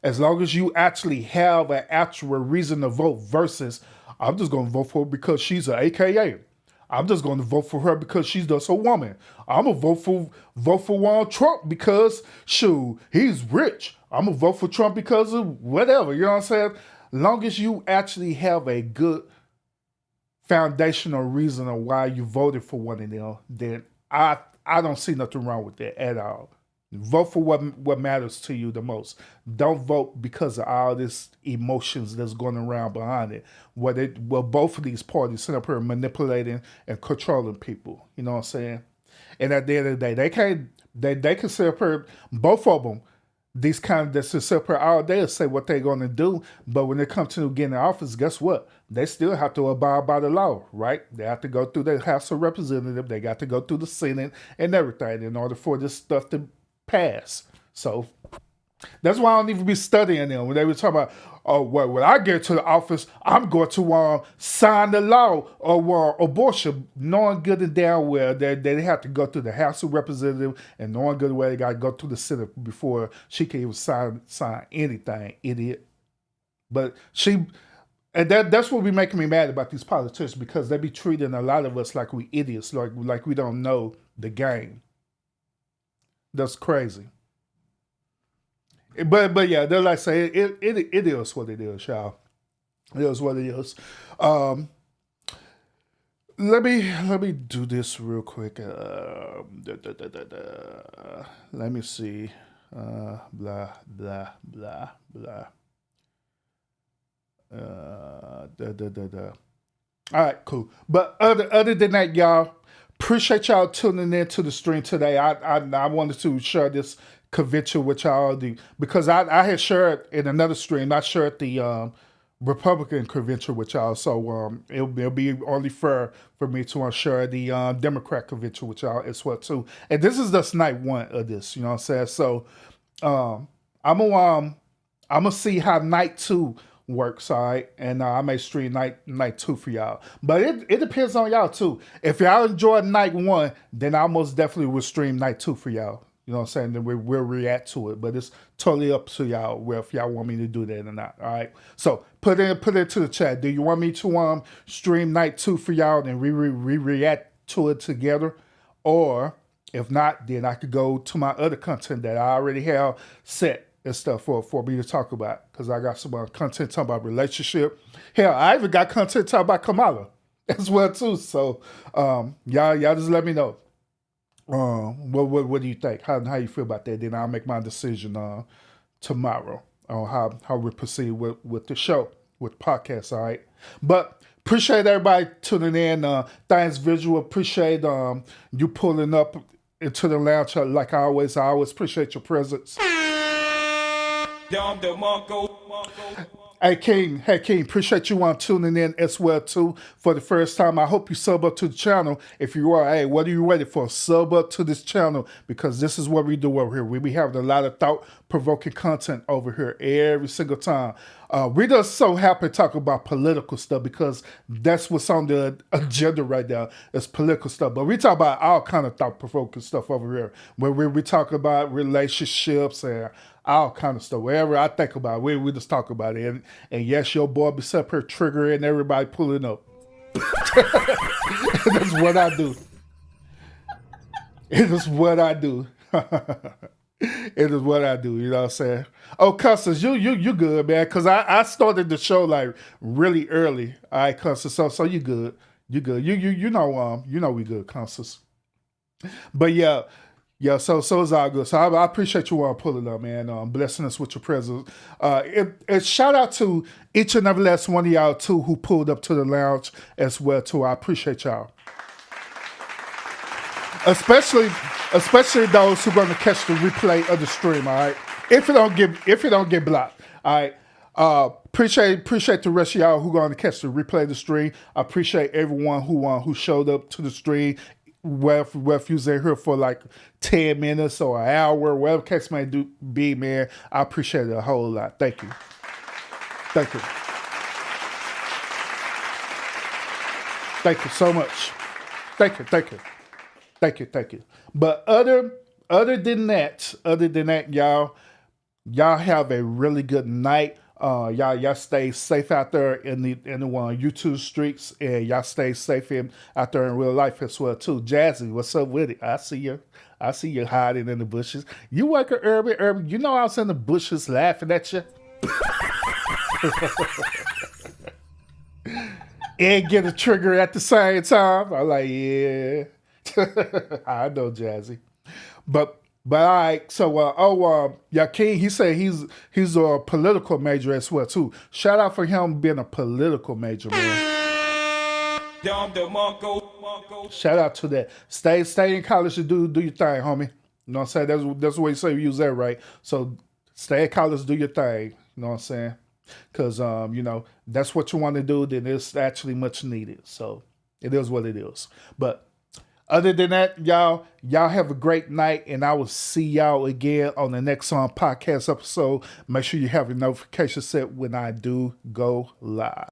As long as you actually have an actual reason to vote versus, I'm just going to vote for her because she's an AKA. I'm just going to vote for her because she's just a woman. I'm going to vote for Trump because, shoot, he's rich. I'm going to vote for Trump because of whatever. You know what I'm saying? Long as you actually have a good foundational reason of why you voted for one of them, then I don't see nothing wrong with that at all. Vote for what matters to you the most. Don't vote because of all this emotions that's going around behind it. Well, both of these parties sit up here manipulating and controlling people. You know what I'm saying? And at the end of the day, they can sit up here, both of them, these candidates sit up here all day and say what they're going to do. But when it comes to getting in office, guess what? They still have to abide by the law, right? They have to go through the House of Representatives. They got to go through the Senate and everything in order for this stuff to pass. So that's why I don't even be studying them. When they were talking about, oh, well, when I get to the office, I'm going to sign the law or abortion, knowing good and damn well that they have to go through the House of Representatives and knowing good and well they got to go through the Senate before she can even sign anything, idiot. But and that's what be making me mad about these politicians, because they be treating a lot of us like we idiots, like we don't know the game. That's crazy. But yeah, they're like say it is what it is, y'all. It is what it is. Let me do this real quick. Let me see. Blah blah blah blah. All right, cool. But other than that, y'all, appreciate y'all tuning in to the stream today. I wanted to share this convention with y'all because I had shared in another stream. I shared the Republican convention with y'all, so it'll be only fair for me to share the Democrat convention with y'all as well too. And this is just night one of this. You know what I'm saying? So I'm gonna see how night two works, all right, and I may stream night two for y'all. But it depends on y'all too. If y'all enjoyed night one, then I most definitely will stream night two for y'all. You know what I'm saying? Then we'll react to it. But it's totally up to y'all if y'all want me to do that or not. All right. So put it to the chat. Do you want me to stream night two for y'all and we react to it together, or If not, then I could go to my other content that I already have set and stuff for me to talk about. Because I got some content talking about relationship. Hell, I even got content talking about Kamala as well too. So y'all just let me know. What do you think? How you feel about that? Then I'll make my decision tomorrow on how we proceed with the show, with the podcast, all right? But appreciate everybody tuning in. Thanks, Visual. Appreciate you pulling up into the lounge like I always appreciate your presence. Hey King, appreciate you tuning in as well too for the first time. I hope you sub up to the channel. If you are, hey, what are you ready for? Sub up to this channel because this is what we do over here. We be having a lot of thought-provoking content over here every single time. We just so happy to talk about political stuff because that's what's on the agenda right now is political stuff. But we talk about all kind of thought-provoking stuff over here. Where we talk about relationships and all kind of stuff. Wherever I think about it, we just talk about it. And yes, your boy be up here triggering everybody pulling up. That's what I do. It is what I do. It is what I do, you know what I'm saying? Oh, Cusses, you good, man. Cause I started the show like really early. All right, Cusses. So you good. You good. You know we good, Cusses. But yeah, so it's all good. So I appreciate you all pulling up, man. Blessing us with your presence. And shout out to each and every last one of y'all too who pulled up to the lounge as well too. I appreciate y'all. Especially those who are going to catch the replay of the stream, all right? If it don't get blocked, all right? Appreciate the rest of y'all who going to catch the replay of the stream. I appreciate everyone who showed up to the stream, whether you was in here for like 10 minutes or an hour, whatever case may be, man. I appreciate it a whole lot. Thank you. Thank you. Thank you so much. Thank you. But other than that, y'all have a really good night. Y'all stay safe out there in the YouTube streets, and y'all stay safe out there in real life as well too. Jazzy, what's up with it? I see you hiding in the bushes. You working urban. You know I was in the bushes laughing at you. And get a trigger at the same time. I'm like, yeah. I know, Jazzy. But all right. So Yakin, he said he's a political major as well too. Shout out for him being a political major, man. Shout out to that. Stay in college to do your thing, homie. You know what I'm saying? That's the way you say you use that, right? So stay in college, do your thing. You know what I'm saying? Because that's what you want to do. Then it's actually much needed. So it is what it is. But other than that, y'all have a great night, and I will see y'all again on the next podcast episode. Make sure you have your notifications set when I do go live.